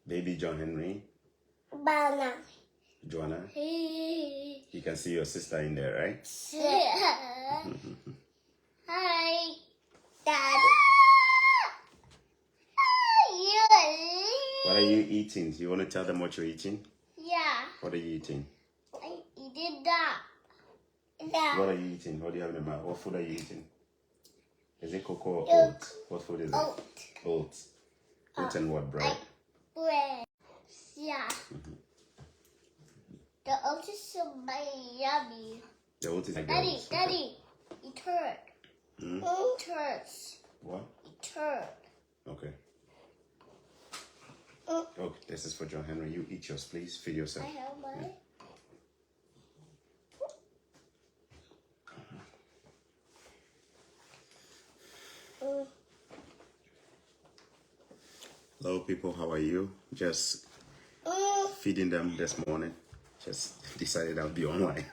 Baby John Henry. Joanna. You can see your sister in there, right? Hi, Daddy. What are you eating? You want to tell them what you're eating? Yeah. What are you eating? I eating that. What are you eating? What do you have in your mouth? What food are you eating? Is it cocoa or oats? What food is it? Oats. Oats and what? Bread? Bread. Yeah. The oats is so yummy. The oats is like Daddy, Daddy, eat turd. Eat turds. What? Eat turd. Okay. Oh, this is for John Henry. You eat yours, please. Feed yourself. I have mine. Hello, people. How are you? Just feeding them this morning. Just decided I'll be online.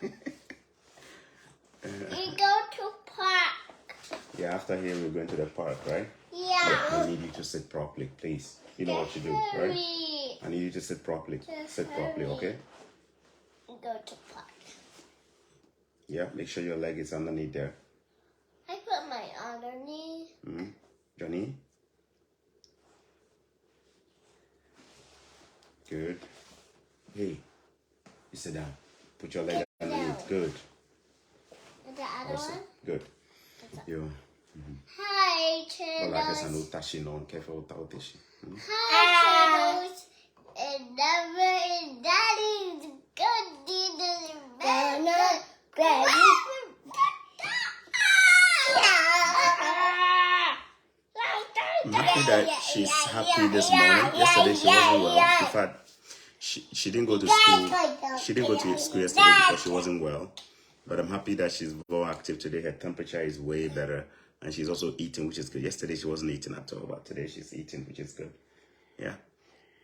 We go to park. Yeah, after here we're going to the park, right? Yeah. I need you to sit properly, please. You know what you do, right? I need you to sit properly. Sit properly, okay? We go to park. Yeah, make sure your leg is underneath there. I put my underneath. Johnny? Good. Hey, you sit down. Put your leg underneath. Good. And the other Awesome. one? Good. Yo. Hi, Olá, channels. que essa não quer voltar o teixe. Hi, channels. And never Daddy's good deed. I'm happy that she's happy this morning. Yesterday she wasn't well. In fact, she didn't go to school. She didn't go to school yesterday because she wasn't well. But I'm happy that she's more active today. Her temperature is way better. And she's also eating, which is good. Yesterday she wasn't eating at all, but today she's eating, which is good. Yeah.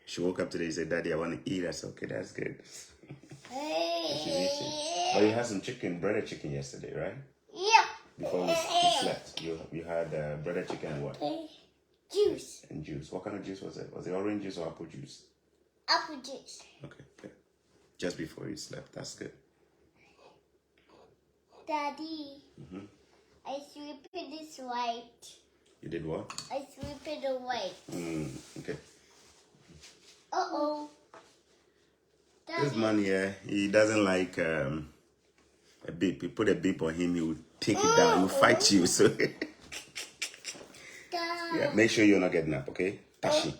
She woke up today and said, Daddy, I want to eat. I said, okay, that's good. She's eating. Oh, you had some chicken, breaded chicken yesterday, right? Yeah. Before we slept, you had breaded chicken and what? Juice. And juice. What kind of juice was it? Was it orange juice or apple juice? Apple juice. Okay, good. Just before you slept. That's good. Daddy, I sweep this white. You did what? I sweep it away. Okay. Uh-oh. This man here, he doesn't like a beep. You put a beep on him, he will take it down. He will fight you. So yeah, make sure you're not getting up, okay? Tashi.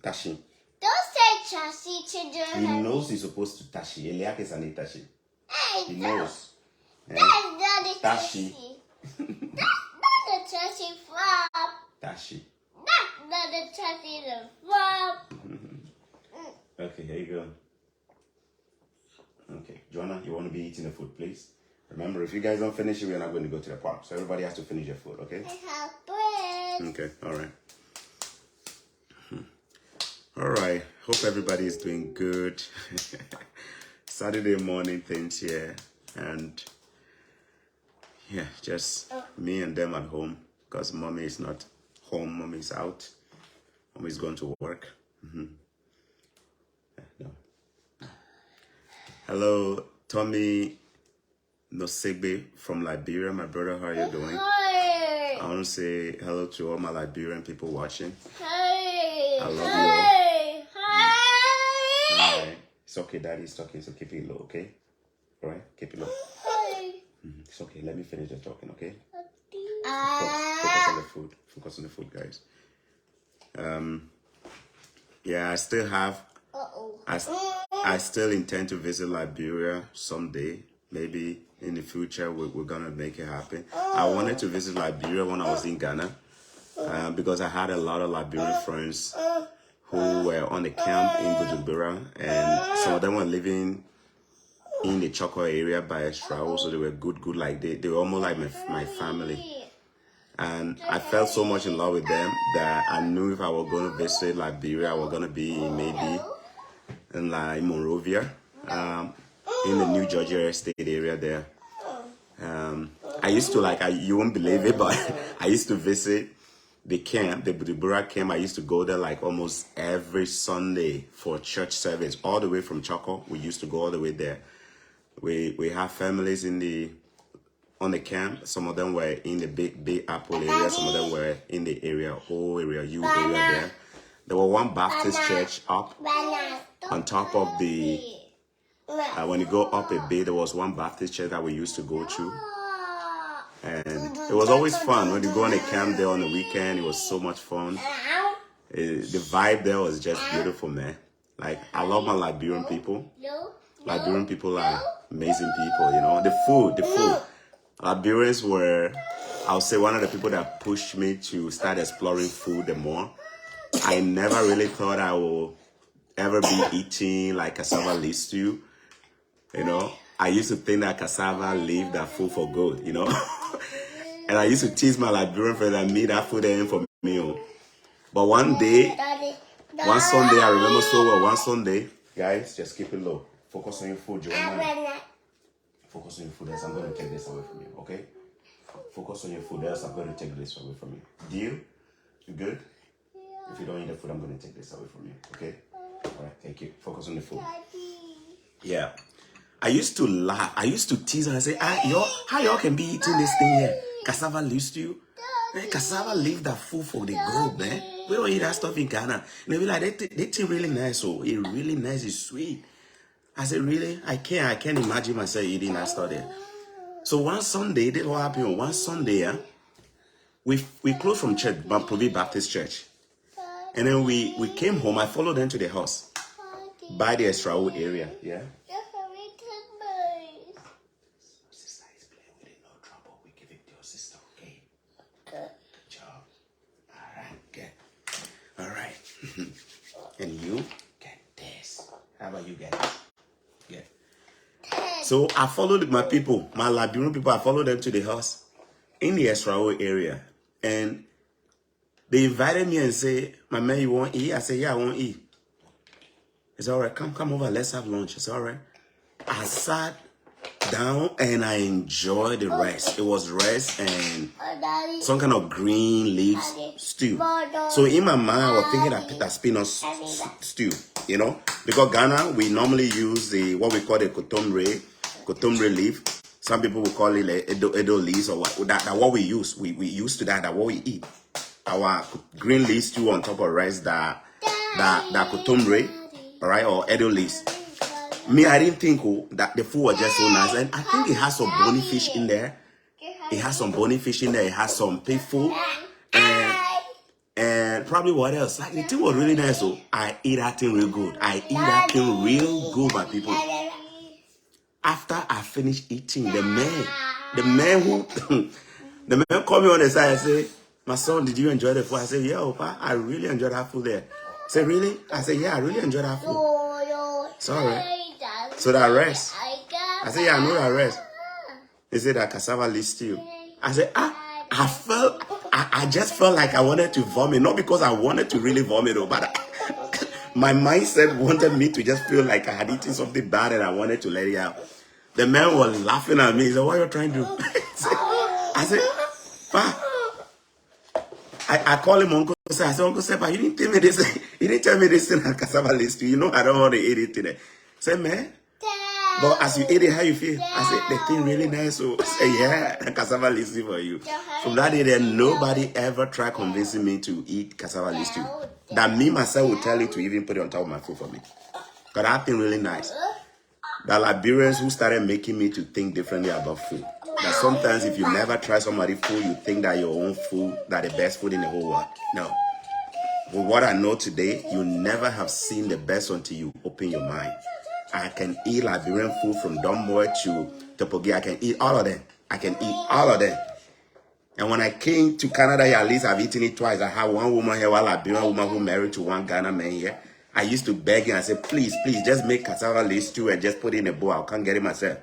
Tashi. Don't say Chassis to do He knows he's supposed to tashi. Eliak is an tashi. Hey, He knows. That's not a Tashi. That's not a Chassis flop. Tashi. That's not a Chassis the flop. Okay, here you go. Okay, Joanna, you want to be eating the food, please? Remember, if you guys don't finish it, we're not going to go to the park. So everybody has to finish their food, okay? I have bread. Okay, all right. All right, hope everybody is doing good. Saturday morning things here. And yeah, just me and them at home because mommy is not home. Mommy is out. Mommy is going to work. No. Hello, Tommy Nosegbe from Liberia. My brother, how are you doing? Hi. I want to say hello to all my Liberian people watching. Hi. I love you all. Hi. Hi. It's okay, Daddy's talking, so keep it low, okay? All right, keep it low. Hi. It's okay. Let me finish the talking, okay? Hi. Focus on the food. Focus on the food, guys. Yeah, I still have. I still intend to visit Liberia someday. Maybe in the future we're gonna make it happen. I wanted to visit Liberia when I was in Ghana because I had a lot of Liberian friends who were on the camp in Bujumbura, and some of them were living in the Choco area by Estrao, so they were good. Like they were almost like my family. And I felt so much in love with them that I knew if I were going to visit Liberia, I was going to be maybe in like Monrovia, in the New Georgia State area there. I used to you won't believe it, but I used to visit the camp, the Liberia camp. I used to go there like almost every Sunday for church service, all the way from Choco. We used to go all the way there. We have families on the camp. Some of them were in the big Apple area. Some of them were in the area, whole area, U area there. There was one Baptist church up on top of the. When you go up a bit, there was one Baptist church that we used to go to. And it was always fun when you go on a camp there on the weekend. It was so much fun. The vibe there was just beautiful, man. Like, I love my Liberian people. Liberian people are amazing people, you know. The food. Liberians were, I would say, one of the people that pushed me to start exploring food the more. I never really thought I would ever be eating like cassava leaf stew, you know. I used to think that cassava leave that food for good, you know. And I used to tease my Liberian friends that me that food ain't for me. But one Sunday, I remember so well, one Sunday, guys, just keep it low. Focus on your food, Joanna. Focus on your food, else I'm going to take this away from you, okay? Focus on your food, else I'm going to take this away from you. Deal? You good? If you don't eat the food, I'm going to take this away from you, okay? All right, thank you. Focus on the food. Yeah. I used to laugh. I used to tease and say, how y'all can be eating this thing here? Cassava leaf stew? Man, cassava leave that food for the gold, man. We don't eat that stuff in Ghana. And they be like, they taste really nice, so it's really nice, it's sweet. I said, really? I can't imagine myself eating that stuff there. So one Sunday, this what happened. One Sunday, we closed from church, Provi Baptist Church. And then we came home. I followed them to the house by the Esraú area, yeah? Sister is playing with it, no trouble. We give it to your sister, okay? Good job. All right, good. All right. And you get this. How about you get this? Good. So I followed my people, my Liberian people. I followed them to the house in the Esraú area. And they invited me and say, my man, you want to eat? I said, yeah, I want to eat. It's all right. Come over. Let's have lunch. It's all right. I sat down and I enjoyed the rice. It was rice and some kind of green leaves stew. So in my mind, I was thinking that Peter spinach stew, you know, because Ghana, we normally use what we call the kotomre leaf. Some people will call it like edo leaves or what. That what we use. We used to that what we eat. Our green leaf stew on top of rice that kotomre, all right, or edo leaves. Me, I didn't think that the food was just so nice. And I think it has some bony fish in there. It has some bony fish in there. It has some pig food. And probably what else? Like, the thing was really nice. So I eat that thing real good. I eat that thing real good, my people. After I finished eating, the man called me on the side and said, my son, did you enjoy the food? I said, yeah, Opa, I really enjoyed that food there. I said, really? I said, yeah, I really enjoyed that food. Sorry. So that rest. I said, yeah, I know that rest. He said that cassava leaf stew. I said, I just felt like I wanted to vomit. Not because I wanted to really vomit, but my mindset wanted me to just feel like I had eaten something bad and I wanted to let it out. The man was laughing at me. He said, what are you trying to do? I said, Pa. I called him Uncle Sepa. I said, Uncle Sepa, you didn't tell me this. You didn't tell me this thing at cassava leaf stew. You know I don't want to eat it today. I said, man. But as you eat it, how you feel? I said, the thing really nice. So I said, yeah, cassava leaf stew for you. From that day, then nobody ever tried convincing me to eat cassava leaf stew. That me myself would tell you to even put it on top of my food for me. Because that thing really nice. The Liberians who started making me to think differently about food. That sometimes if you never try somebody's food, you think that your own food, that the best food in the whole world. No. With what I know today, you never have seen the best until you open your mind. I can eat Liberian food from Domboy to Topogi. I can eat all of them. I can eat all of them. And when I came to Canada, at least I've eaten it twice. I had one woman here, one Liberian woman who married to one Ghana man here. I used to beg him. I said, please, just make cassava leaf stew and just put it in a bowl. I can't get it myself.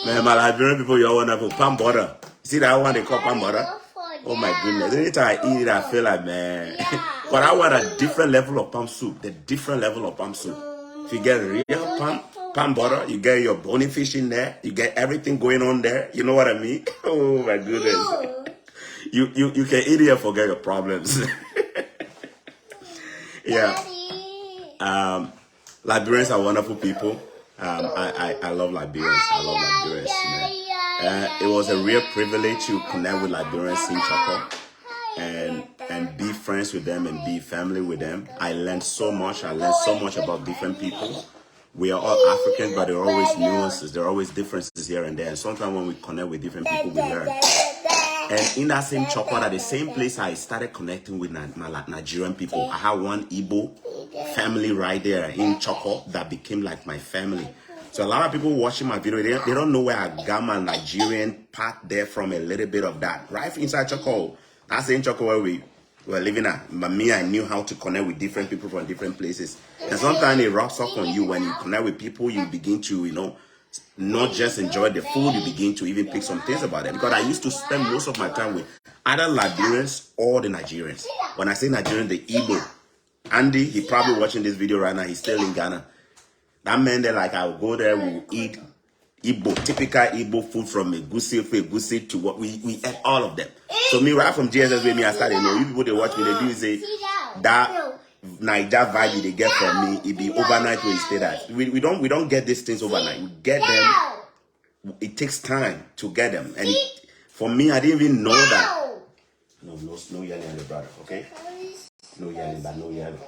Man, my Liberian people, you're wonderful. Palm butter. See that one they call palm butter? Oh my goodness. Anytime I eat it, I feel like, man. But I want a different level of palm soup. The different level of palm soup. If you get real palm, palm butter, you get your bony fish in there, you get everything going on there. You know what I mean? Oh my goodness. You can eat it and forget your problems. Yeah. Liberians are wonderful people. I love Liberians. I love Liberians. It was a real privilege to connect with Liberians in Choco and be friends with them and be family with them. I learned so much. I learned so much about different people. We are all Africans, but there are always nuances. There are always differences here and there. And sometimes when we connect with different people, we learn. And in that same Choco, at the same place, I started connecting with my Nigerian people. I had one Igbo family right there in Choco that became like my family. So a lot of people watching my video, they don't know where I got my Nigerian part there from, a little bit of that. Right inside Choco. That's in Choco where we were living at. But me, I knew how to connect with different people from different places. And sometimes it rocks off on you. When you connect with people, you begin to, not just enjoy the food, you begin to even pick some things about them. Because I used to spend most of my time with either Liberians or the Nigerians. When I say Nigerian, the Igbo. Andy, he probably watching this video right now. He's still in Ghana. That meant that like I would go there, we would eat Igbo, typical Igbo food from egusi to what we ate all of them. So me right from GSS with me, I started, you people they watch me, they do say that Niger vibe they get from me, it be overnight where you stay at. We don't get these things overnight. We get them. It takes time to get them. And for me, I didn't even know that. No yelling at the brother, okay? No yelling, but no yelling,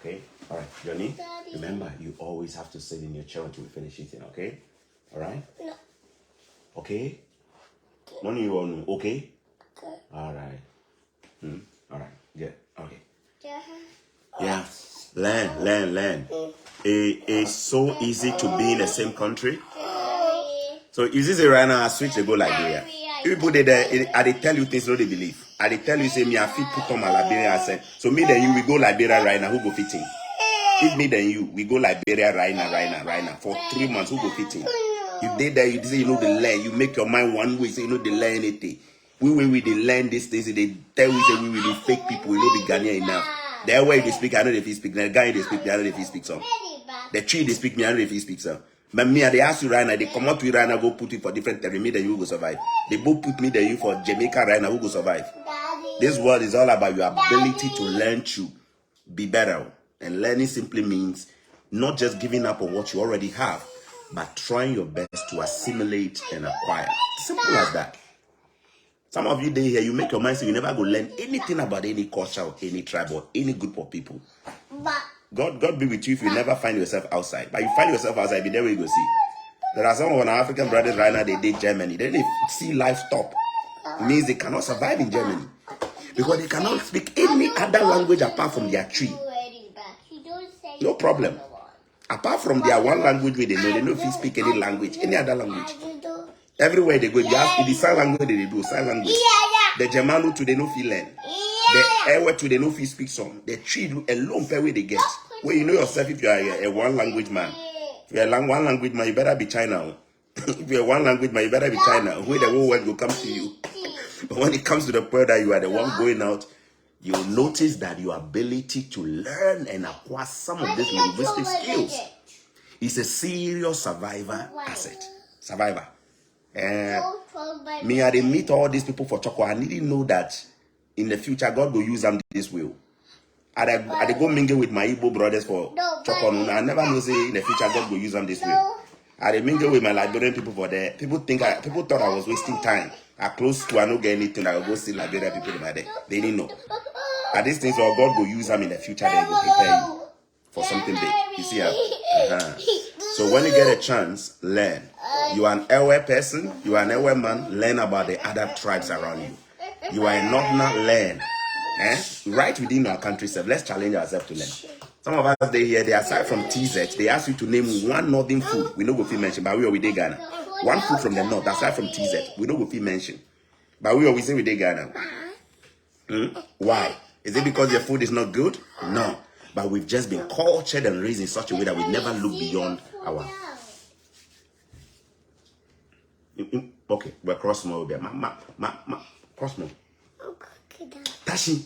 okay? All right, Johnny, remember, you always have to sit in your chair until we finish eating, okay? All right? No. Okay? None of you all know, okay? Okay. All right. All right, good, okay. Yeah, learn. It's so easy to be in the same country. So if this is right now, I switch to go Liberia. People they tell you things, no they believe. They tell you, say, me, I fit put on my Liberia accent. So me then you, we go Liberia right now, who go fit in? If me then you, we go Liberia right now. For 3 months, who go fit in? You did that, you say you know the learn. You make your mind one way, say you know the learn anything. We they learn these things, they tell you, say we be fake people, we know be Ghanaian enough. The way they speak, I know if he speak. The guy they speak, I know if he speaks some. The tree they speak, me, I know if he speaks some. But me, they ask you right now, they come out to you right now, go put you for different territory, me then you go survive. They both put me then you for Jamaica right now, who go survive. This world is all about your ability to learn to be better. And learning simply means not just giving up on what you already have, but trying your best to assimilate and acquire. Simple as that. Some of you here, you make your mind say you never go learn anything about any culture or any tribe or any group of people. God be with you if you never find yourself outside. But you find yourself outside, be there where you go see. There are some of our African brothers right now, they did Germany. Then they see life stop. It means they cannot survive in Germany. Because they cannot speak any other language apart from their tree. No problem. Apart from their one language where they know if you speak any language, any other language. Everywhere they go, they ask the sign language they do, sign language. The Germano too, they know feel learn. The Ewe too, they know feel speak some. The tree alone pay where they get. Where you know yourself if you are a one language man. If you are one language man, you better be China. If you are one language man, you better be China. Where the whole world will come to you. But when it comes to the point that you are the one going out, you'll notice that your ability to learn and acquire some of these linguistic skills is a serious survivor asset. Survivor. Me, I meet all these people for Choco. I didn't know that in the future God will use them this way. I go mingle with my Igbo brothers for Choco. I never know say in the future God will use them this way. I mingle with my Liberian people for there. People thought I was wasting time. I close to I don't get anything. I will go see Liberian people in my day. They didn't know. At these things, or God will use them in the future. They will prepare you for something big. You see how? So when you get a chance, learn. You are an Ewe person. You are an Ewe man. Learn about the other tribes around you. You are a Northerner. Learn. Right within our country, let's challenge ourselves to learn. Some of us they here, they aside from TZ, they ask you to name one northern food. We know go feel mention, but we always dey Ghana. One food from the north, aside from TZ, we know go feel mention, but we always say we dey Ghana. Why? Is it because your food is not good? No, but we've just been cultured and raised in such a way that we never look beyond our. Okay, we're cross more there. Cross more. Tashi.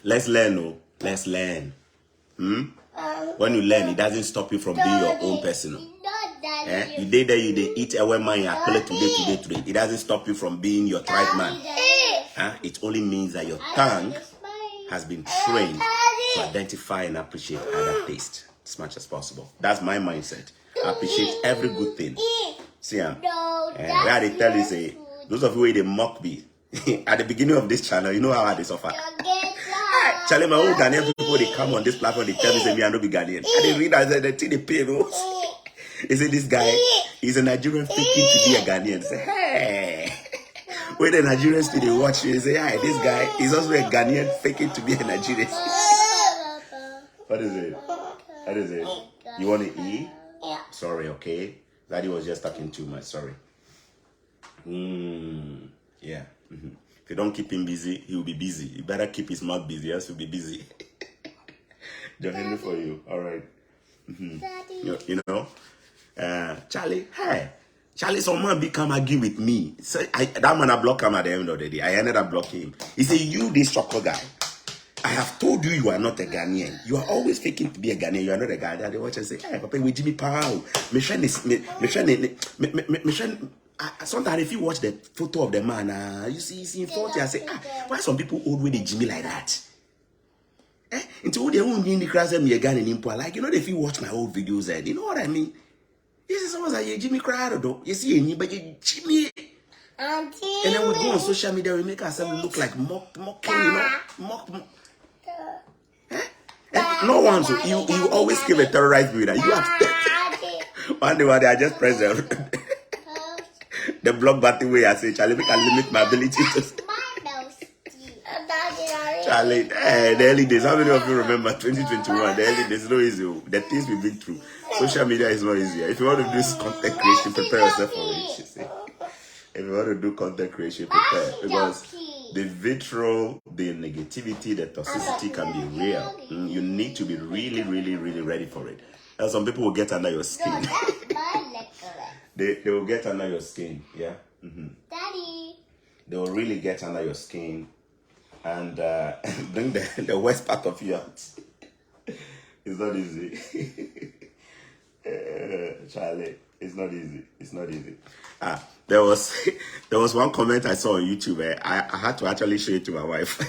Let's learn, oh. Let's learn. When you learn, it doesn't stop you from being your own person. You did there, you did eat away man, you are today. It doesn't stop you from being your tribe man. It only means that your tongue has been trained to identify and appreciate other taste as much as possible. That's my mindset. I appreciate every good thing. See, and where they tell you, say, those of you who they mock me at the beginning of this channel, you know how I suffer. Charlie, my old Ghanaian people, they come on this platform, they tell me, say, me, I don't be Ghanaian. And they read and say, they think they pay, no? They say, this guy, he's a Nigerian faking to be a Ghanaian. They say, hey. When the Nigerians do they watch you, they say, hi, this guy is also a Ghanaian faking to be a Nigerian. What is it? What is it? You want to eat? Yeah. Sorry, okay? Daddy was just talking too much, sorry. Yeah. If you don't keep him busy, he will be busy. You better keep his mouth busy, else he'll be busy. John Henry for you. All right. Daddy. You know? Charlie, hey. Charlie, someone become argue with me. So that man I blocked him at the end of the day. I ended up blocking him. He said, you, this chocolate guy. I have told you you are not a Ghanaian. You are always faking to be a Ghanaian. You are not a Ghanaian. They watch and say, hey, Papa, we Jimmy Powell. Sometimes if you watch the photo of the man, you see in 40, I say, why some people old with the Jimmy like that? Until they won't be in the class and me a Ghanaian. Like, you know, if you watch my old videos, you know what I mean? This is someone like Jimmy Crowder, though. You see, but you Jimmy. Auntie. And then we go on social media, we make ourselves look like mocking, you know, mock. No one, so you always give a terrorized view that you have. One day, I just press the block button way. I say, Charlie, we can limit my ability to. Charlie, the early days. How many of you remember 2021? The early days, no easy. The things we've been through. Social media is not easier. If you want to do this content creation, prepare yourself for it. You see. If you want to do content creation, prepare, because the vitriol, the negativity, the toxicity can be real. You need to be really, really, really ready for it. And some people will get under your skin. They will get under your skin, yeah? Daddy. They will really get under your skin and bring the worst part of you out. It's not easy. Charlie, it's not easy. It's not easy. There was one comment I saw on YouTube. I had to actually show it to my wife.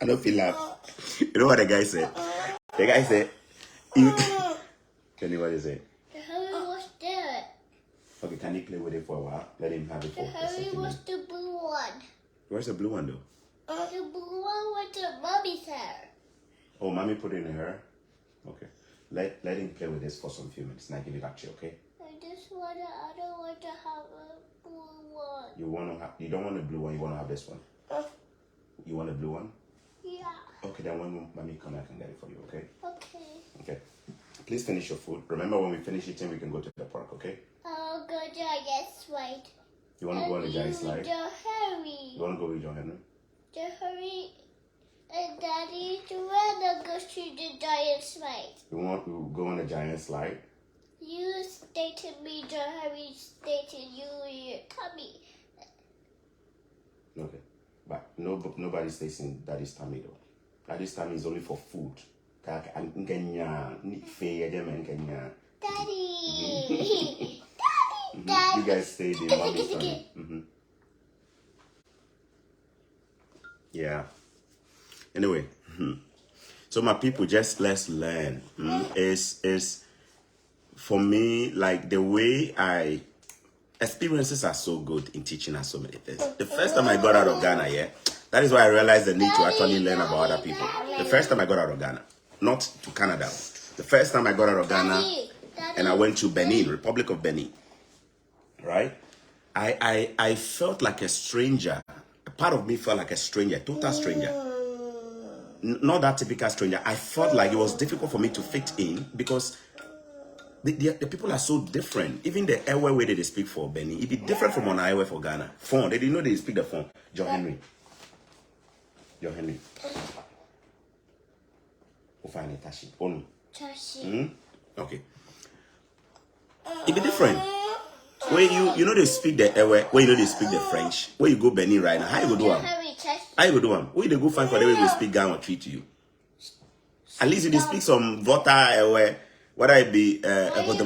I don't feel laugh. You know what the guy said? The guy said, tell me what he said. The Harry was there. Okay, can you play with it for a while? Let him have it for The Harry was the blue one. Where's the blue one though? The blue one with the mommy's hair. Oh, mommy put it in her? Okay. Let him play with this for some few minutes and I give it back to you, okay? I don't want to have a blue one. You don't want a blue one, you want to have this one? You want a blue one? Yeah. Okay, then when mommy come, I can get it for you, okay? Okay. Okay. Please finish your food. Remember, when we finish eating, we can go to the park, okay? I'll go to the slide. You want to go on the giant slide? The Harry. You want to go with John Henry? The Harry and Daddy, do you want to go to the giant slide? You want to go on the giant slide? You stated me, the Harry stated you were coming. Okay. But nobody stays in Daddy's tummy though. Daddy's tummy is only for food. Daddy. Daddy. You guys stayed in mommy's tummy. Yeah. Anyway, so my people, just let's learn. Is for me, like the way experiences are so good in teaching us so many things. The first time I got out of Ghana, that is why I realized the need to actually learn about other people. The first time I got out of Ghana, not to Canada. The first time I got out of Ghana and I went to Benin, Republic of Benin, right? I felt like a stranger. A part of me felt like a stranger, total stranger. Not that typical stranger. I felt like it was difficult for me to fit in because the people are so different. Even the airway way they speak for Benin, it be different from on airway for Ghana. Phone, they didn't know they speak the phone. John Henry. Ofani Tashi. Onu. Tashi. Okay. It be different. Where you know they speak the where you know they speak the French. Where you go Benin right now, how you go do them? How you go do them? Where they go find for the way we speak Ghana or treat you? At least you they speak some water whether it be Don't do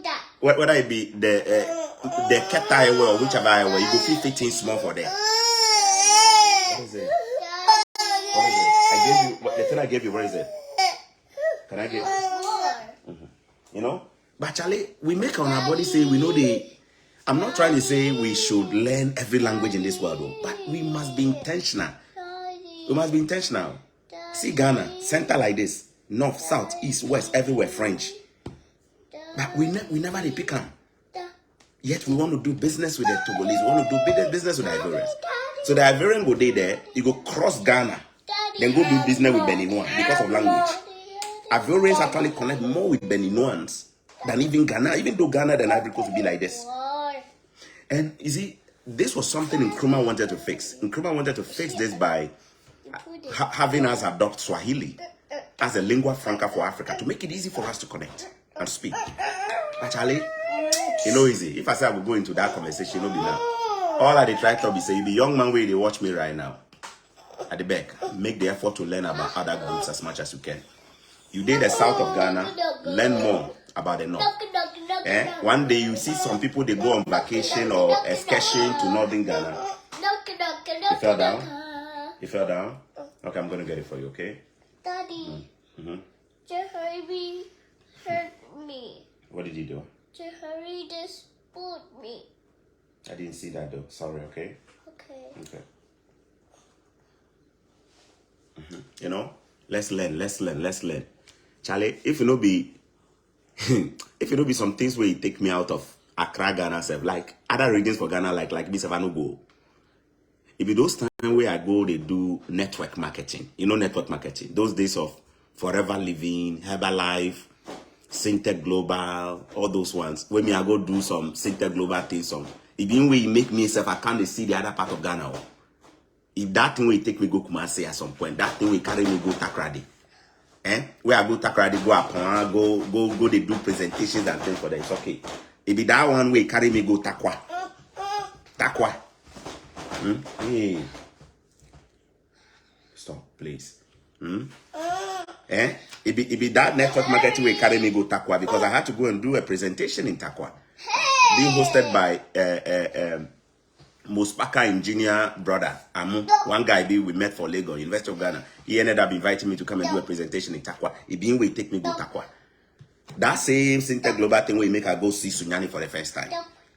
that. whether it be the keta or whichever you go feel 15 small for them. What is it? What is it? I gave you the thing I gave you. What is it? Can I get? You know? But Charlie, we make on our body say we know the. I'm not trying to say we should learn every language in this world, though, but we must be intentional. We must be intentional. See Ghana, center like this, north, south, east, west, everywhere French. But we never they pick them. Yet we want to do business with the Togolese. We want to do business with the Ivorians. So the Ivorian go there, you go cross Ghana, then go do business with Beninois because of language. Ivorians actually connect more with Beninoans than even Ghana, even though Ghana and Ivory Coast will be like this. And you see, this was something Nkrumah wanted to fix. Nkrumah wanted to fix this by having us adopt Swahili as a lingua franca for Africa to make it easy for us to connect and speak. Actually, you know, easy. If I say I will go into that conversation, it'll be now. All I try to be say, you be young man where they watch me right now. At the back, make the effort to learn about other groups as much as you can. You did the south of Ghana, learn more about the north. One day you see some people, they go on vacation or excursion to northern Ghana. You fell down? You fell down? Okay, I'm going to get it for you, okay? Daddy, Jahari hurt me. What did you do? Jahari just pulled me. I didn't see that though. Sorry, okay? Okay. You know, let's learn. Charlie, if you know be some things where you take me out of Accra, Ghana, like other regions for Ghana, like this, I no go. If it those times where I go, they do network marketing. You know network marketing. Those days of Forever Living, Herbalife, Syntech Global, all those ones. When me I go do some Syntech Global things, some. If even way you make me self, I can't see the other part of Ghana. If that thing will take me go Kumasi at some point, that thing will carry me go Takrady. Where I go Takrady, go upon, go they do presentations and things for them. It's okay. If it that one way carry me go Takwa. Hey. Stop, please. It be that network marketing will carry me go Takwa because I had to go and do a presentation in Takwa. Being hosted by Mospaka engineer brother Amu, one guy we met for Lagos, University of Ghana. He ended up inviting me to come and do a presentation in Takwa. He being way take me go Takwa. That same Syntech Global thing where you make her go see Sunyani for the first time.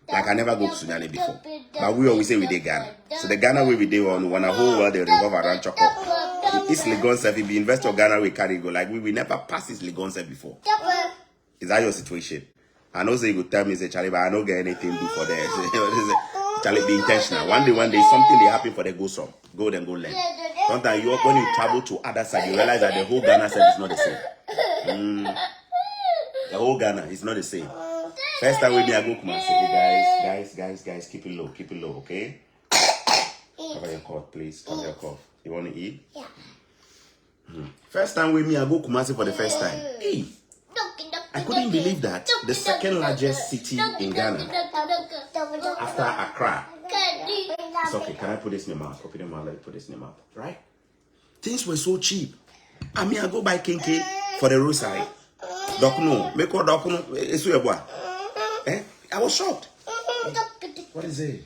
Like I never go to Sunyani before. But we always say we did Ghana. So the Ghana way we did on a whole world they revolve around Choco. East Legon Self, if the Investor of Ghana we carry go, like we never pass East Legon Self before. Is that your situation? I know say you could tell me, say Charlie, but I don't get anything to do for that. Charlie, be intentional. One day something they happen for the go some. Go then go learn. Sometimes when you travel to other side, you realize that the whole Ghana side is not the same. The whole Ghana is not the same. First time with me, I go come and say, guys, keep it low, okay? Cover your cough, please. Cover your cough. You want to eat? Yeah. First time with me, I go Kumasi for the first time. Hey, I couldn't believe that the second largest city in Ghana after Accra. It's okay. Can I put this in your mouth? Open your mouth. Let me put this in your mouth. Right? Things were so cheap. I mean, I go buy kinky for the roadside. Dokuno, make what dokuno. I was shocked. What is it?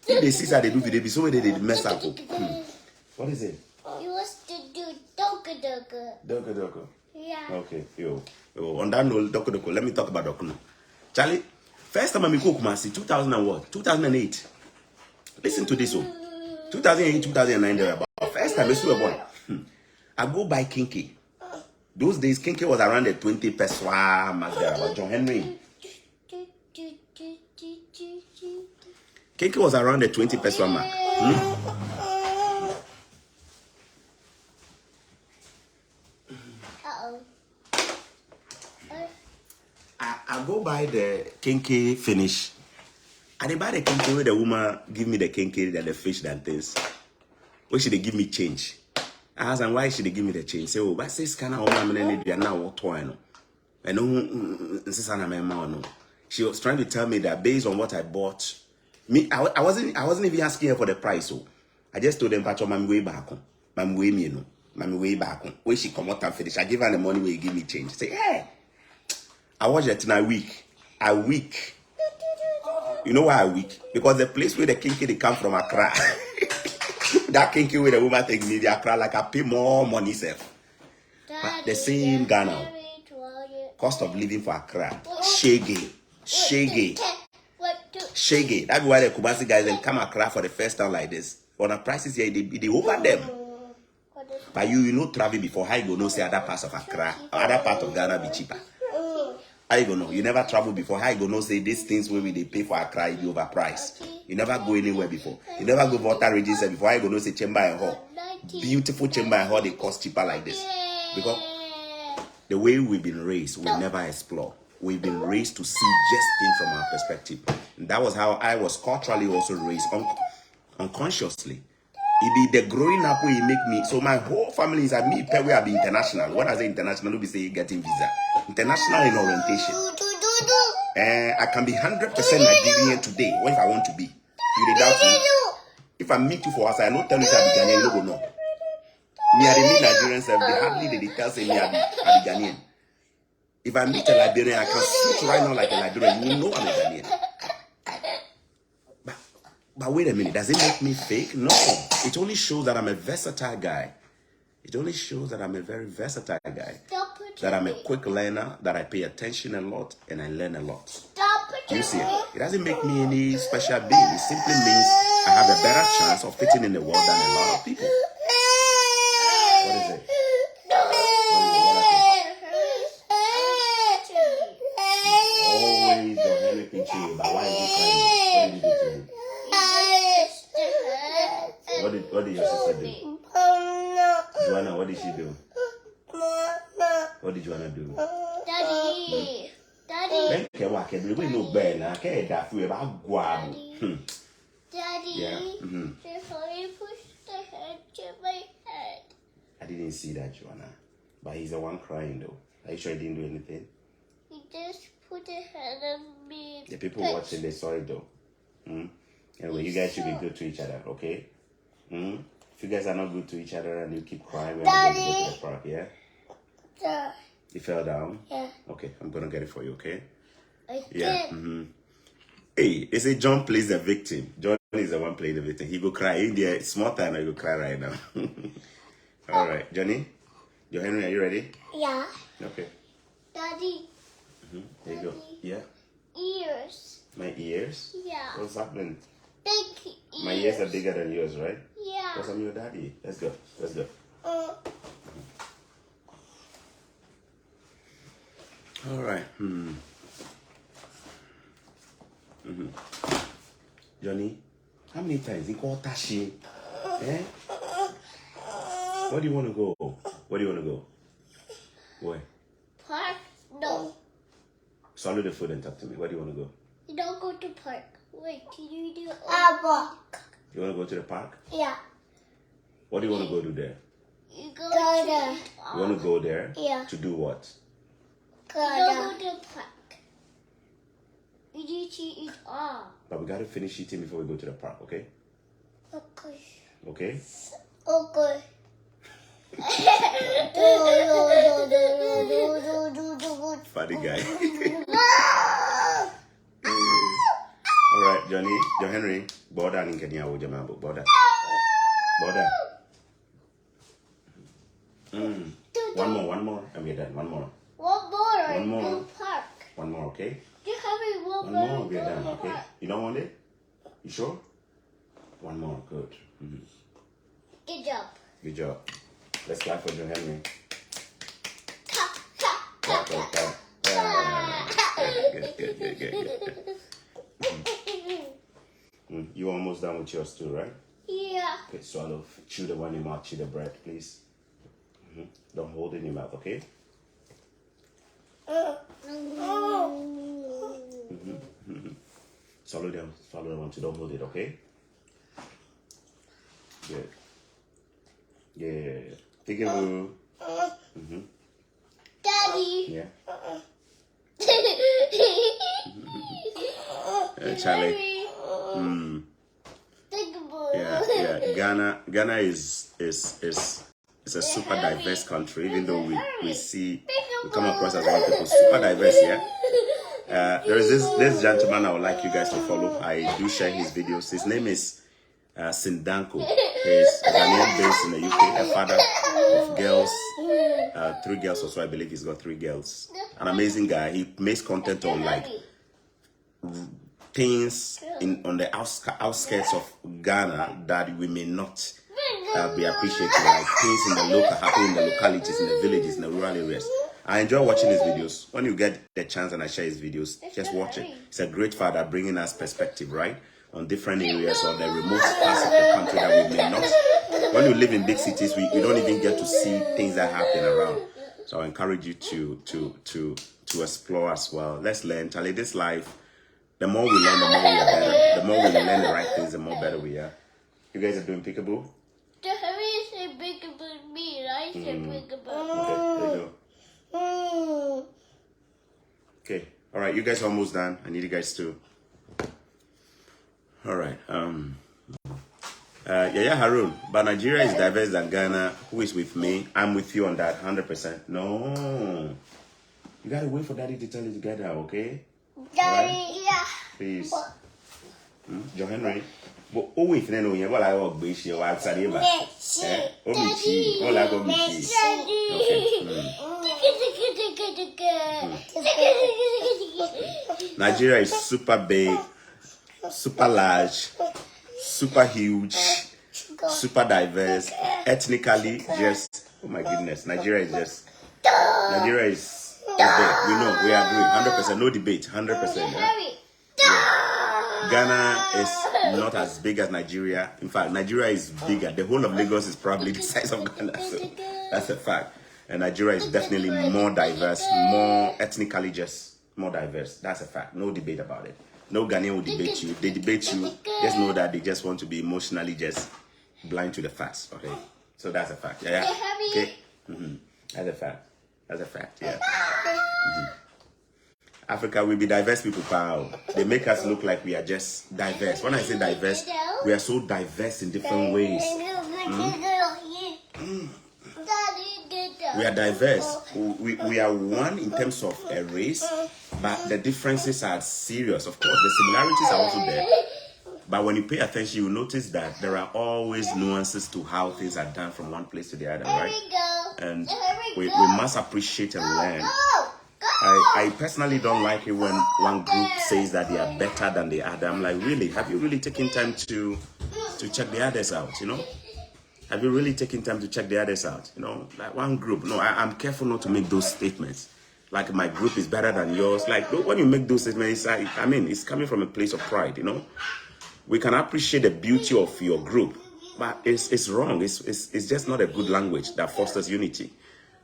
If they see that they do video, be so way they mess up. What is it? You was to do doku. Yeah. Okay, yo. On that note, doku. Let me talk about doku. Charlie, first time I go Kumasi, 2008. Listen to this one. 2008, 2009, there about. First time I saw a boy. I go buy kinky. Those days, kinky was around the 20 pesos mark there about John Henry. Kinky was around the 20 pesos mark. I go buy the kinky finish. I buy the kinky where the woman give me the kinky and the fish and things. Why should they give me change? I asked them why should they give me the change? Say, oh, but say scanner woman need you now what toy no. I know she was trying to tell me that based on what I bought, I wasn't even asking her for the price. So I just told them, "Pacho, mami way back on, mami way me no, mami way back on." When she come out and finish, I give her the money where you give me change. Say, hey, I watched it in a week. You know why a week? Because the place where the kinky they come from Accra, that kinky where the woman take me the Accra like I pay more money self. But the same Ghana. Cost of living for Accra. Shaggy. That's why the Kumasi guys then come Accra for the first time like this. On the prices here, they over them. But you know travel before, how you go know say other parts of Accra, other part of Ghana be cheaper. How you go know? You never travel before, how you go know say these things where they pay for Accra be overpriced. You never go anywhere before. You never go water register before, how you go know say Chamber and Hall. Beautiful Chamber and Hall, they cost cheaper like this. Because the way we've been raised, we never explore. We've been raised to see just things from our perspective. And that was how I was culturally also raised, unconsciously. It be the growing up where you make me. So my whole family is at me, where I be international. When I say international, don't be say getting visa. International in orientation. I can be 100% Nigerian today, when if I want to be. You doubt me? If I meet you for us, I don't tell you that I be Ghanaian, you don't know. Me, I meet Nigerians, they hardly they tell say me I be Ghanaian. If I meet a Liberian, I can switch right now like a Liberian. You know I'm a Ghanaian. But wait a minute, does it make me fake? No. It only shows that I'm a versatile guy. It only shows that I'm a very versatile guy. That I'm a quick learner, that I pay attention a lot, and I learn a lot. You see, it doesn't make me any special being. It simply means I have a better chance of fitting in the world than a lot of people. What is it? Always don't let me pinch you, but why are you crying? What did you do to me? What did your sister do? Joanna, what did she do? What did Joanna do? Daddy. Daddy. Yeah. Before you push the head to my head. I didn't see that, Joanna. But he's the one crying though. Are you sure he didn't do anything? He just put a hand on me. The people watching, they saw it though. Anyway, you guys should be good to each other, okay? If you guys are not good to each other and you keep crying, we're going to go to the park, yeah? Yeah. You fell down? Yeah. Okay, I'm going to get it for you, okay? I Yeah. did. Hey, they say John plays the victim. John is the one playing the victim. He go cry. In there, small time, I go cry right now. All right, Johnny? Joe Henry, are you ready? Yeah. Okay. Daddy. There you go. Yeah. Ears. My ears? Yeah. What's happening? Big ears. My ears are bigger than yours, right? Yeah. Because I'm your daddy. Let's go. Let's go. All right. Johnny, how many times you call Tashi? Eh? Where do you want to go? Where do you want to go? Where? Park? No. Swallow the food and talk to me. Where do you want to go? You don't go to park. Wait, can you do a walk? You want to go to the park? Yeah. What do you want to go do there? You go there. You want to go there? Yeah. To do what? You don't go to the park. You need to eat all. But we got to finish eating before we go to the park, okay? Okay. Okay? Okay. Funny guy. All right, Johnny. John Henry. Border in Kenya. Border. Border. One more. And we're done. One more. One more. One more. Go park. One more, okay? You have One more, we're done, okay? You don't want it? You sure? One more, good. Good job. Good job. Let's clap for John Henry. Clap. Good. You almost done with yours too, right? Yeah. Okay, swallow. Chew the one in your mouth. Chew the bread, please. Don't hold it in your mouth, okay? Swallow them. Swallow the one too. Don't hold it, okay? Good. Yeah. Take it, boo. Daddy. Yeah. Charlie. Yeah. Ghana is a super diverse country, even though we come across as one people. Super diverse, yeah. There is this gentleman I would like you guys to follow. I do share his videos. His name is Sindanko. He's Ghanaian based in the UK, a father of girls, 3 girls or so. I believe he's got 3 girls. An amazing guy. He makes content on like things on the outskirts of Ghana that we may not be appreciating, like things happening in the localities, in the villages, in the rural areas. I enjoy watching his videos. When you get the chance and I share his videos, just watch it. He's a great father bringing us perspective, right? On different areas or the remote parts of the country that we may not. When you live in big cities, you don't even get to see things that happen around. So I encourage you to explore as well. Let's learn. Charlie, this life, the more we learn, the more we are better. The more we learn the right things, the more better we are. You guys are doing peekaboo? The Harry said peekaboo, me, I said peekaboo. Okay, there you go. Okay, all right, you guys are almost done. I need you guys to. All right. Yeah, Harun. But Nigeria is diverse than Ghana. Who is with me? I'm with you on that, 100%. No, you gotta wait for Daddy to tell you to get out, okay? Daddy, right? yeah. Please. John Henry. But oh, if you know, you will have a beach. You will study about. Omichi. All I go Michi. Okay. Nigeria is super big, super large, super huge, super diverse, ethnically just, oh my goodness, Nigeria is there. We know, we agree, 100%, no debate, 100%. Yeah. Ghana is not as big as Nigeria. In fact, Nigeria is bigger. The whole of Lagos is probably the size of Ghana, so that's a fact. And Nigeria is definitely more diverse, more ethnically just more diverse. That's a fact, no debate about it. No Ghanaian will debate you. If they debate you, just know that they just want to be emotionally just blind to the facts. Okay, so that's a fact. Yeah. Okay. That's a fact. That's a fact. Yeah. Africa will be diverse people, pal. They make us look like we are just diverse. When I say diverse, we are so diverse in different ways. We are diverse. We are one in terms of a race, but the differences are serious. Of course, the similarities are also there. But when you pay attention, you notice that there are always nuances to how things are done from one place to the other, right? And we must appreciate and learn. I personally don't like it when one group says that they are better than the other. I'm like, really? Have you really taken time to check the others out, you know? Have you really taken time to check the others out? You know, like one group. No, I'm careful not to make those statements. Like my group is better than yours. Like when you make those statements, it's coming from a place of pride, you know? We can appreciate the beauty of your group, but it's wrong. It's just not a good language that fosters unity.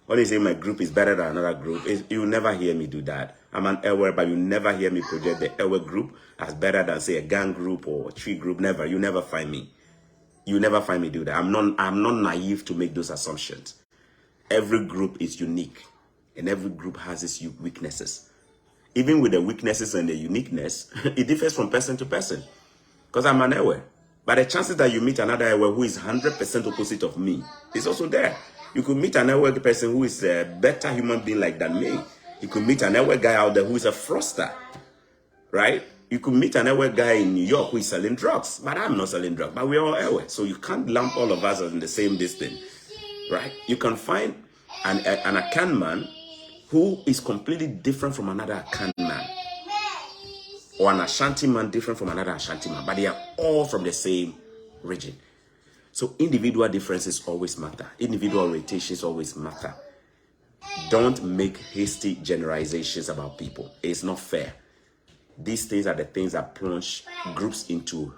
When you say my group is better than another group, you'll never hear me do that. I'm an Ewe, but you never hear me project the Ewe group as better than, say, a gang group or a tree group. Never. You never find me. You never find me do that. I'm not naive to make those assumptions. Every group is unique, and every group has its weaknesses. Even with the weaknesses and the uniqueness, it differs from person to person. Because I'm an Ewe. But the chances that you meet another Ewe who is 100% opposite of me is also there. You could meet an Ewe person who is a better human being like than me. You could meet an Ewe guy out there who is a froster, right? You could meet an Ewe guy in New York who is selling drugs, but I'm not selling drugs. But we're all Ewe, so you can't lump all of us in the same distance, right? You can find an Akan man who is completely different from another Akan man, or an Ashanti man different from another Ashanti man, but they are all from the same region. So individual differences always matter. Individual orientations always matter. Don't make hasty generalizations about people. It's not fair. These things are the things that plunge groups into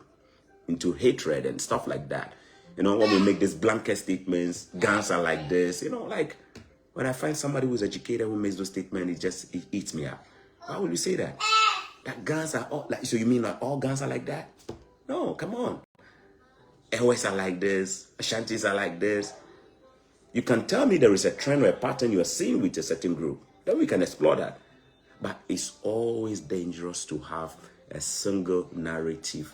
hatred and stuff like that. You know, when we make these blanket statements, guns are like this, you know, like when I find somebody who's educated who makes those statements, it eats me up. Why would you say that? That guns are all like, so you mean like all guns are like that? No, come on. Ewes are like this, Ashantis are like this. You can tell me there is a trend or a pattern you are seeing with a certain group. Then we can explore that. But it's always dangerous to have a single narrative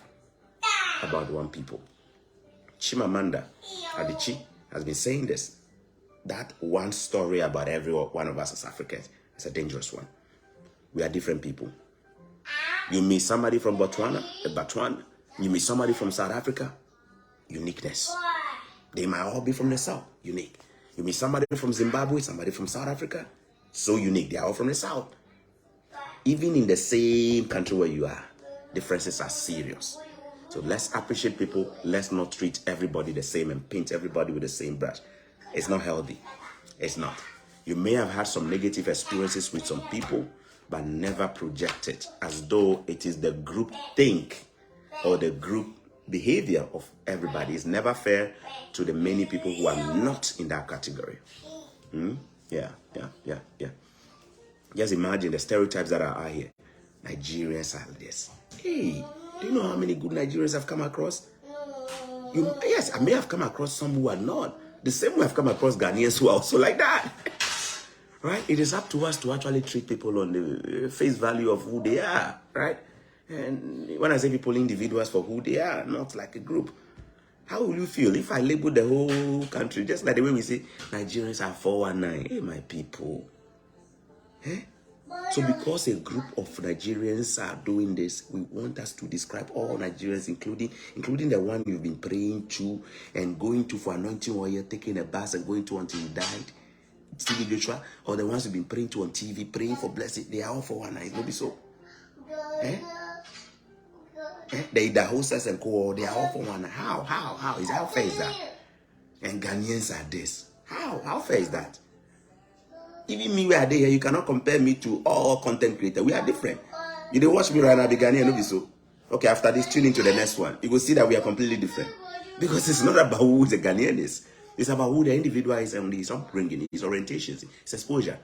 about one people. Chimamanda Adichie has been saying this. That one story about every one of us as Africans is a dangerous one. We are different people. You meet somebody from Botswana, you meet somebody from South Africa, uniqueness. They might all be from the South, unique. You meet somebody from Zimbabwe, somebody from South Africa, so unique. They are all from the South. Even in the same country where you are, differences are serious. So let's appreciate people. Let's not treat everybody the same and paint everybody with the same brush. It's not healthy. It's not. You may have had some negative experiences with some people, but never project it as though it is the group think or the group behavior of everybody. It's never fair to the many people who are not in that category. Yeah. Just imagine the stereotypes that are out here. Nigerians are this. Hey, do you know how many good Nigerians I've come across? Yes, I may have come across some who are not. The same way I've come across Ghanaians who are also like that. Right? It is up to us to actually treat people on the face value of who they are. Right? And when I say people, individuals for who they are, not like a group. How will you feel if I label the whole country just like the way we say Nigerians are 419? Hey, my people. Eh? So because a group of Nigerians are doing this, we want us to describe all Nigerians, including the one you've been praying to and going to for anointing oil, taking a bath and going to until you died. Stevie Joshua, or the ones you've been praying to on TV, praying for blessing, they are all for one night. Maybe so. The hostess and co, they are all for one. How is how fair is that? And Ghanaians are this. How fair is that? Even me, we are there. You cannot compare me to all content creators. We are different. You don't watch me right now, be Ghanaian, no be so. Okay, after this, tune into the next one. You will see that we are completely different. Because it's not about who the Ghanaian is. It's about who the individual is and his upbringing, his orientations, his exposure.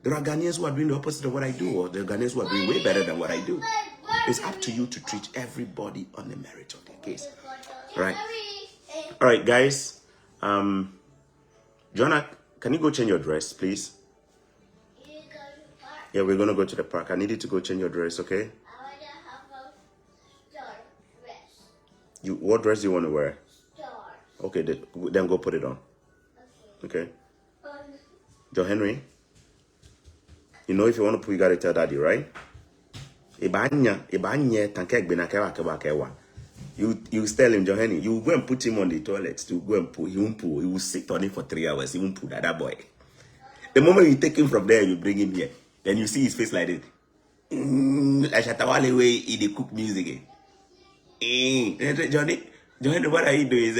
There are Ghanaians who are doing the opposite of what I do, or there are Ghanaians who are doing way better than what I do. It's up to you to treat everybody on the merit of their case. Right? All right, guys. Jonah, can you go change your dress, please? Yeah, we're going to go to the park. I need you to go change your dress, okay? I want to have a star dress. What dress do you want to wear? Star. Okay, then go put it on. Okay. John Henry, you know if you want to put, you got to tell daddy, right? You tell him, John Henry, you go and put him on the toilet to go and put. He won't put. He will sit on it for 3 hours. He won't put that boy. The moment you take him from there, you bring him here. Then you see his face like this. Like Shatawale way he dey cook music. Johnny, what are you doing?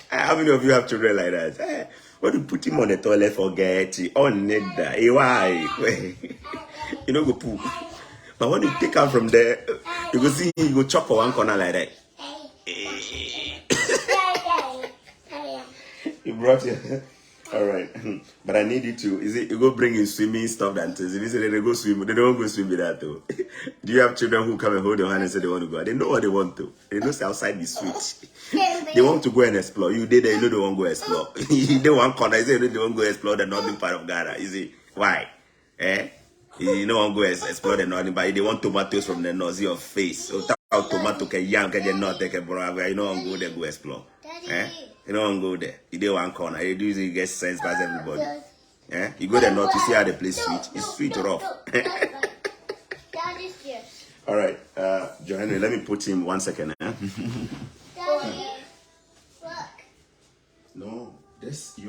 How many of you have children like that? When you put him on the toilet, forget it. On that. Why? You know go poo. But when you take him from there, you go see you go chop for one corner like that. You brought you. All right, but I need you to. Is it you go bring in swimming stuff and things? If you say they go swim, they don't go swim with that though. Do you have children who come and hold your hand and say they want to go? They know what they want to. They know outside is sweet. They want to go and explore. You did that, you know they won't go explore. They want corner. You say they won't go explore the northern part of Ghana. You see why? You don't want to go explore the northern part. They want tomatoes from the north. Your face. So tomato can yam can the north take a brother. You don't want to go there go explore. You don't go there. You do one corner. You do you get sense by everybody. You go there north, you see how the place sweet. It's sweet rough. All right, Johanna, let me put him 1 second. Daddy, look. No, this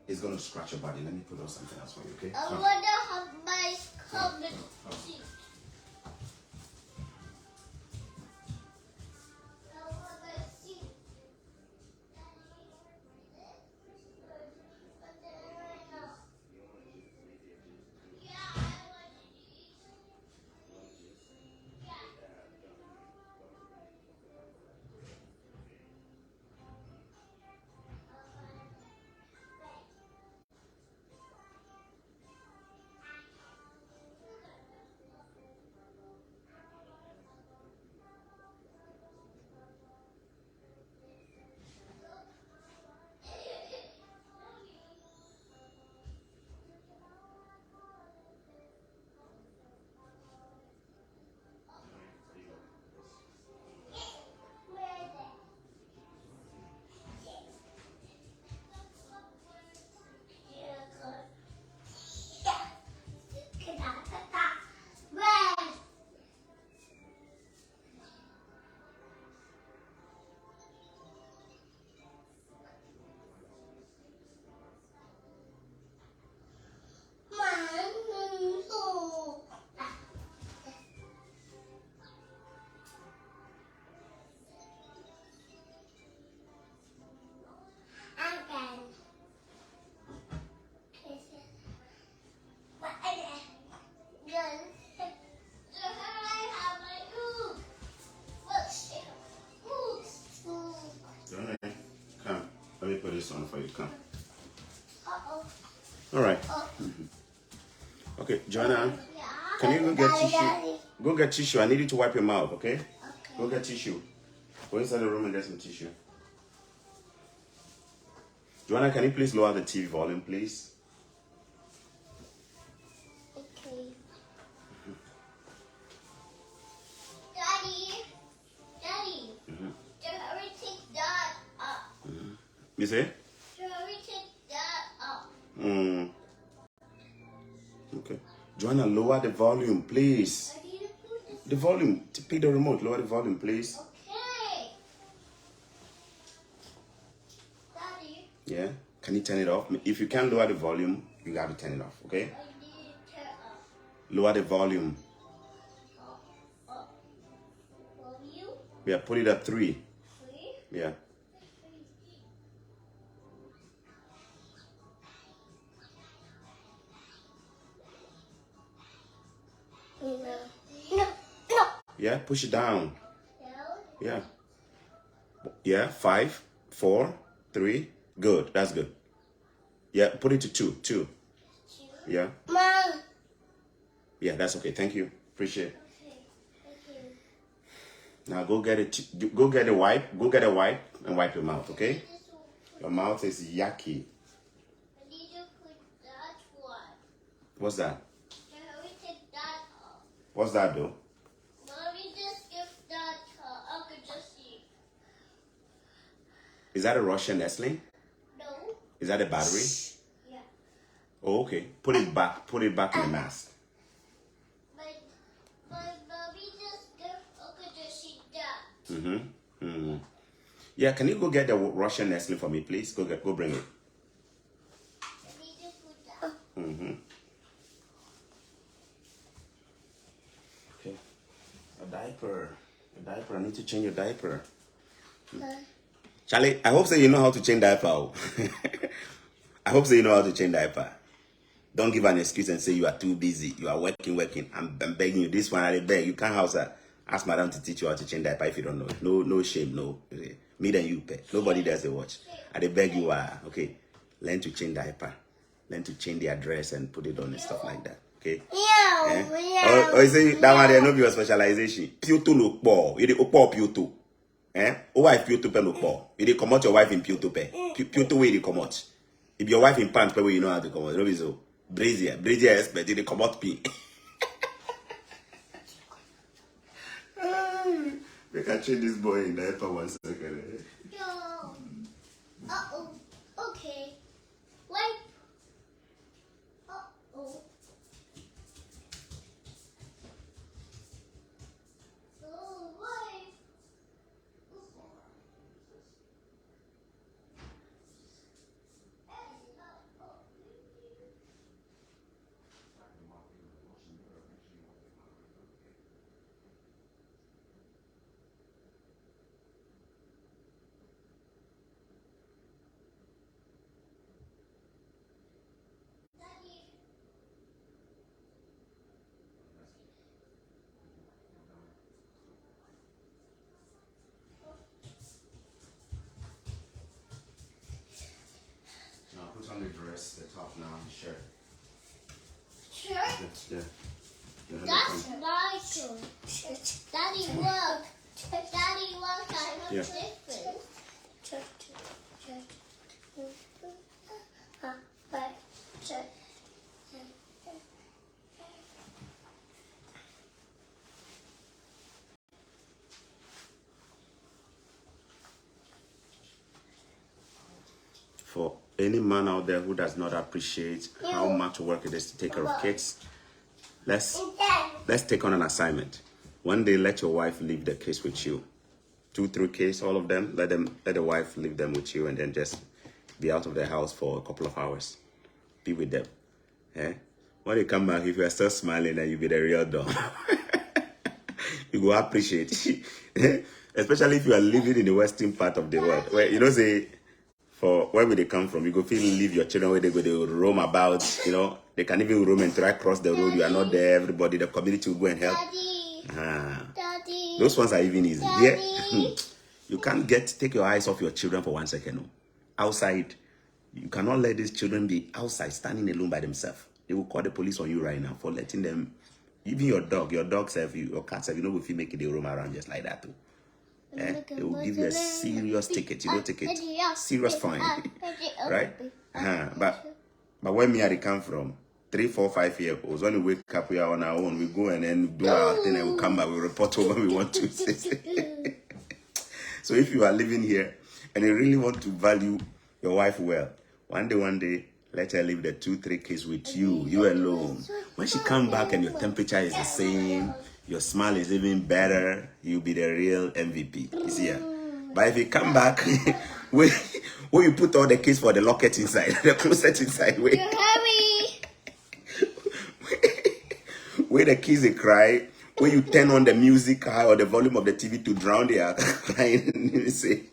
it's gonna scratch your body. Let me put on something else for you, okay? I wanna have my covered seat. this one for you. Come. Uh-oh. All right. Oh. Okay, Joanna, Yeah. can you go get Daddy, tissue? Daddy. Go get tissue. I need you to wipe your mouth, okay? Okay. Go get tissue. Go inside the room and get some tissue. Joanna, can you please lower the TV volume, please? Okay. Daddy. Daddy. Hurry take that up. You say? Hurry take that up. Okay. Joanna, lower the volume, please. I need to put this. The volume. Pick the remote. Lower the volume, please. Okay. Daddy, Yeah. Can you turn it off? If you can't lower the volume, you got to turn it off, okay? I need to turn up. Lower the volume. Volume. Yeah, put it at 3. 3. Yeah. No. No. Yeah, push it down. Down. Yeah. Yeah, 5, 4, 3. Good. That's good. Yeah, put it to 2. 2. 2. Yeah. Mom. Yeah, that's okay. Thank you. Appreciate it. Okay. Thank you. Now go get it. Go get a wipe. Go get a wipe and wipe your mouth, okay? This one. Your mouth is yucky. I need to put that one. What's that? Hurry take that off. What's that though? Mommy, just give that I could just see. Is that a Russian Nestle? No. Is that a battery? Yeah. Oh, okay. Put it back. Put it back in the mask. My mommy just give I could just see that. Yeah, can you go get the Russian Nestle for me, please? Go bring it. I need to put that. Okay. A diaper. I need to change your diaper. Charlie, I hope so you know how to change diaper. Oh. I hope so you know how to change diaper. Don't give an excuse and say you are too busy. You are working. I'm begging you. This one, I beg. You can't house her. Ask madam to teach you how to change diaper if you don't know. No shame, no. Me than you pay. Nobody does the watch. I beg you, okay. Learn to change diaper. Learn to change the address and put it on and stuff like that. Okay? Yeah. You say that one there no be your specialization. Pioto no po. You dey opo pioto. O wife pioto pe no po. You dey comot your wife in pioto pe. Pioto way dey comot. If your wife in pants pe you know how to comot. No be so. Brazier expert you dey comot pin. We can change this boy in diaper 1 second. Yo. Uh-oh. Okay. Wipe. Uh-oh. Oh, wipe. Now put on the dress, the top now, the shirt. Shirt? Yeah. That's my shirt. Daddy, look. Daddy, look. I look Yeah. different. For any man out there who does not appreciate how much work it is to take care of kids, let's take on an assignment. One day, let your wife leave the kids with you. 2, 3 kids, all of them. Let the wife leave them with you, and then just be out of the house for a couple of hours. Be with them. When they come back, if you are still smiling, then you be the real dog. You go appreciate, especially if you are living in the western part of the world, where you know say. For where would they come from? You go feel leave your children where they go, they will roam about, they can even roam and try cross the road. You are not there, everybody, the community will go and help. Daddy. Those ones are even easy. Daddy. Yeah. You can't take your eyes off your children for 1 second. No. outside. You cannot let these children be outside standing alone by themselves. They will call the police on you right now for letting them. Even your dog self, your cat self, you know, if you make it, they roam around just like that too. They will give you a serious ticket. You don't take it, serious fine, right? But where me I come from, 3, 4, 5 years olds, when we wake up, we are on our own. We go and then do our thing, and we come back. We report over we want to. So if you are living here and you really want to value your wife well, one day, let her leave the 2, 3 kids with you alone. When she come back and your temperature is the same, your smile is even better, you'll be the real MVP. You see, yeah? But if you come back, where you put all the kids for the locket inside, the closet inside, where the kids they cry, where you turn on the music high or the volume of the TV to drown their crying, you say.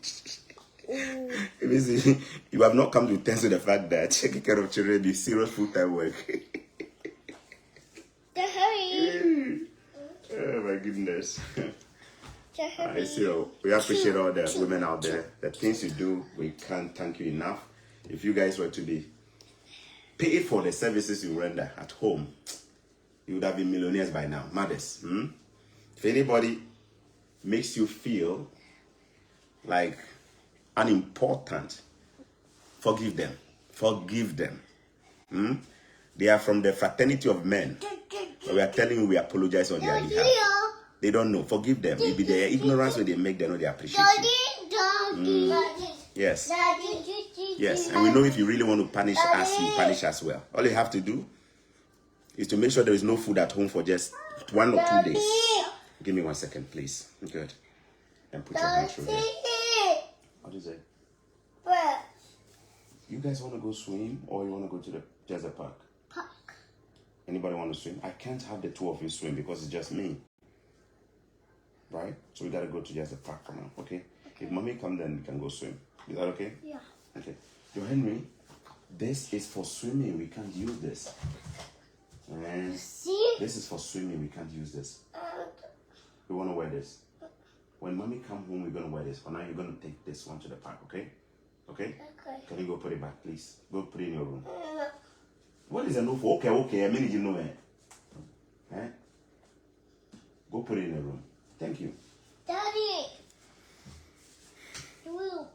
You have not come to terms with the fact that taking care of children is serious full-time work. Oh my goodness. I see. We appreciate all the women out there. The things you do, we can't thank you enough. If you guys were to be paid for the services you render at home, you would have been millionaires by now. Mothers. If anybody makes you feel like unimportant, forgive them. Forgive them. They are from the fraternity of men. We are telling you we apologize on their behalf. They don't know. Forgive them. Maybe their ignorance when they make them know they appreciate you. Yes. Yes. And we know if you really want to punish us, you punish us well. All you have to do is to make sure there is no food at home for just 1 or 2 days. Give me 1 second, please. Good. And put your hand through there. What is it? You guys want to go swim or you want to go to the desert park? Anybody want to swim? I can't have the 2 of you swim because it's just me. Right? So we got to go to just the park for now, okay? If mommy comes, then we can go swim. Is that okay? Yeah. Okay. Yo, Henry, this is for swimming. We can't use this. And See? this is for swimming. We can't use this. We want to wear this. When mommy comes home, we're going to wear this. For now, you're going to take this one to the park, okay? Okay? Okay. Can you go put it back, please? Go put it in your room. What is a no for? Okay. I mean, you know it. Eh? Go put it in the room. Thank you. Daddy. The room.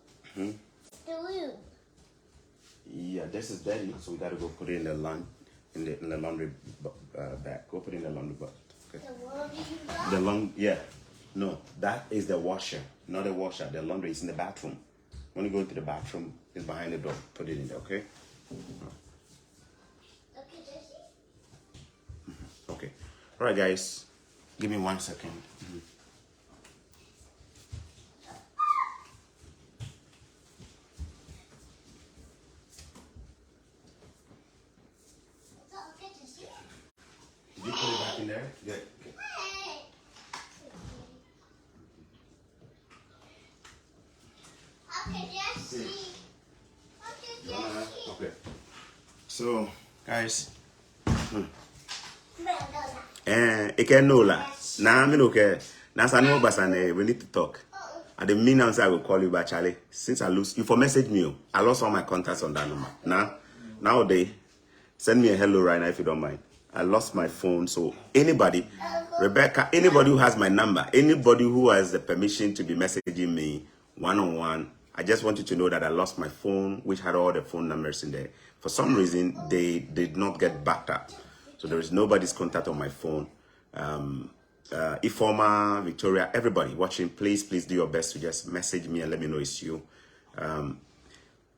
Yeah, this is daddy, so we gotta go put it in the laundry bag. Go put it in the laundry bag. Okay. Yeah. No, that is the washer, not the washer. The laundry is in the bathroom. When you go into the bathroom, it's behind the door. Put it in there, okay? Okay. All right, guys. Give me 1 second. Did you put it back in there? Good. Okay. Okay. So, guys. It can know la. Nah, I'm okay. Now, we need to talk. At the minute I will call you back, Charlie. Since I lose, you for message me. I lost all my contacts on that number. Nowadays, send me a hello right now if you don't mind. I lost my phone, so anybody, Rebecca, anybody who has my number, anybody who has the permission to be messaging me one-on-one, I just want you to know that I lost my phone, which had all the phone numbers in there. For some reason, they did not get backed up. So there is nobody's contact on my phone. Ifoma, Victoria, everybody watching, please do your best to just message me and let me know it's you.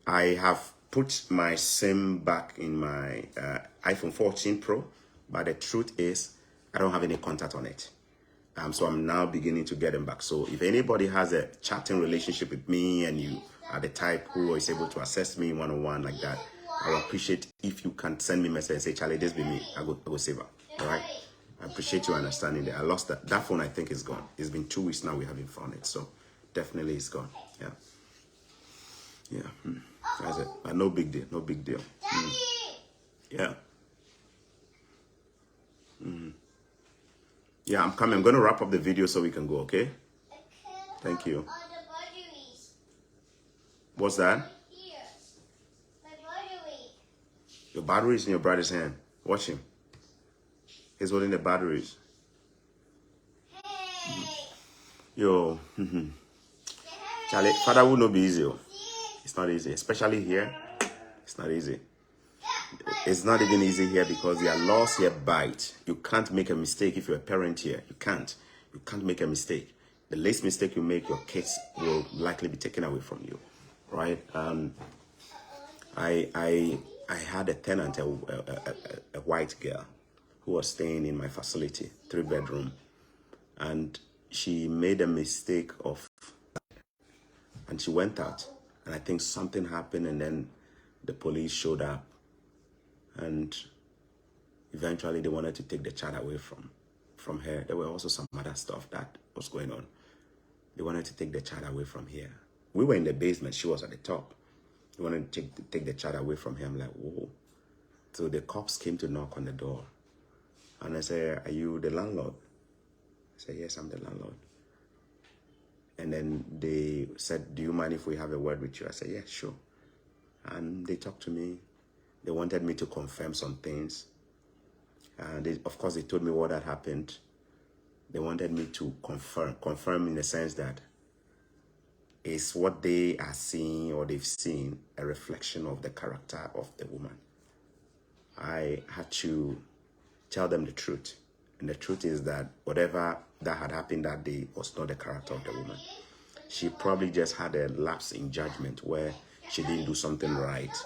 I have put my SIM back in my iPhone 14 Pro, but the truth is I don't have any contact on it. So I'm now beginning to get them back. So if anybody has a chatting relationship with me and you are the type who is able to access me one-on-one like that, I would appreciate if you can send me a message and say, Charlie, this be me. I go save her. All right? I appreciate you understanding that. I lost that. That phone, I think, is gone. It's been 2 weeks now we haven't found it. So definitely it's gone. Yeah. Yeah. That's it. But no big deal. No big deal. Yeah. Yeah, I'm coming. I'm going to wrap up the video so we can go, okay? Thank you. What's that? batteries in your brother's hand. Watch him. He's holding the batteries. Yo. Charlie, father will not be easy. It's not easy. Especially here. It's not easy. It's not even easy here because there are laws here bite. You can't make a mistake if you're a parent here. You can't. You can't make a mistake. The least mistake you make, your kids will likely be taken away from you. Right? I had a tenant, a white girl, who was staying in my facility, 3-bedroom, and she made a mistake and she went out, and I think something happened, and then the police showed up, and eventually they wanted to take the child away from her. There were also some other stuff that was going on. They wanted to take the child away from here. We were in the basement. She was at the top. They wanted to take the child away from him. Like, whoa. So the cops came to knock on the door. And I said, are you the landlord? I said, yes, I'm the landlord. And then they said, do you mind if we have a word with you? I said, yeah, sure. And they talked to me. They wanted me to confirm some things. And of course, they told me what had happened. They wanted me to confirm in the sense that is what they are seeing or they've seen a reflection of the character of the woman. I had to tell them the truth. And the truth is that whatever that had happened that day was not the character of the woman. She probably just had a lapse in judgment where she didn't do something right.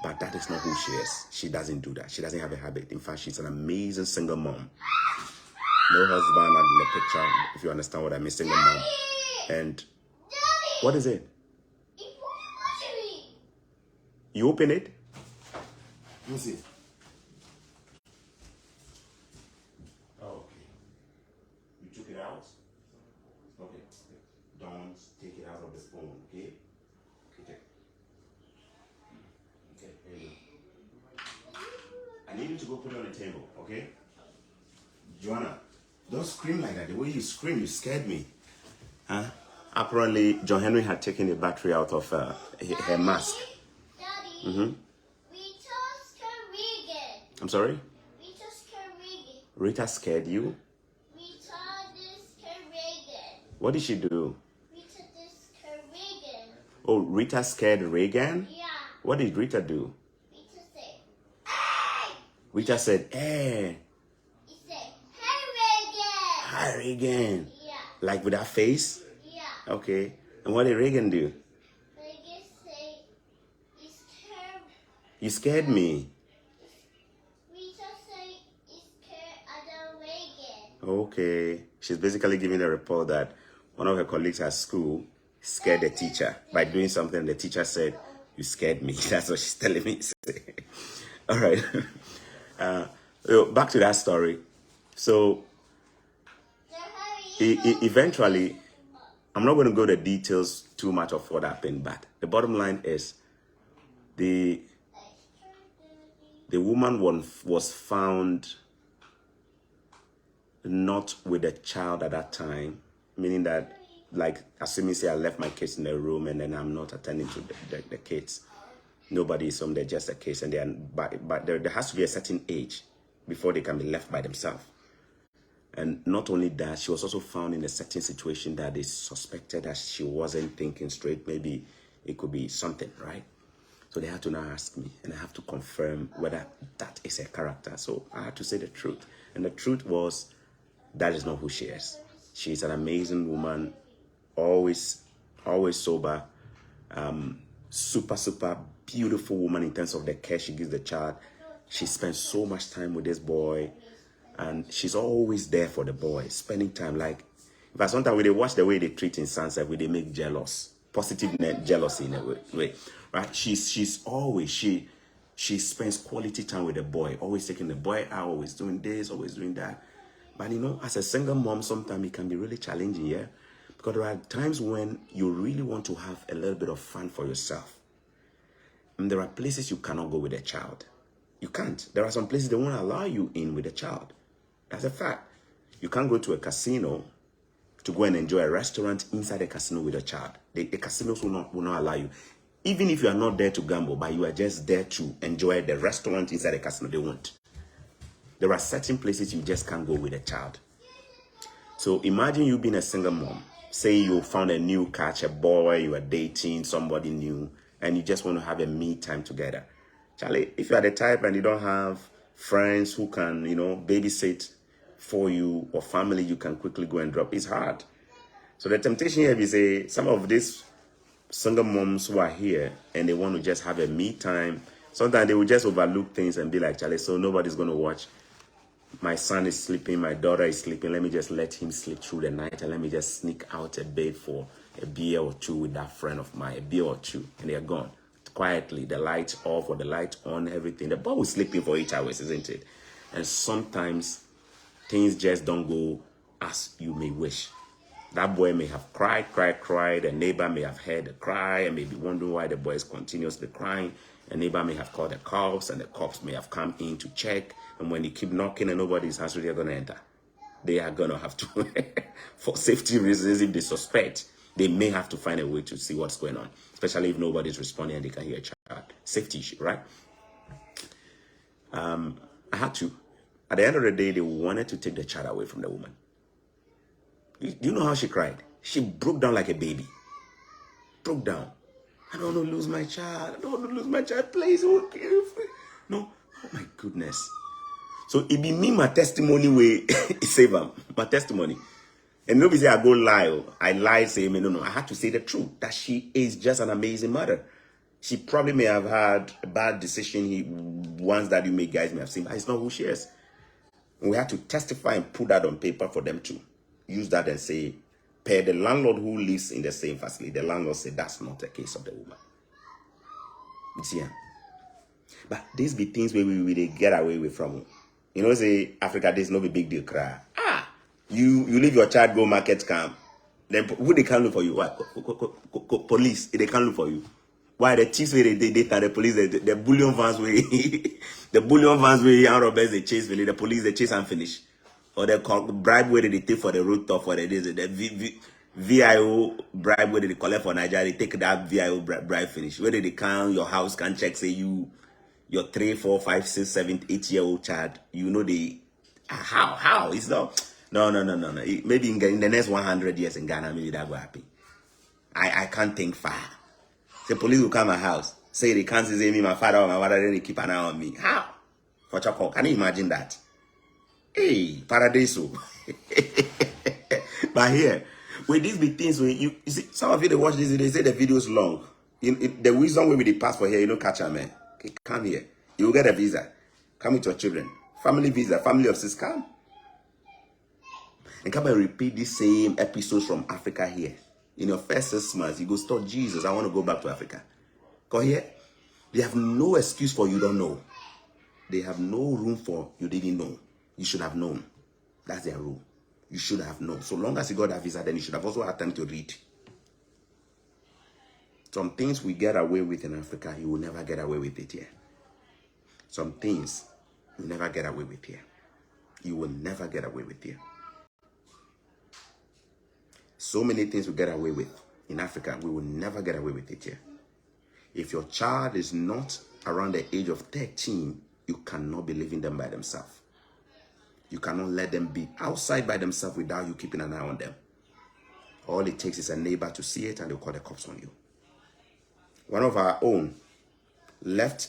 But that is not who she is. She doesn't do that. She doesn't have a habit. In fact, she's an amazing single mom. No husband in the picture, if you understand what I mean, single mom. And what is it? You open it? Let me see. Oh, okay. You took it out? Okay. Don't take it out of the phone, okay? Okay. Okay, here you go. I need you to go put it on the table, okay? Joanna, don't scream like that. The way you scream, you scared me. Huh? Apparently, John Henry had taken the battery out of her mask. Daddy, Mm-hmm. Rita scared Reagan. I'm sorry? Rita scared Reagan. Rita scared you? Rita did scare Reagan. What did she do? Rita did scare Reagan. Oh, Rita scared Reagan? Yeah. What did Rita do? Rita said, hey! Rita said, hey. He said, hey Reagan! Hi, Reagan. Yeah. Like with that face? Yeah. Okay. And what did Reagan do? Reagan said, he scared. You scared me. Rita said, he scared other Reagan. Okay. She's basically giving a report that one of her colleagues at school scared the teacher by doing something. The teacher said, you scared me. That's what she's telling me. All right. Back to that story. So eventually, I'm not going to go to details too much of what happened, but the bottom line is the woman was found not with a child at that time, meaning that, like, assuming say I left my kids in the room and then I'm not attending to the kids. Nobody is home, they're just a case, and but there has to be a certain age before they can be left by themselves. And not only that, she was also found in a certain situation that they suspected that she wasn't thinking straight. Maybe it could be something, right? So they had to now ask me, and I have to confirm whether that is her character. So I had to say the truth. And the truth was, that is not who she is. She's an amazing woman, always sober, super beautiful woman in terms of the care she gives the child. She spends so much time with this boy, and she's always there for the boy, spending time. Like, but sometimes when they watch the way they treat in Sunset, they make jealous, positive jealousy in a way, right? She's always, she spends quality time with the boy, always taking the boy out, always doing this, always doing that. But you know, as a single mom, sometimes it can be really challenging, yeah? Because there are times when you really want to have a little bit of fun for yourself. And there are places you cannot go with a child. You can't. There are some places they won't allow you in with a child. That's a fact. You can't go to a casino to go and enjoy a restaurant inside a casino with a child. The casinos will not allow you. Even if you are not there to gamble, but you are just there to enjoy the restaurant inside the casino, they won't. There are certain places you just can't go with a child. So imagine you being a single mom. Say you found a new catch, a boy, you are dating somebody new, and you just want to have a me time together. Charlie, if you are the type and you don't have friends who can, babysit for you, or family you can quickly go and drop, it's hard. So the temptation here is some of these single moms who are here and they want to just have a me time. Sometimes they will just overlook things and be like, Charlie, so nobody's going to watch. My son is sleeping, my daughter is sleeping. Let me just let him sleep through the night and let me just sneak out a bed for a beer or two with that friend of mine, a beer or two, and they're gone. Quietly, the lights off or the light on, everything. The boy was sleeping for 8 hours, isn't it? And sometimes things just don't go as you may wish. That boy may have cried. The neighbor may have heard the cry and may be wondering why the boy is continuously crying. The neighbor may have called the cops, and the cops may have come in to check. And when they keep knocking and nobody's answering, they're going to enter. They are going to have to, for safety reasons, if they suspect, they may have to find a way to see what's going on, especially if nobody's responding and they can hear a child. Safety issue, right? I had to. At the end of the day, they wanted to take the child away from the woman. Do you know how she cried? She broke down like a baby. Broke down. I don't want to lose my child. I don't want to lose my child. Please, no. Oh my goodness. So it be me, my testimony way save them. My testimony. And nobody say I go lie. I lie, say me. No. I had to say the truth. That she is just an amazing mother. She probably may have had a bad decision once that you guys may have seen, but it's not who she is. And we had to testify and put that on paper for them to use that and say, per the landlord who lives in the same facility, the landlord said that's not the case of the woman. Yeah. But these be things where we get away with from. Say Africa, there's no big deal. Cry. You leave your child, go market camp. Then who they can look for you? What? Police, they can look for you. Why the thieves where they the police, the bullion vans where the bullion vans where young robbers they chase, the police they chase and finish. Or the bribe where they take for the road top for the VIO bribe where they collect for Nigeria, they take that VIO bribe finish. Where they can your house can check, say your 3, 4, 5, 6, 7, 8-year-old child, how it's not. No. Maybe in the next 100 years in Ghana, maybe that will happen. I can't think far. The police will come to my house, say they can't say me, my father or my mother, then they keep an eye on me. How? For Choco, can you imagine that? Hey, Paradiso. But here, with these big things, when you see, some of you they watch this, they say the video's long. The wisdom will be the passport here, catch a man. Okay, come here. You will get a visa. Come with your children. Family visa, family of 6, come. And come and repeat the same episodes from Africa here. In your first 6 months, you go, stop Jesus, I want to go back to Africa. Come here. They have no excuse for you don't know. They have no room for you didn't know. You should have known. That's their rule. You should have known. So long as you got that visa, then you should have also had time to read. Some things we get away with in Africa, you will never get away with it here. Some things you never get away with here. You will never get away with here. So many things we get away with in Africa, we will never get away with it here. If your child is not around the age of 13, you cannot be leaving them by themselves. You cannot let them be outside by themselves without you keeping an eye on them. All it takes is a neighbor to see it and they'll call the cops on you. One of our own left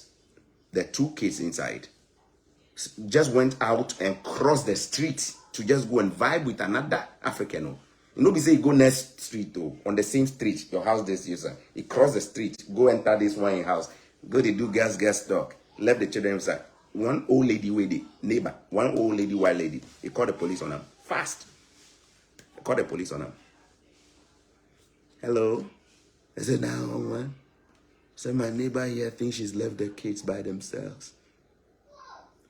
the 2 kids inside, just went out and crossed the street to just go and vibe with another African. Be say you go next street though, on the same street, your house this user. He crossed the street, go enter this one house, go to do gas talk, left the children inside. One old lady with the neighbor, one old lady, white lady. He called the police on him. Fast. He called the police on him. Hello? I said, 911. So my neighbor here thinks she's left the kids by themselves.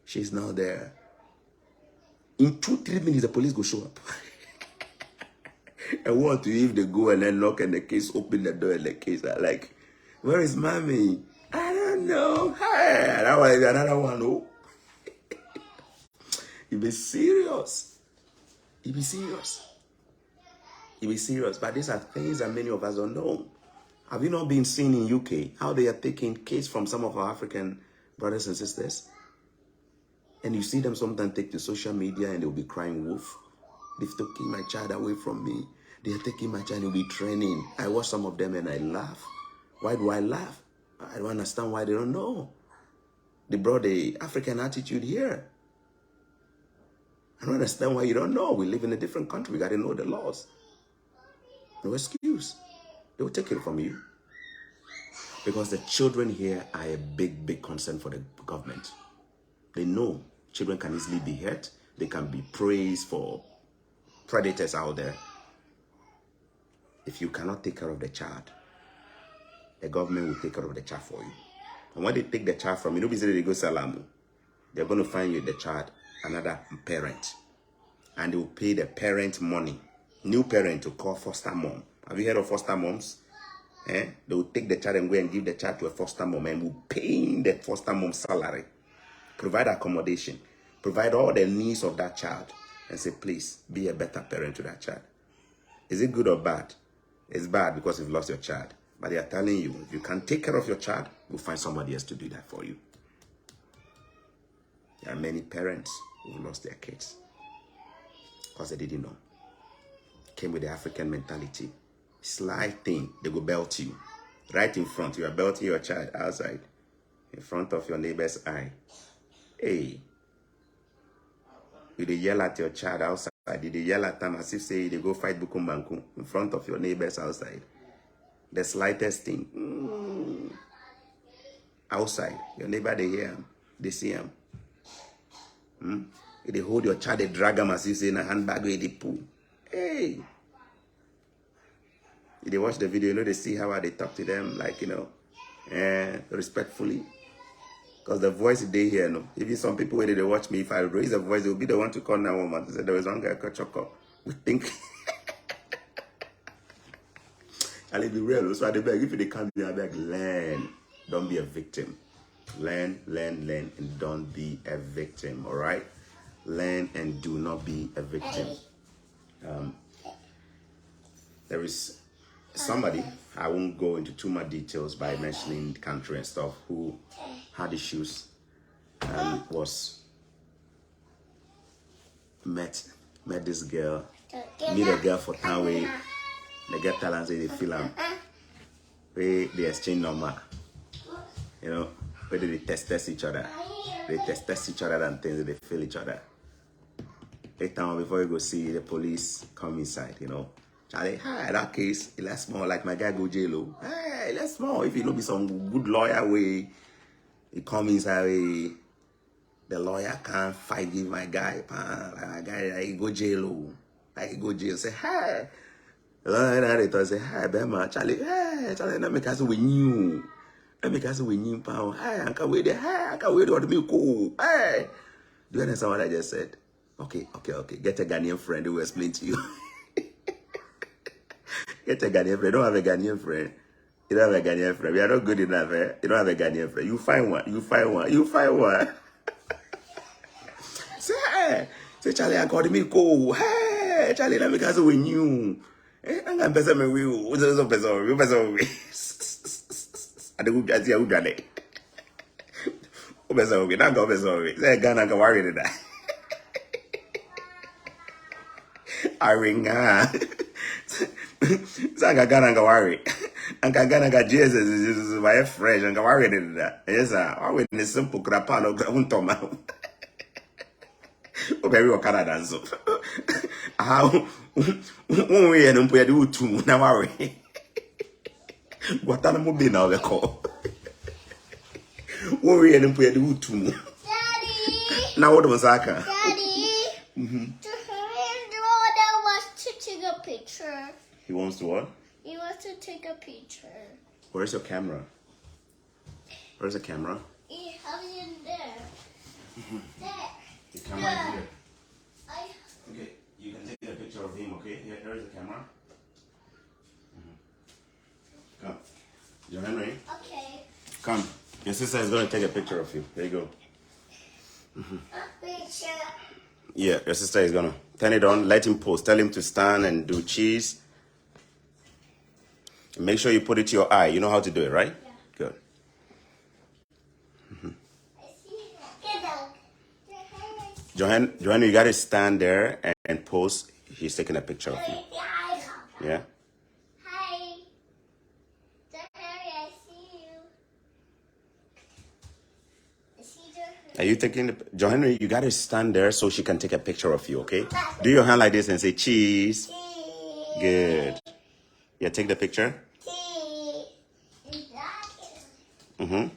She's now there. In 2-3 minutes, the police go show up. And what if they go and then knock and the kids open the door and the kids are like, where is mommy? I don't know. Hey, that was another one. Oh. You be serious. You be serious. You be serious. But these are things that many of us don't know. Have you not been seen in UK how they are taking kids from some of our African brothers and sisters? And you see them sometimes take to social media and they'll be crying wolf. They've taken my child away from me. They are taking my child and they'll be training. I watch some of them and I laugh. Why do I laugh? I don't understand why they don't know. They brought the African attitude here. I don't understand why you don't know. We live in a different country. We got to know the laws. No excuse. They will take it from you. Because the children here are a big, big concern for the government. They know children can easily be hurt. They can be praised for predators out there. If you cannot take care of the child, the government will take care of the child for you. And when they take the child from you, nobody says they go salamu. They're going to find you the child another parent. And they will pay the parent money. New parent to call foster mom. Have you heard of foster moms? They will take the child and go and give the child to a foster mom and will pay the foster mom's salary. Provide accommodation. Provide all the needs of that child. And say, please, be a better parent to that child. Is it good or bad? It's bad because you've lost your child. But they are telling you, if you can't take care of your child, we'll find somebody else to do that for you. There are many parents who lost their kids because they didn't know. Came with the African mentality. Slight thing, they will belt you. Right in front, you are belting your child outside. In front of your neighbor's eye. Hey. You yell at your child outside. You yell at them as if say they go fight Bukum Banku in front of your neighbors outside. The slightest thing. Outside. Your neighbor, they hear him. They see him. They hold your child, they drag them as if say in a handbag where they pull. Hey. They watch the video, you know, they see how they talk to them, like, you know, respectfully. Because the voice they hear, no. Even some people, when they watch me, if I raise a voice, they will be the one to call 911 to say there was one guy called Choco. We think. I'll be real. So I beg, if they come here, I beg, learn. Don't be a victim. Learn, and don't be a victim, all right? Learn and do not be a victim. There is somebody, I won't go into too much details by mentioning the country and stuff, who had issues and met this girl, meet a girl for town where they get talents, they feel them, where they exchange number, you know, where they test each other. They test each other and things, they feel each other. Every time before you go see the police come inside, you know. Charlie, hi, that case, it lets more like my guy go jail. Hey, let's more. If you know be some good lawyer way, he come inside way, the lawyer can't fight give my guy. Like my guy, like, he go jail. Like he go jail. Say, hi. The lawyer say, hi, Bema. Charlie, hey, Charlie, let me cast with you. Let me cast with you, pound. Hi, I can't wait there. Hi, I can't wait to me cool. Hey. Do you understand what I just said? Okay. Get a Ghanaian friend who will explain to you. Get a Ghanaian friend. You don't have a Ghanaian friend. You don't have a Ghanaian friend. We are not good enough, eh? You don't have a Ghanaian friend. You find one. Say, Charlie, I got me cool. Hey, Charlie, let me cast with you. I'm going to pass me with you. What's the person? You pass me with I don't just see who done it. Who pass me with? Not go pass me with. Say, Ghana can worry that. I ring Sanga Ghana can worry. And Ghana got Jesus is my fresh and can worry that. Yes, sir. I win the simple crapano untoma. Oh, baby, what Canada so? How? One way and put you two now worry. What time will be now the call? One way and put you two. Daddy. Now what was that? Daddy. That was to take a picture. He wants to what? He wants to take a picture. Where's your camera? Where's the camera? He has it in there. There. The camera is here. Okay, you can take a picture of him, okay? Here's the camera. Come. John Henry. Okay. Come. Your sister is going to take a picture of you. There you go. A picture. Yeah, your sister is going to turn it on. Let him pose. Tell him to stand and do cheese. Make sure you put it to your eye. You know how to do it, right? Yeah. Good. Johanna, you got to stand there and pose. He's taking a picture of you. Yeah? Hi. Harry, I see you. I see Are you taking the... Johanna, you got to stand there so she can take a picture of you, okay? Do your hand like this and say cheese. Good. Yeah, take the picture. Mm-hmm.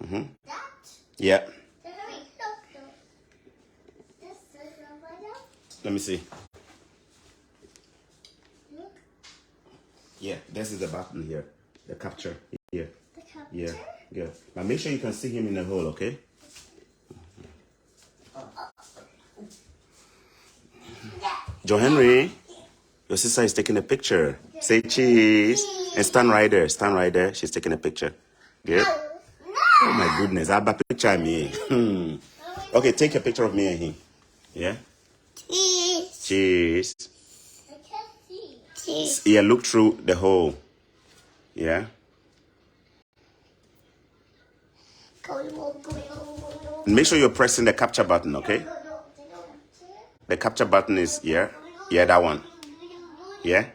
Mm-hmm. Yeah. Let me see. Yeah, this is the button here. The capture here. The capture? Yeah, good. Now make sure you can see him in the hole, okay? Joe Henry, your sister is taking a picture. Say cheese. And stand right there. Stand right there. She's taking a picture. Good. Oh my goodness. I have a picture of me. Okay, take a picture of me and him. Yeah? Cheese. Cheese. I can't see. Cheese. Yeah, look through the hole. Yeah? Make sure you're pressing the capture button, okay? The capture button is here. Yeah, that one. Yeah?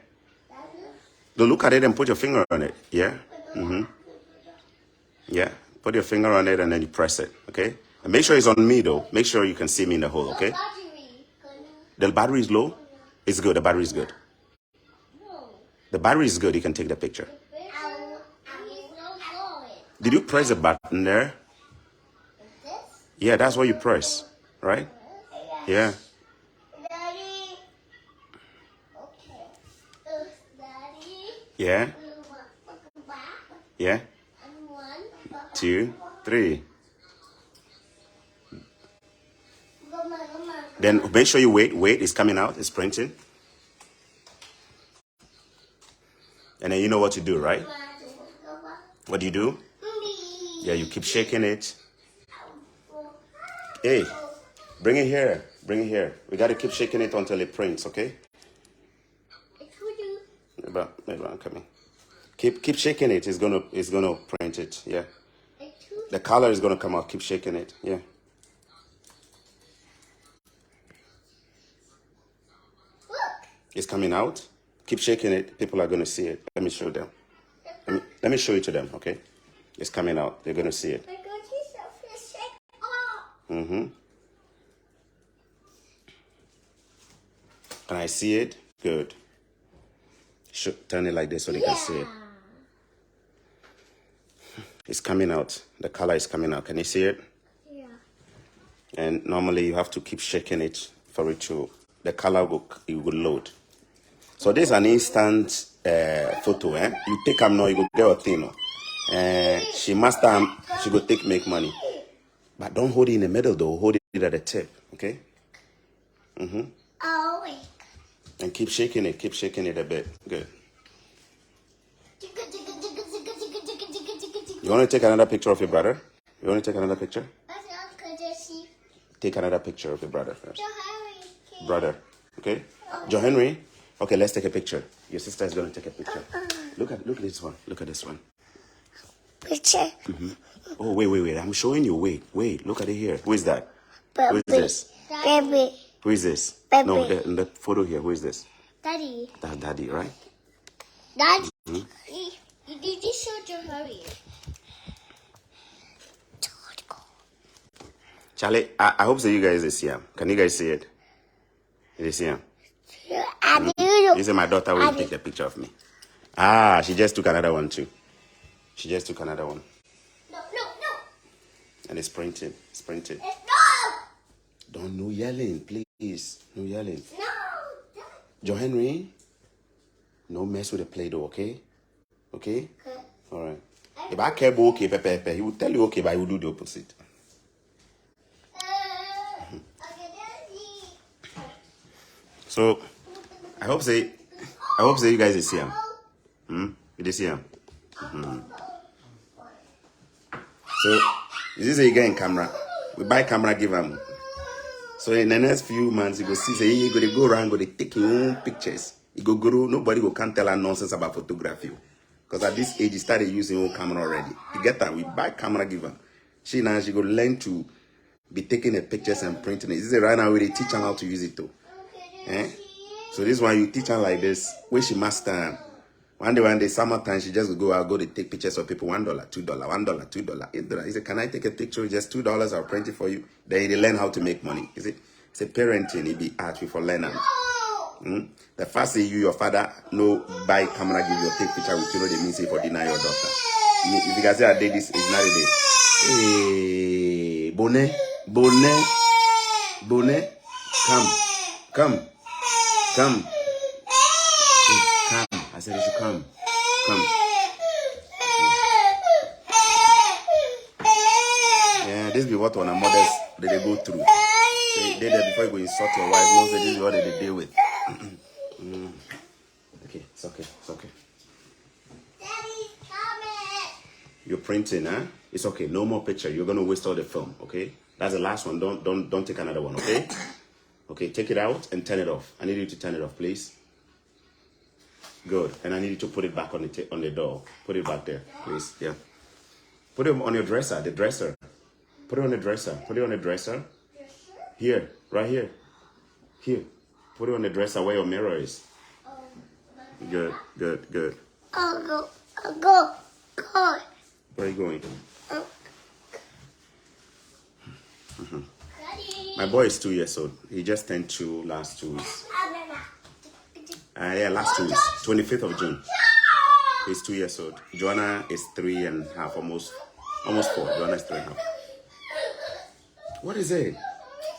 Don't look at it and put your finger on it. Yeah? Mm-hmm. Yeah. Put your finger on it and then you press it, okay? And make sure it's on me, though. Make sure you can see me in the hole, okay? The battery is low? It's good. The battery is good. The battery is good. You can take the picture. Did you press the button there? Yeah, that's what you press, right? Yeah. Yeah. Yeah. 2, 3. Then make sure you wait. Wait, it's coming out. It's printing. And then you know what to do, right? What do you do? Yeah, you keep shaking it. Hey, bring it here. Bring it here. We got to keep shaking it until it prints, okay? Maybe I'm coming. Keep shaking it. It's gonna print it. Yeah. The color is gonna come out. Keep shaking it. Yeah. It's coming out. Keep shaking it. People are gonna see it. Let me show them. Let me show it to them. Okay. It's coming out. They're gonna see it. Mm-hmm. Can I see it? Good. Turn it like this so they can see it. It's coming out. The color is coming out. Can you see it? Yeah. And normally you have to keep shaking it for it to, the color will load. So this is an instant photo. You take them now, you go get a thing. She master, she go make money. But don't hold it in the middle though. Hold it at the tip, okay? Mm-hmm. Oh, wait. And keep shaking it a bit. Good. You want to take another picture of your brother? You want to take another picture? Take another picture of your brother first. Brother, okay? Joe Henry? Okay, let's take a picture. Your sister is going to take a picture. Look at this one. Look at this one. Picture. Mm-hmm. Oh, wait. I'm showing you. Wait. Look at it here. Who is that? Baby. Who is this? Baby. Who is this? Baby. No, in the photo here. Who is this? Daddy. That's Daddy, right? Daddy. Mm-hmm. You just showed your hurry. Charlie, I hope so you guys see him. Can you guys see it? You see him? I do. This is my daughter will take a picture of me. She just took another one too. She just took another one. No. And it's printing. No. No yelling, please. No yelling. No. Joe Henry, no mess with the Play-Doh, okay? Okay? All right. If I care about okay, Pepe, he will tell you okay, but he will do the opposite. So, I hope you guys see him. You see him? So, this is again camera. We buy camera, give him. So in the next few months, you go see, say, you go around, go take your own pictures. He go guru, nobody will can't tell her nonsense about photography. Because at this age, he started using old camera already. You get that? We buy camera, give her. She go learn to be taking the pictures and printing it. This is right now where they teach her how to use it too. Eh? So this one you teach her like this, where she master. One day, summertime, she just go out, go to take pictures of people, $1, $2, $1, $2. He said, can I take a picture? Just $2, I'll print it for you. Then they learn how to make money. You see? It's a parenting, it be art for learning. The first thing your father no buy camera, give you take picture with you, know they mean say for deny your daughter. If you guys say I did this, it's not a day. Hey, Bonnet, come. Hey, come. I said you should come. Yeah, this be what one of mothers they go through. They there before you go insult your wife, knows that this is what they deal with. Okay, it's okay. Daddy's coming. You're printing, huh? It's okay. No more picture. You're gonna waste all the film, okay? That's the last one. Don't take another one, okay? Okay, take it out and turn it off. I need you to turn it off, please. Good. And I need you to put it back on the door. Put it back there, please. Yeah. Put it on your dresser. The dresser. Put it on the dresser. Here, right here. Here. Put it on the dresser where your mirror is. Good. I'll go. Where are you going? Daddy. My boy is 2 years old. He just turned 2 last 2 weeks. Last 2 weeks. 25th of June. He's 2 years old. Joanna is 3.5, almost 4. Joanna is 3.5. What is it?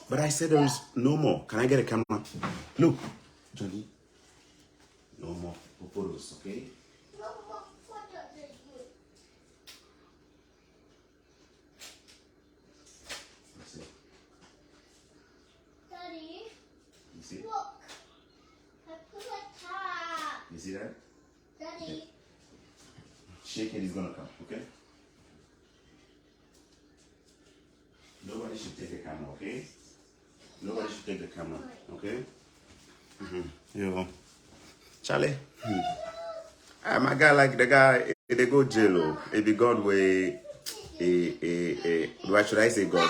But I said there is no more. Can I get a camera? Look, Johnny. No more photos, okay? No more photos. Let's see. Daddy, You see? look. I put a tap. You see that? Daddy. Shake it, he's gonna come, okay? Nobody should take a camera, okay? Nobody should take the camera, okay? Yo, Charlie. My guy, like the guy, they go jail. It be God way. Why should I say God?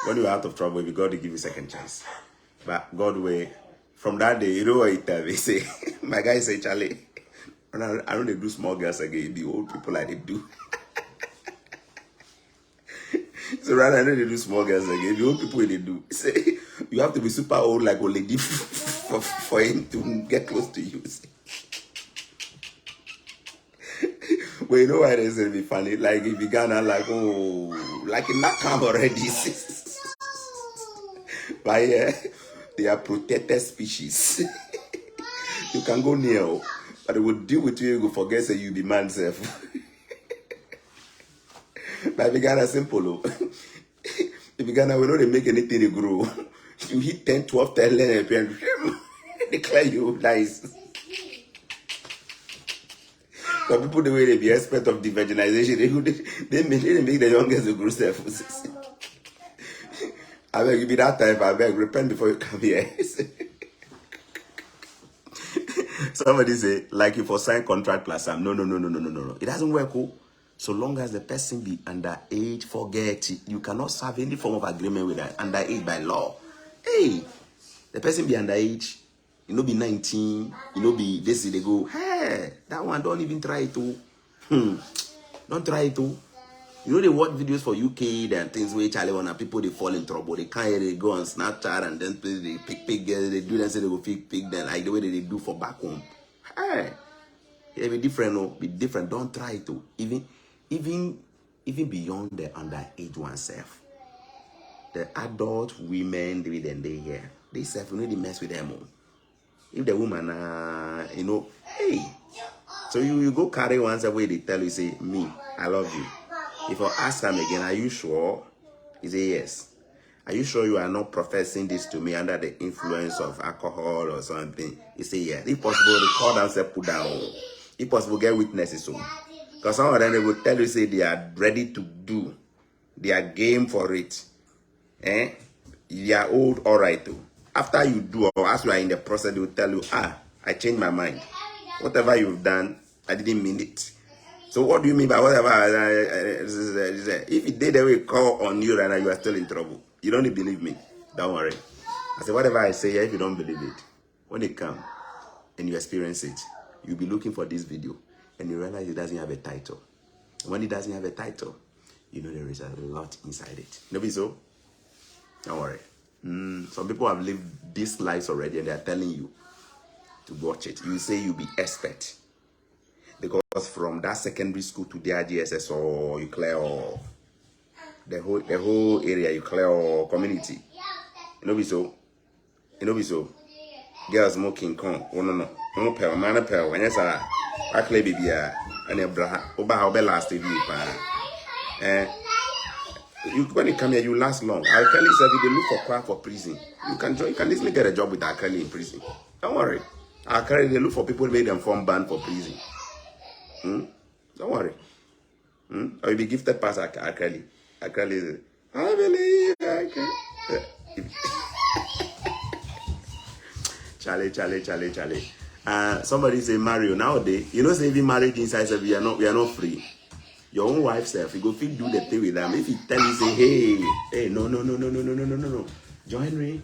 When you're out of trouble, it be God to give you second chance. But God way. From that day, you know what he tell me? Say, my guy say, Charlie, I don't do small girls again. It be old people like they do. So rather than they do small girls again, the old people they do. Say you have to be super old like old lady for him to get close to you. But you know why they say be funny? Like if you gonna like like in that camp already. But yeah, they are protected species. You can go near, but they will deal with you. You go forget say you be man self. But if you Ghana simple, if you Ghana we know they make anything they grow. You hit 10, 12, 10, 11, declare you nice. But people the way they be expert of the virginization, they make the youngest grow self. I beg you be that type. I beg repent before you come here. Somebody say like you for sign contract plus some. No. It doesn't work. So long as the person be underage, forget it. You cannot serve any form of agreement with that underage by law. Hey, the person be underage, you know be 19, you know be this they go, hey, that one don't even try it to. Don't try it to. You know they watch videos for UK and things where Charlie wanna people they fall in trouble. They can't they go on Snapchat and then they pick girls, they do that say they go pick them like the way they do for back home. Hey, it be different, no, be different. Don't try it to. Even beyond the underage oneself, the adult women they here, they self you know they mess with them. If the woman you know, hey, so you go carry one away, they tell you say me, I love you. If I ask them again, are you sure? He say yes. Are you sure you are not professing this to me under the influence of alcohol or something? He say yes. If possible, record and say put down. If possible, get witnesses so. Because some of them they will tell you say they are ready to do, they are game for it. You are old, all right too. After you do, or as you are in the process, they will tell you, are I changed my mind. Whatever you've done, I didn't mean it. So what do you mean by whatever? If it did, they will call on you right now, you are still in trouble. You don't believe me. Don't worry. I said, whatever I say, if you don't believe it, when it comes and you experience it, you'll be looking for this video and you realize it doesn't have a title. When it doesn't have a title, you know there is a lot inside it. Maybe so? Don't worry. Some people have lived these lives already and they are telling you to watch it. You say you'll be expert. Because from that secondary school to the GSS or you clear or the whole area you clear or community. You know be so. You know be so. Girls smoking con. Oh no. No pal, man pal. When you say I clear baby and your bra oba how be last TV you when you come here you last long. I'll tell you if they look for crap for prison. You can easily get a job with Akali in prison. Don't worry. Akali they look for people who made them form band for prison. Don't worry. Or you'll be gifted past Akali. Akali is I believe I can. Charlie. Somebody say Mario nowadays. You know, say even marriage inside we are not free. Your own wife self, you go feel do the thing with them. If he tell you say, hey, no. Join me.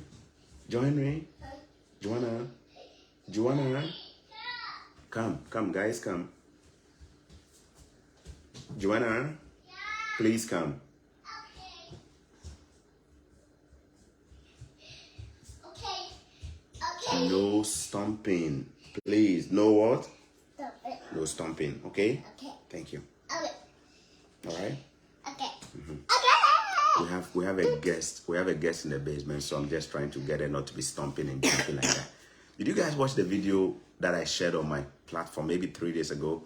Joanna. Come, guys, come. Joanna, please come. Okay. No stomping. Please. No what? No stomping. Okay? Okay. Thank you. Okay. All right? Okay. Okay. We have a guest. We have a guest in the basement, so I'm just trying to get her not to be stomping and jumping like that. Did you guys watch the video that I shared on my platform maybe 3 days ago?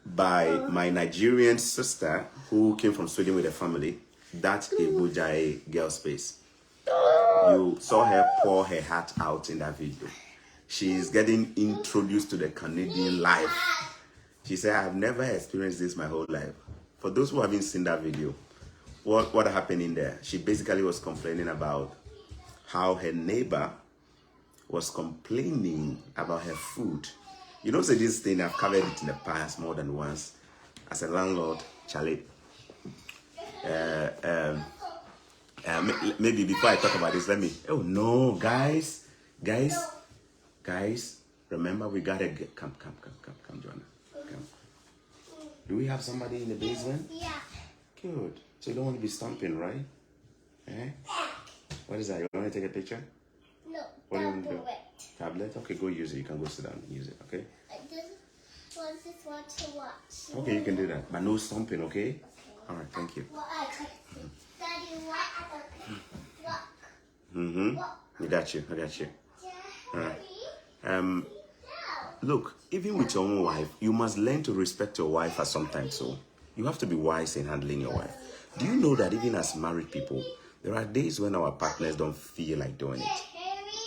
By my Nigerian sister who came from Sweden with her family. That's a Bujai girl space. You saw her pour her heart out in that video. She's getting introduced to the Canadian life. She said, I've never experienced this my whole life. For those who haven't seen that video, what happened in there? She basically was complaining about how her neighbor was complaining about her food. You know, say this thing, I've covered it in the past more than once. As a landlord, Charlie, maybe before I talk about this, let me, oh no, guys, remember we gotta get, come, Joanna, come. Do we have somebody in the basement? Yeah. Good. So you don't want to be stomping, right? Eh? What is that? You want to take a picture? No. What do you want to do? Tablet? Okay, go use it. You can go sit down and use it, okay? I just want to watch. Okay, you can do that. But no stomping, okay? Okay. All right, thank you. Daddy, walk. I got you. All right. Look, even with your own wife, you must learn to respect your wife at some time. So you have to be wise in handling your wife. Do you know that even as married people, there are days when our partners don't feel like doing it?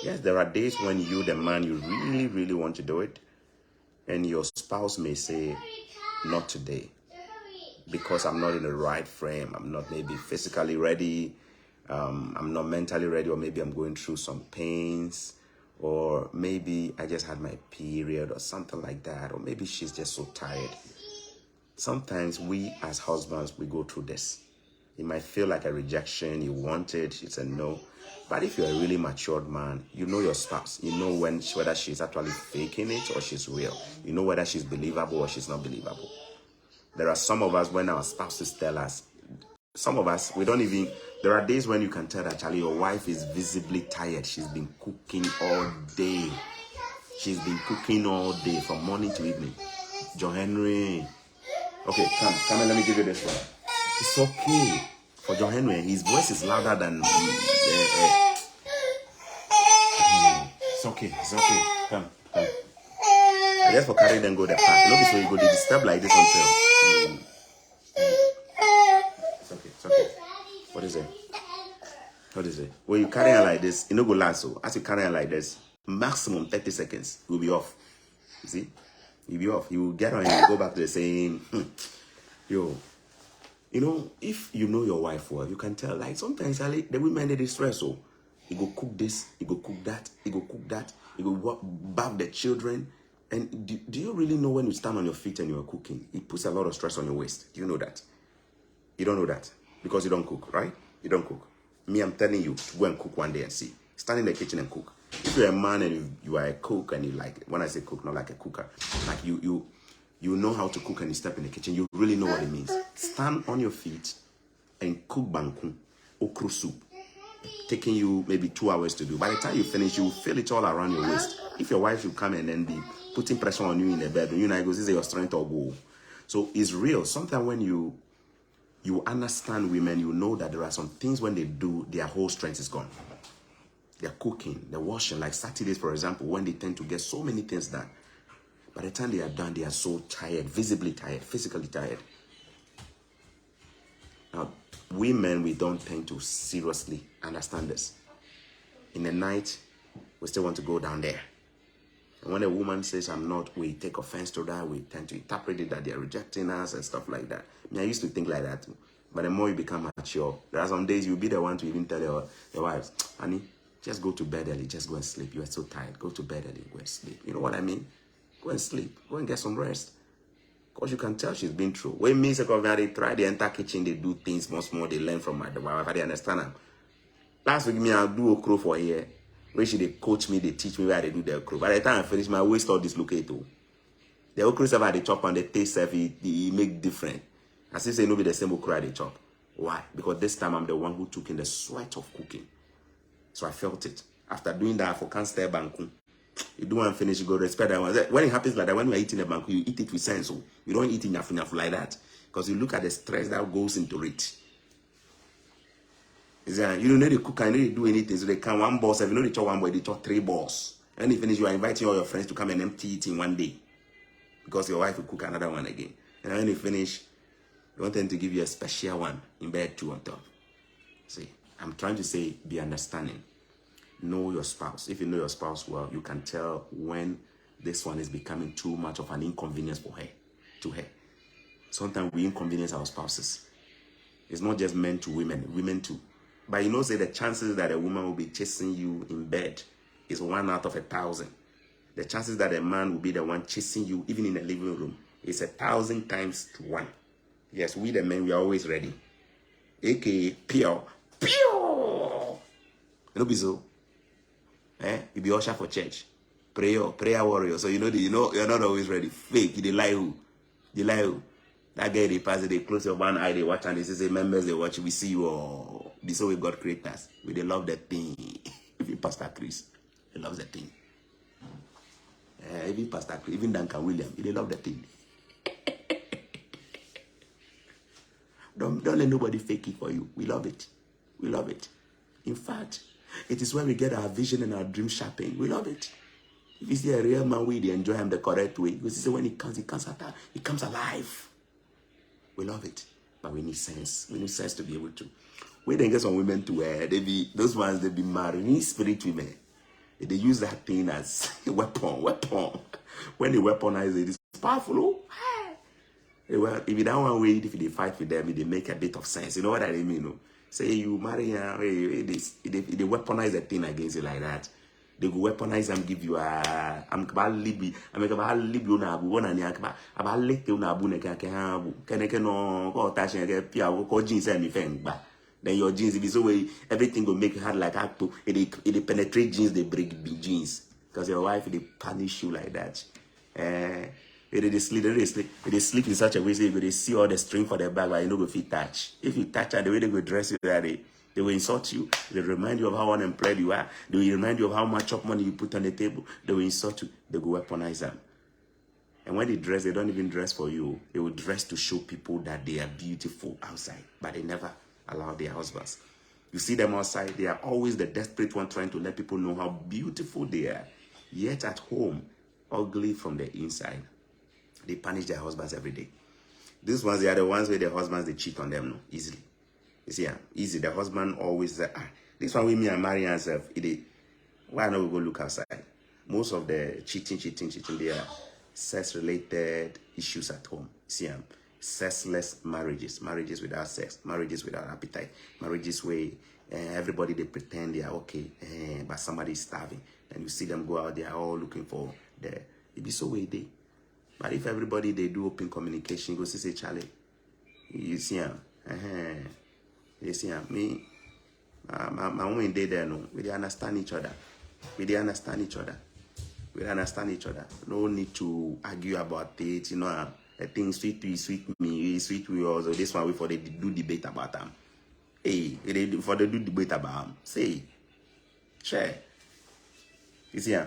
Yes, there are days when you, the man, you really, really want to do it. And your spouse may say, not today. Because I'm not in the right frame. I'm not maybe physically ready. I'm not mentally ready. Or maybe I'm going through some pains. Or maybe I just had my period or something like that. Or maybe she's just so tired. Sometimes we as husbands, we go through this. It might feel like a rejection. You want it. It's a no. But if you're a really matured man, you know your spouse. You know whether she's actually faking it or she's real. You know whether she's believable or she's not believable. There are some of us when our spouses tell us, some of us, we don't even, there are days when you can tell that, Charlie, your wife is visibly tired. She's been cooking all day. She's been cooking all day from morning to evening. John Henry. Okay, come and let me give you this one. It's okay. For John Henry, his voice is louder than... It's okay. Come. I just for carry them go the park. You know, so you go to disturb like this until... It's okay. What is it? When you carry her like this, you know go last. So as you carry her like this, maximum 30 seconds, you'll be off. You see? You'll be off. You will get on and you go back to the same... Yo... You know, if you know your wife well, you can tell, like, sometimes the women, they distress, so He go cook this, he go cook that, he go cook that, he go bath the children. And do you really know when you stand on your feet and you're cooking, it puts a lot of stress on your waist? Do you know that? You don't know that because you don't cook, right? You don't cook. Me, I'm telling you, go and cook one day and see. Stand in the kitchen and cook. If you're a man and you are a cook and you like, when I say cook, not like a cooker, like you know how to cook and you step in the kitchen, you really know what it means. Stand on your feet and cook banku, okra soup, taking you maybe 2 hours to do. By the time you finish, you will feel it all around your waist. If your wife should come and then be putting pressure on you in the bedroom, you know, it goes, this is your strength or go. So it's real. Sometimes when you understand women, you know that there are some things when they do, their whole strength is gone. They're cooking, they're washing, like Saturdays, for example, when they tend to get so many things done. By the time they are done, they are so tired, visibly tired, physically tired. Now, women, we don't tend to seriously understand this. In the night, we still want to go down there. And when a woman says, I'm not, we take offense to that. We tend to interpret it that they're rejecting us and stuff like that. I mean, I used to think like that too. But the more you become mature, there are some days you'll be the one to even tell your wives, honey, just go to bed early, just go and sleep. You are so tired. Go to bed early, go and sleep. You know what I mean? Go and sleep. Go and get some rest. Because you can tell she's been through. When me, they try, they enter kitchen, they do things much more, they learn from my wife, they understand them. Last week, me, I'll do a crow for here. When they coach me, they teach me where they do the okra. By the time I finish, my waist all dislocated. The okra serve they chop and the taste serve it make different. As if say no be the same okra they chop. Why? Because this time I'm the one who took in the sweat of cooking. So I felt it. After doing that, for can't stay banku. You do one finish, you go respect that one. When it happens like that, when you are eating a banku, you eat it with sense. So you don't eat enough like that. Because you look at the stress that goes into it. You don't need to cook, you don't need to do anything. So they can one boss, if you know they chop one boy, they chop 3 balls. And you finish, you are inviting all your friends to come and empty it in one day. Because your wife will cook another one again. And when you finish, you want them to give you a special one in bed too on top. See, I'm trying to say, be understanding. Know your spouse. If you know your spouse well, you can tell when this one is becoming too much of an inconvenience for her, to her. Sometimes we inconvenience our spouses. It's not just men to women, women too. But you know, say the chances that a woman will be chasing you in bed is 1 out of 1,000. The chances that a man will be the one chasing you, even in the living room, is 1,000 times to 1. Yes, we the men, we are always ready. AKA, pure. You know, be so. You be usher for church. Prayer warrior. So you know, you're not always ready. Fake. You lie who? They lie who? That guy, they pass it, they close your one eye, they watch, and they say, members, they watch, we see you all. Be so we God creators. We they love the thing. Even Pastor Chris, he loves the thing. Even Pastor Chris, even Duncan William, they love the thing. Don't let nobody fake it for you. We love it. We love it. In fact, it is where we get our vision and our dream sharpened. We love it. If you see a real man, we enjoy him the correct way. Because when he comes alive. We love it, but we need sense. We need sense to be able to. We then get some women to wear. Those ones, they be marine spirit women. They use that thing as a weapon. When they weaponize it, it's powerful. Well, if you don't want to wait, if they fight with them, they make a bit of sense. You know what I mean? No? Say you marry her, they weaponize the thing against you like that. They go weaponize and give you a. I'm about Libby. I'm about Libby on Abu. One and Yakba. About Lake on Abu Nekabu. Can no go attaching again. Pia go jeans and anything. But then your jeans, if it's away, everything will make it hard like Acto. It penetrate jeans, they break big jeans. Because your wife, they punish you like that. They sleep in such a way, they see all the string for their bag, but you know if you touch. If you touch her, the way they go dress you that day. They will insult you. They remind you of how unemployed you are. They will remind you of how much of money you put on the table. They will insult you. They will weaponize them. And when they dress, they don't even dress for you. They will dress to show people that they are beautiful outside. But they never allow their husbands. You see them outside, they are always the desperate one trying to let people know how beautiful they are. Yet at home, ugly from the inside. They punish their husbands every day. These ones, they are the ones where their husbands, they cheat on them no, easily. You see, easy. The husband always say, this one with me and marry herself. Why not we go look outside? Most of the cheating, they are sex-related issues at home. See, sexless marriages, marriages without sex, marriages without appetite, marriages where everybody they pretend they are okay, but somebody is starving, and you see them go out there all looking for the. It be so way they. But if everybody they do open communication, go see say Charlie, you see him, you see him. Me, my own day there no, we they understand each other, we they understand each other. We understand each other. No need to argue about it. You know, a thing sweet me, sweet we also. This one before they do debate about them. Hey, for they do debate about them. Say, share. You see,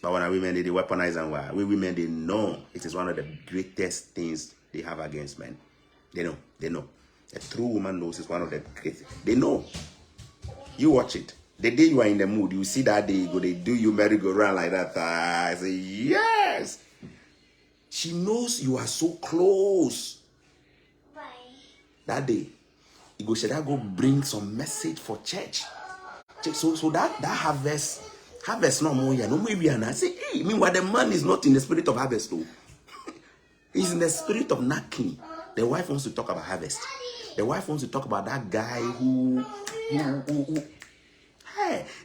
but when women they weaponize and why we women they know it is one of the greatest things they have against men. They know. A true woman knows it's one of the greatest. They know. You watch it. The day you are in the mood, you see that they do you merry-go-round like that. I say, yes. She knows you are so close. Right. That day, you go, should I go bring some message for church? So that harvest no more. No more. I say, hey, meanwhile, the man is not in the spirit of harvest, though. He's in the spirit of knocking. The wife wants to talk about harvest. The wife wants to talk about that guy who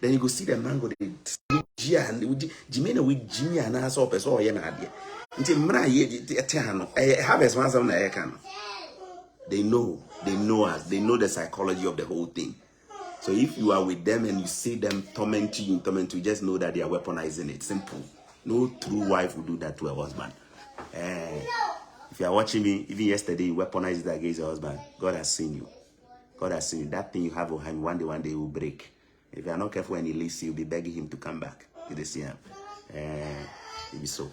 then you go see the man go the Jimena with Jimmy and us up as all yenadia. Until Mra harvest one some they know us, they know the psychology of the whole thing. So if you are with them and you see them torment you, just know that they are weaponizing it. Simple. No true wife will do that to a husband. If you are watching me, even yesterday you weaponized it against your husband. God has seen you. God has seen you. That thing you have on him, one day it will break. If you are not careful when he leaves, you'll be begging him to come back. You see him. It be so.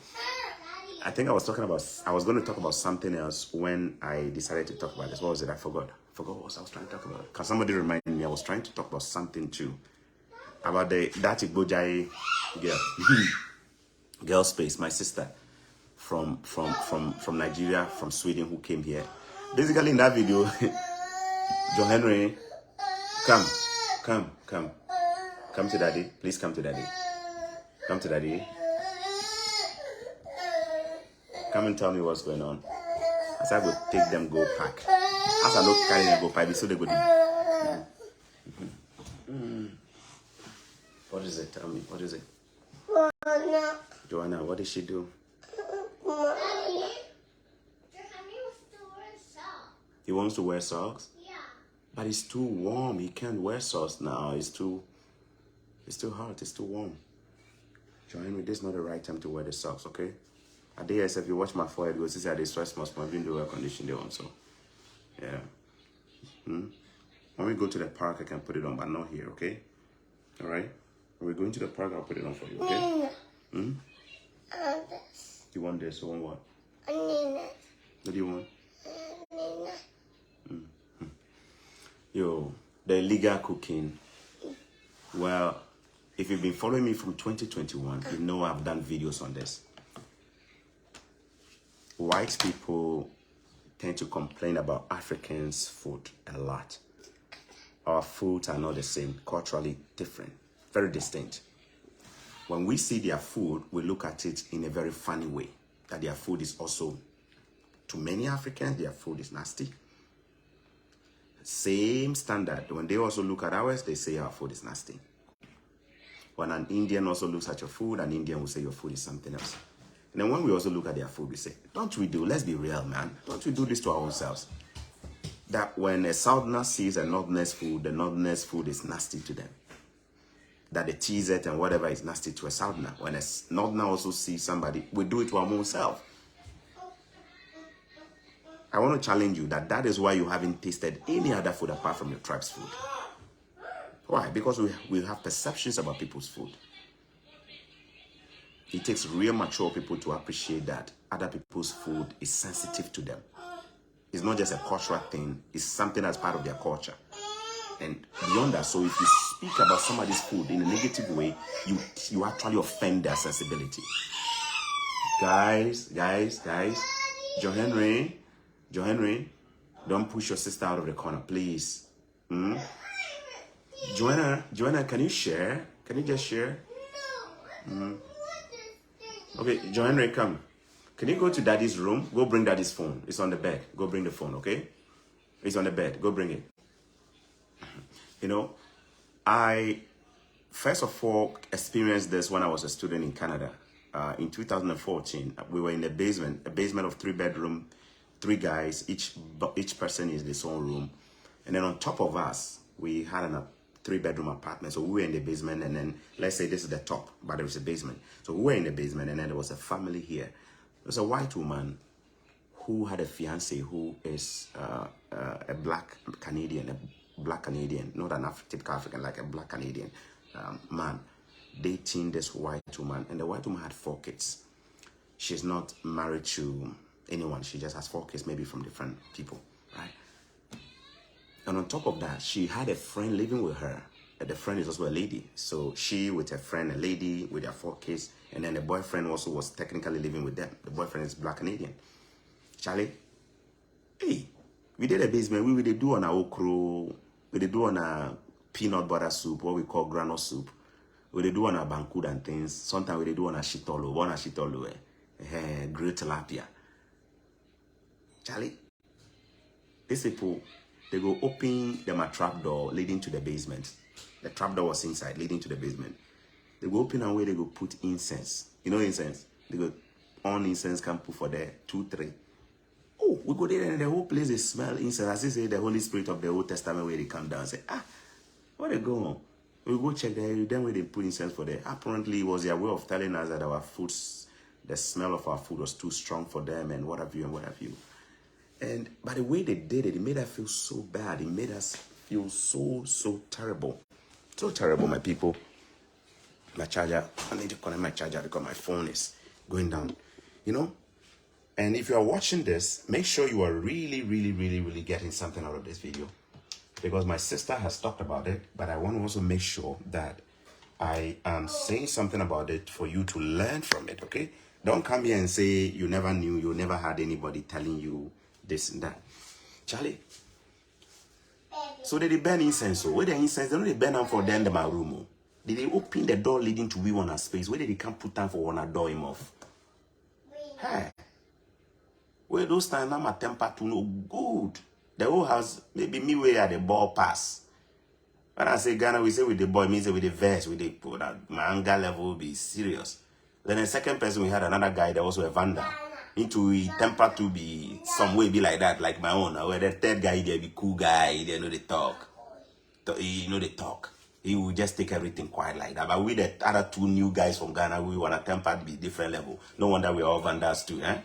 I think I was going to talk about something else when I decided to talk about this. What was it? I forgot what I was trying to talk about. Because somebody reminded me I was trying to talk about something too. About that Igbojai girl space, my sister from Nigeria, from Sweden, who came here. Basically in that video, John Henry, come to daddy. Please come to daddy. Come to daddy. Come and tell me what's going on. As I go take them, go pack. As I look carry them, go pack. So they go. What is it? Tell me. What is it? Joanna, what did she do? He wants to wear socks? Yeah. But it's too warm. He can't wear socks now. It's too hot. It's too warm. Join this is not the right time to wear the socks, okay? I dare if you watch my forehead, you will see how they stress must have been the air condition they on, so yeah. When we go to the park, I can put it on, but not here, okay? Alright? When we go into the park, I'll put it on for you, okay? You want this? You want what? What do you want? Yo, the illegal cooking. Well, if you've been following me from 2021, you know I've done videos on this. White people tend to complain about Africans' food a lot. Our foods are not the same, culturally different, very distinct. When we see their food, we look at it in a very funny way, that their food is also, to many Africans, their food is nasty. Same standard. When they also look at ours, they say our food is nasty. When an Indian also looks at your food, an Indian will say your food is something else. And then when we also look at their food, we say, don't we do, let's be real, man. Don't we do this to our own selves? That when a Southerner sees a Northerner's food, the Northerner's food is nasty to them. That the cheesette and whatever is nasty to a Southerner. When a Northerner also sees somebody, we do it to our own self. I want to challenge you that is why you haven't tasted any other food apart from your tribe's food. Why? Because we have perceptions about people's food. It takes real mature people to appreciate that other people's food is sensitive to them. It's not just a cultural thing. It's something that's part of their culture. And beyond that, so if you speak about somebody's food in a negative way, you actually offend their sensibility. Guys. John Henry, don't push your sister out of the corner, please. Joanna, can you share? Can you just share? Okay, John Henry, come. Can you go to daddy's room? Go bring daddy's phone. It's on the bed. Go bring the phone, okay? It's on the bed. Go bring it. You know, I first of all experienced this when I was a student in Canada. In 2014, we were in a basement of 3-bedroom, 3 guys, each person is his own room. And then on top of us, we had a 3-bedroom apartment. So we were in the basement, and then let's say this is the top, but there was a basement. So we were in the basement, and then there was a family here. There was a white woman who had a fiance who is a black Canadian, not an typical African, like a black Canadian man, dating this white woman. And the white woman had 4 kids. She's not married to anyone. She just has 4 kids, maybe from different people, right? And on top of that, she had a friend living with her. And the friend is also a lady. So she with a friend, a lady with their 4 kids. And then the boyfriend also was technically living with them. The boyfriend is black Canadian. Charlie, hey, we did a basement. We did do on our okro. We did do on a peanut butter soup, what we call granite soup. We did do on a bankud and things. Sometimes we did do on a shitolo. Grilled tilapia. Charlie, these people, they go open them a trap door leading to the basement. The trap door was inside, leading to the basement. They go open and where they go put incense. You know incense? They go on incense, can put for there 2, 3. Oh, we go there and the whole place, they smell incense. As they say, the Holy Spirit of the Old Testament where they come down and say, where they go on? We go check there, then where they put incense for there. Apparently, it was their way of telling us that our foods, the smell of our food was too strong for them and what have you and what have you. And by the way they did it, it made us feel so bad. It made us feel so terrible. So terrible, my people. My charger, I need to connect my charger because my phone is going down. You know? And if you are watching this, make sure you are really getting something out of this video. Because my sister has talked about it, but I want to also make sure that I am saying something about it for you to learn from it, okay? Don't come here and say you never knew, you never had anybody telling you this and that. Charlie. So they burn incense. So where the incense, they don't burn them for them in my room. They open the door leading to we want a space. Where they can't put time for one a door him off. Hey. Where those times now my temper to no good. The whole house, maybe me where at the ball pass. When I say Ghana, we say with the boy, means with the verse, with the my anger level will be serious. Then the second person, we had another guy that was a vandal. Into his temper to be some way be like that, like my own. Where the third guy, they be cool guy, they know they talk. You know they talk. He will just take everything quiet like that. But we the other 2 new guys from Ghana, we want a temper to be different level. No wonder we're all vandals too, eh?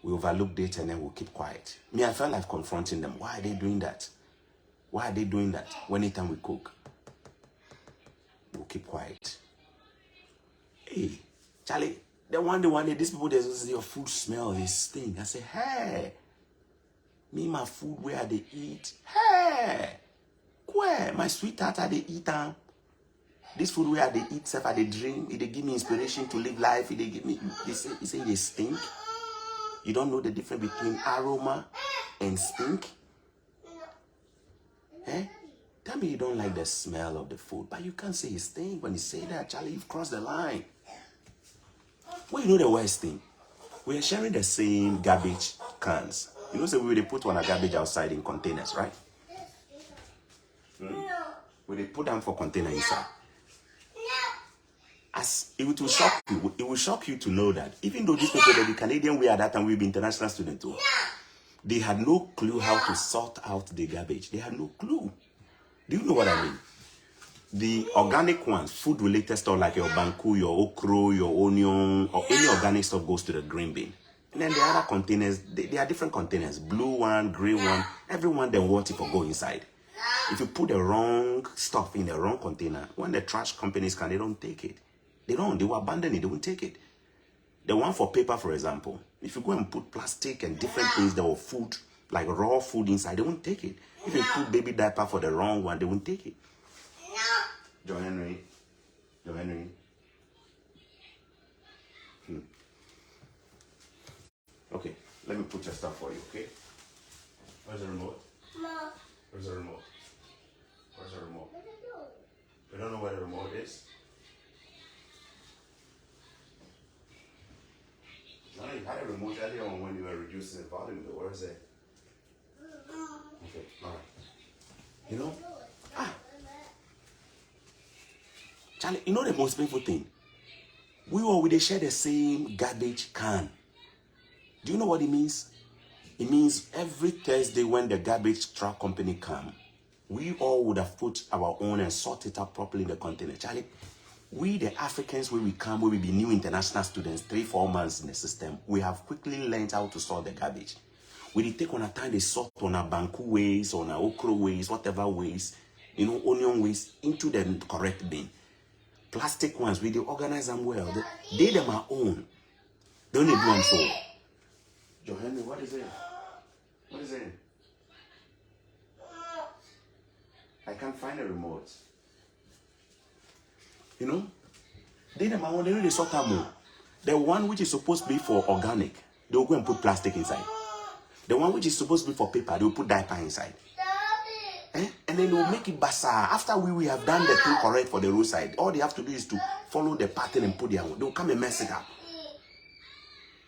We overlook it and then we'll keep quiet. Me, I felt like confronting them. Why are they doing that? Why are they doing that? Anytime we cook, we'll keep quiet. Hey, Charlie, the one day, these people, they say your food smell, they stink. I say, hey, me, my food, where they eat? Hey, where? My sweetheart, are they eat? This food where they eat, stuff, they drink, they give me inspiration to live life, they give me, they say they stink. You don't know the difference between aroma and stink? Eh? Tell me you don't like the smell of the food, but you can't say it stink. When you say that, Charlie, you've crossed the line. Well, you know the worst thing? We are sharing the same garbage cans. You know, so we put one garbage outside in containers, right? We put them for container inside. As it will shock you. It will shock you to know that even though these people, the Canadian way at that time, we be international students too, they had no clue how to sort out the garbage. They had no clue. Do you know what I mean? The organic ones, food-related stuff like your banku, your okra, your onion, or any organic stuff goes to the green bin. And then the other containers, they are different containers. Blue one, grey one, everyone then what if go inside. If you put the wrong stuff in the wrong container, when the trash companies come, they don't take it. They will abandon it, they won't take it. The one for paper, for example, if you go and put plastic and different things that were food, like raw food inside, they won't take it. If you put baby diaper for the wrong one, they won't take it. John Henry. Okay, let me put your stuff for you, okay? Where's the remote? Mom. Where's the remote? You don't know where the remote is? No, you had a remote earlier on when you were reducing the volume. Where is it? Okay, all right. You know? Charlie, you know the most painful thing? We share the same garbage can. Do you know what it means? It means every Thursday when the garbage truck company come, we all would have put our own and sort it up properly in the container. Charlie, we the Africans, where we come, where we be new international students, 3-4 months in the system, we have quickly learned how to sort the garbage. We did take on a time they sort on a banku waste, on a okra waste, whatever waste, onion waste, into the correct bin. Plastic ones, we organize them well. They them our own. They only do them so. Joe Henry, what is it? What is it? I can't find the remote. They them our own. They know they sort them. The one which is supposed to be for organic, they will go and put plastic inside. The one which is supposed to be for paper, they will put diaper inside. And then they will make it bazaar. After we have done the thing correct for the roadside, all they have to do is to follow the pattern and put their own. They will come and mess it up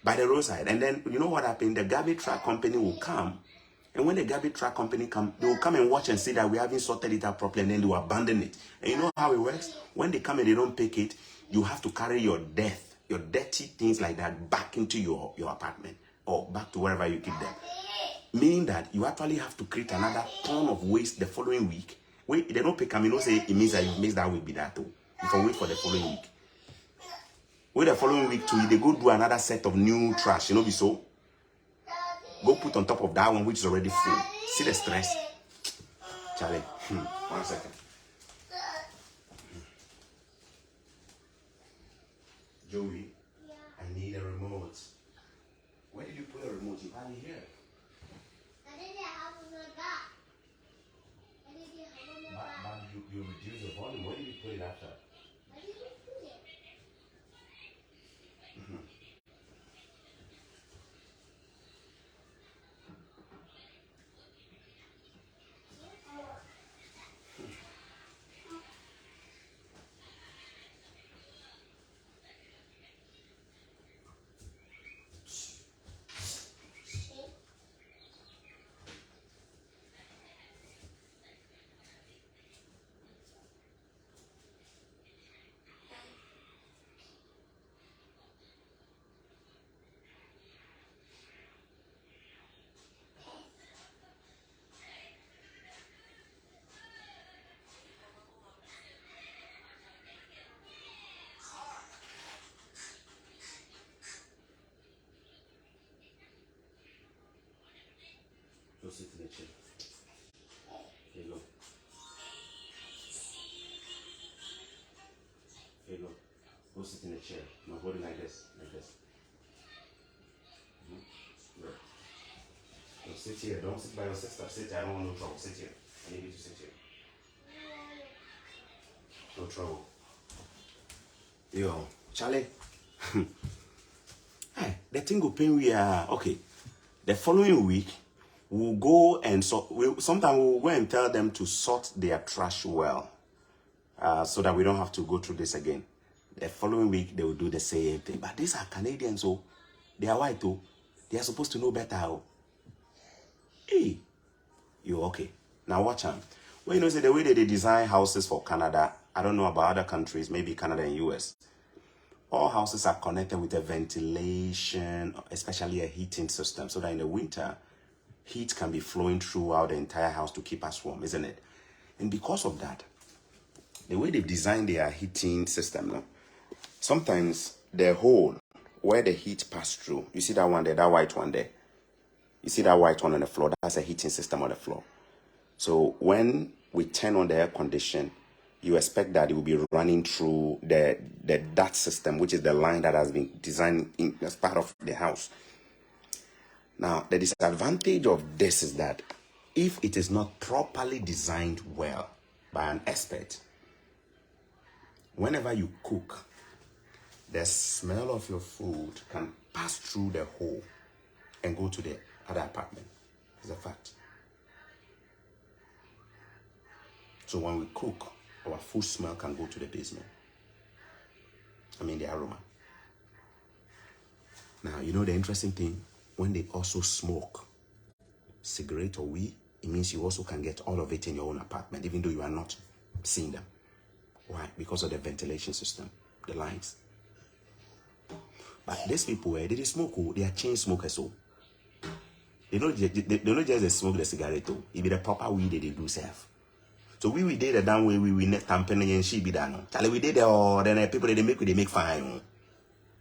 by the roadside. And then, you know what happened? The garbage truck company will come. And when the garbage truck company come, they will come and watch and see that we haven't sorted it out properly, and then they will abandon it. And you know how it works? When they come and they don't pick it, you have to carry your dirty things like that back into your apartment or back to wherever you keep them. Meaning that you actually have to create another ton of waste the following week. Wait, they don't pick them, say it means that you miss that week be that too. You can wait for the following week. Wait the following week too, they go do another set of new trash, be so. Go put on top of that one which is already full. See the stress? Charlie, 1 second. Joey, I need a remote. Where did you put a remote? You have it here. But you reduce the volume. Where did you put it after? Go sit in the chair. Here you go. Here you go. Go sit in the chair. No, hold it like this. Like this. Good. Don't sit here. Don't sit by your sister. Sit here. I don't want no trouble. Sit here. I need you to sit here. No trouble. Yo, Charlie. Hey, the thing will pain we are okay. The following week, we'll go and sometimes we'll go and tell them to sort their trash well, so that we don't have to go through this again. The following week, they will do the same thing. But these are Canadians, so they are white, too. They are supposed to know better. Oh. Hey, you okay? Now watch them. Well, the way that they design houses for Canada, I don't know about other countries, maybe Canada and US. All houses are connected with a ventilation, especially a heating system, so that in the winter, heat can be flowing throughout the entire house to keep us warm, isn't it? And because of that, the way they've designed their heating system, sometimes the hole where the heat passes through, you see that one there, that white one there. You see that white one on the floor, that's a heating system on the floor. So when we turn on the air condition, you expect that it will be running through the duct system, which is the line that has been designed as part of the house. Now, the disadvantage of this is that if it is not properly designed well by an expert, whenever you cook, the smell of your food can pass through the hole and go to the other apartment. It's a fact. So when we cook, our food smell can go to the basement. I mean the aroma. Now, you know the interesting thing? When they also smoke cigarette or weed, it means you also can get all of it in your own apartment, even though you are not seeing them. Why? Because of the ventilation system, the lines. But these people, they smoke, they are chain smokers. So they don't just smoke the cigarette, it be the proper weed they do serve. So we did the down way we net tamping and she be done. Charlie, we did the or then people they make fine.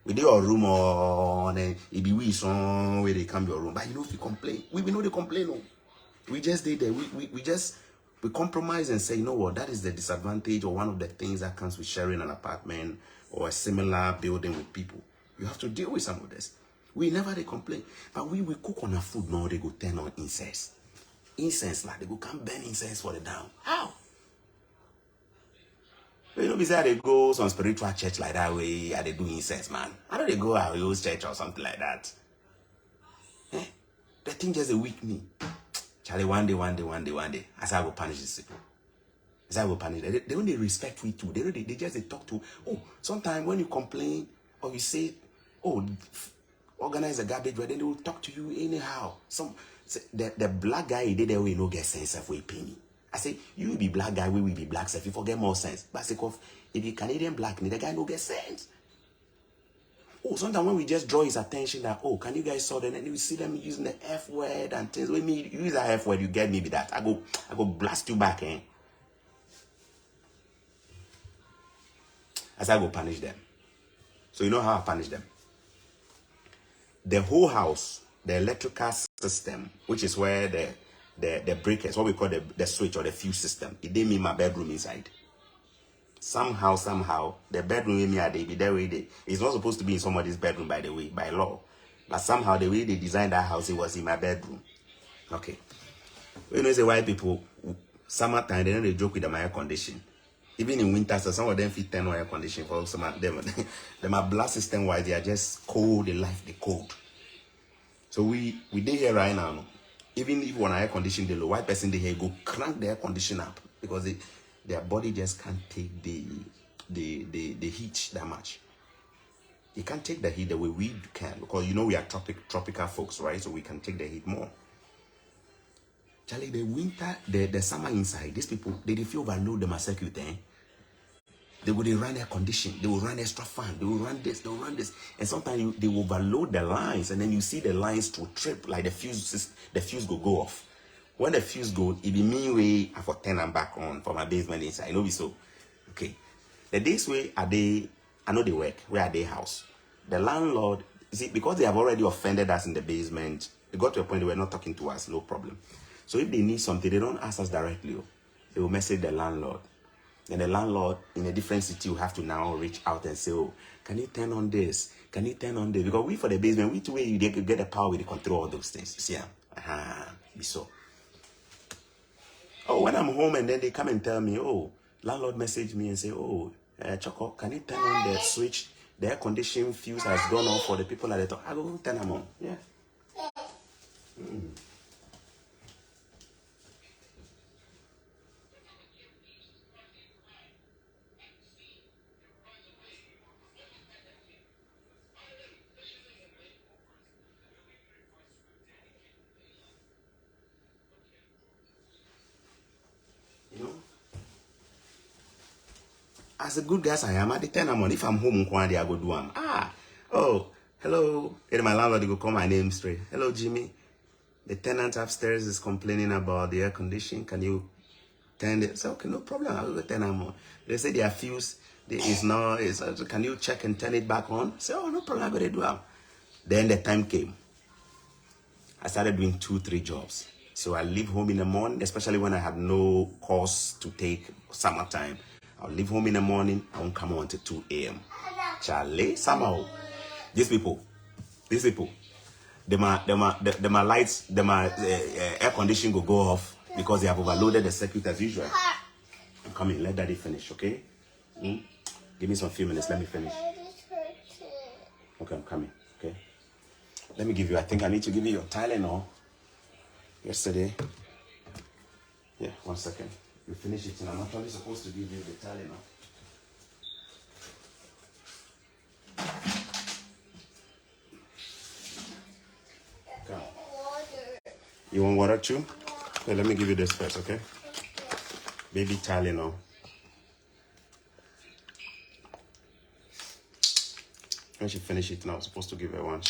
We did our room or then it be we song where they come your room. But you know if you complain, we know they complain. No. We just did that. We compromise and say, you know what, that is the disadvantage or one of the things that comes with sharing an apartment or a similar building with people. You have to deal with some of this. We never they complain. But we cook on our food now, they go turn on incense. Incense, like they go come burn incense for the down. How? You know, besides they go some spiritual church like that way, and they do incense, man. How do they go our use church or something like that? Eh? The thing just a weak me. Charlie, one day, as I will punish this people. As I will punish them. They only respect we too. They just talk to, oh, sometimes when you complain or you say, oh, organize a garbage, then they will talk to you anyhow. The black guy he did that way no get sense of way penny. I say you be black guy, we will be black self. You forget more sense. But if you Canadian black, the guy no get sense. Oh, sometimes when we just draw his attention that, oh, can you guys saw that? And you see them using the F word and things. When me use the F word, you get me with that. I go blast you back, eh? As I go punish them. So you know how I punish them? The whole house, the electrical system, which is where the breakers, what we call the switch or the fuse system, it didn't mean my bedroom inside. Somehow, the bedroom in me are they be that way. It's not supposed to be in somebody's bedroom, by the way, by law. But somehow the way they designed that house, it was in my bedroom. Okay. You know, say white people, summertime, they know they joke with the air condition. Even in winter, so some of them fit 10 air condition for some of them. Them are blast system wise, they are just cold, they like the cold. So we did here right now. Even if one air condition, the white person they here go crank the air condition up because their body just can't take the heat that much. You can't take the heat the way we can because you know we are tropical folks, right? So we can take the heat more. Charlie, the winter, the summer inside, these people they feel overload them as circuit, eh? They run air condition, they will run extra fan, they will run this, and sometimes they will overload the lines, and then you see the lines to trip like the fuse go off. When the fuse goes, it be me way I for turn them back on for my basement inside. I know we so okay. The days way I know they work. Where are they house? The landlord, see, because they have already offended us in the basement, they got to a point they were not talking to us, no problem. So if they need something, they don't ask us directly. They will message the landlord. And the landlord in a different city will have to now reach out and say, oh, can you turn on this? Can you turn on this? Because we for the basement, which way they could get the power with the control all those things. See, be so. Oh, when I'm home and then they come and tell me, oh, landlord message me and say, oh, Choco, can you turn on the switch? The air conditioning fuse has gone off for the people at the top. I go turn them on. Yeah. As a good guy as I am, at the 10 I'm on. If I'm home, I go do them. Oh, hello. And my landlord go call my name straight. Hello, Jimmy. The tenant upstairs is complaining about the air conditioning. Can you turn it? So, okay, no problem. I'll go turn them on. They say their fuse can you check and turn it back on? I say, oh, no problem. I'm going to do them. Then the time came. I started doing 2-3 jobs. So I leave home in the morning, especially when I had no course to take summertime. I'll leave home in the morning. I won't come on till 2 a.m. Charlie, somehow, these people, my lights, air conditioning go off because they have overloaded the circuit as usual. I'm coming. Let daddy finish, okay? Give me some few minutes. Let me finish. Okay, I'm coming. Okay. Let me give you. I think I need to give you your Tylenol. Yesterday. Yeah, 1 second. You finish it, and I'm actually supposed to give you the Tylenol. Come. Water. You want water too? Okay, let me give you this first, okay? Baby Tylenol. When she finish it now, I'm supposed to give her one.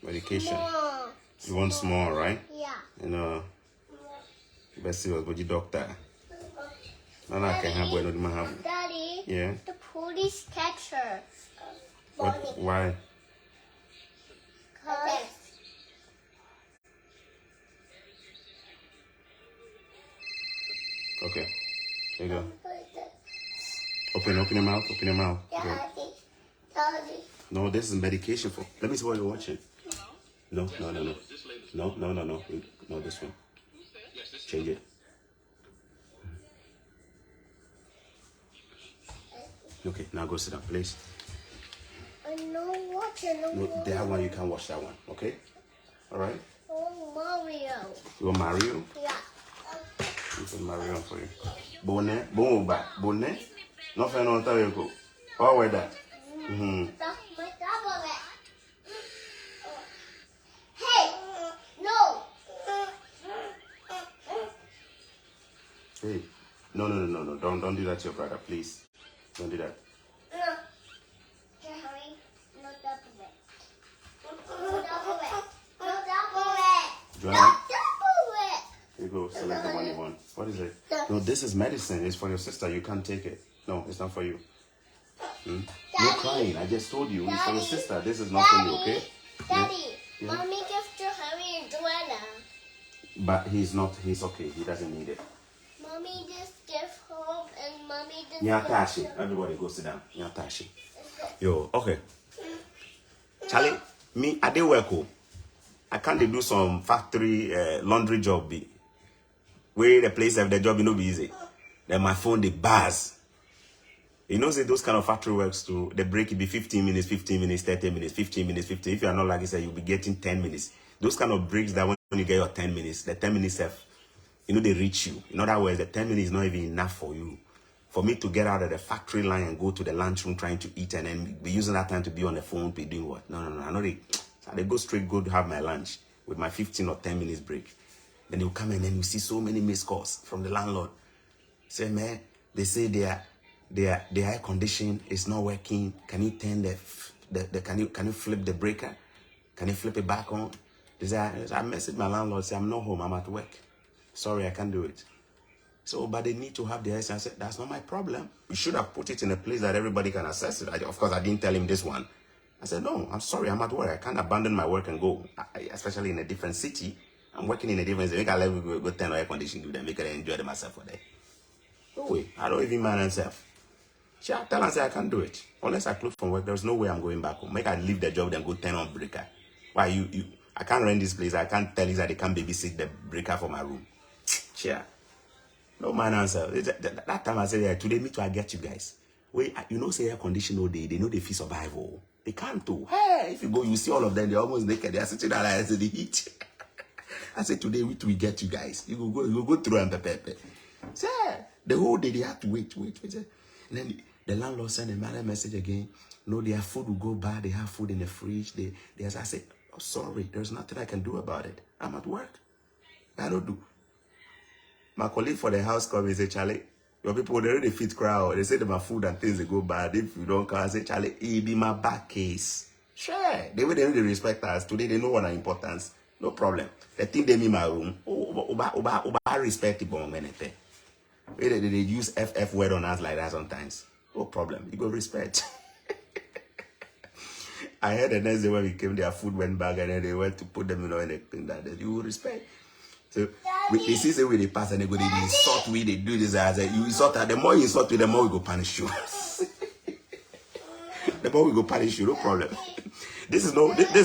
Medication. Small. You want small, right? Yeah. You know, best see what the doctor. No, I can have one. Daddy. Yeah. The police catch her. What? Why? Okay. There you go. Open your mouth. Open your mouth. Daddy. No, this is medication for. Let me see what you're watching. No. No, this one. Change it. Okay, now go sit down, please. I know watching. No, that one you can't watch that one. Okay. All right. Oh, Mario. You want Mario? Yeah. You put Mario on for you. Bonnet, bonnet. No fair no tell you go. Oh, where that? That's my tablet. Hey, no. Hey, no. Don't do that to your brother, please. Don't do that. No. Hurry. No tablet. No tablet. No tablet. Do you No want tablet. Here you go. Select the one you want. What is it? No, this is medicine. It's for your sister. You can't take it. No, it's not for you. No crying. I just told you. It's for your sister. This is not for you, okay? Daddy, Yeah. Mommy gives to Harry and Joanna. But he's okay. He doesn't need it. Mommy just give home and Mommy just Nyatashi. Everybody go sit down. Nyatashi. Yo, okay. Charlie, me, I did work. I can't do some factory laundry job. Where the place have the job, be easy. Then my phone, the bars. You know, say those kind of factory works too. The break it be 15 minutes, 15 minutes, 30 minutes, 15 minutes, 15. If you are not like I said, you'll be getting 10 minutes. Those kind of breaks that when you get your 10 minutes, the 10 minutes have, they reach you. In other words, the 10 minutes is not even enough for you. For me to get out of the factory line and go to the lunchroom trying to eat and then be using that time to be on the phone, be doing what? No. I know they go straight, go to have my lunch with my 15 or 10 minutes break. Then you come and then you see so many missed calls from the landlord. Say, man, they say the air condition is not working. Can you turn can you flip the breaker? Can you flip it back on? I messaged my landlord, say I'm not home, I'm at work. Sorry, I can't do it. So, but they need to have the AC. I said, that's not my problem. You should have put it in a place that everybody can access it. Of course, I didn't tell him this one. I said, no, I'm sorry, I'm at work. I can't abandon my work and go, especially in a different city. I'm working in a different city. Make I let me go turn air conditioning, do them, make it enjoy myself for day. No way, I don't even mind myself. She tell and say I can't do it. Unless I close from work, there's no way I'm going back home. Make I leave the job, then go turn on breaker. Why I can't rent this place. I can't tell you that they can't babysit the breaker for my room. Sure. No man answer. That time I said, yeah, today me too, I get you guys. Wait, say air condition all day. They know they feel survival. They can't do. Hey, if you go, you see all of them, they're almost naked. They're sitting there like the heat. I said, today we get you guys. You go through and prepare. Say, the whole day they have to wait. And then the landlord sent another message again. No, their food will go bad. They have food in the fridge. I said, oh, sorry, there's nothing I can do about it. I'm at work. I don't do. My colleague for the house come and say, Charlie, your people, they already fit crowd. They say that my food and things, they go bad. If you don't come, I say, Charlie, it be my back case. Sure. They will really respect us. Today, they know what our importance. No problem. The thing they in my room, I respect it, but they use FF word on us like that sometimes. No problem. You go respect. I heard the next day when we came, their food went back and then they went to put them in anything that you will respect. So they see say they pass and they go, they insult we, they do this. I said, you insult her. The more you insult me, the more we go punish you. The more we go punish you, no problem. This is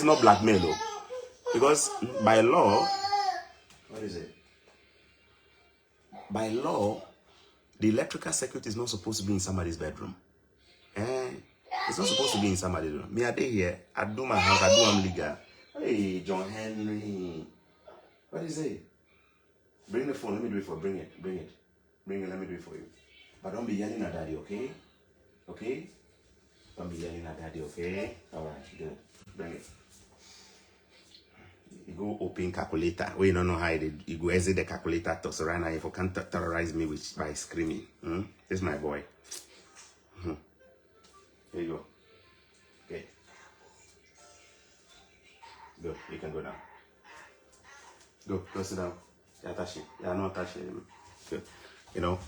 not blackmail though. Because by law, what is it? By law, the electrical circuit is not supposed to be in somebody's bedroom. It's not supposed to be in somebody's room. Me, I day here, I do my house, I do I'm legal. Hey, John Henry. What is it? Bring the phone, let me do it for you. Bring it, let me do it for you. But don't be yelling at daddy, okay? Okay? Don't be yelling at daddy, okay? Alright, good. Bring it. open calculator. We don't know how you go exit the calculator. So right now, if you can't terrorize me by screaming, this is my boy. There you go. Okay. Good. You can go now. Go sit down. Yeah, not touching him. Good. You know.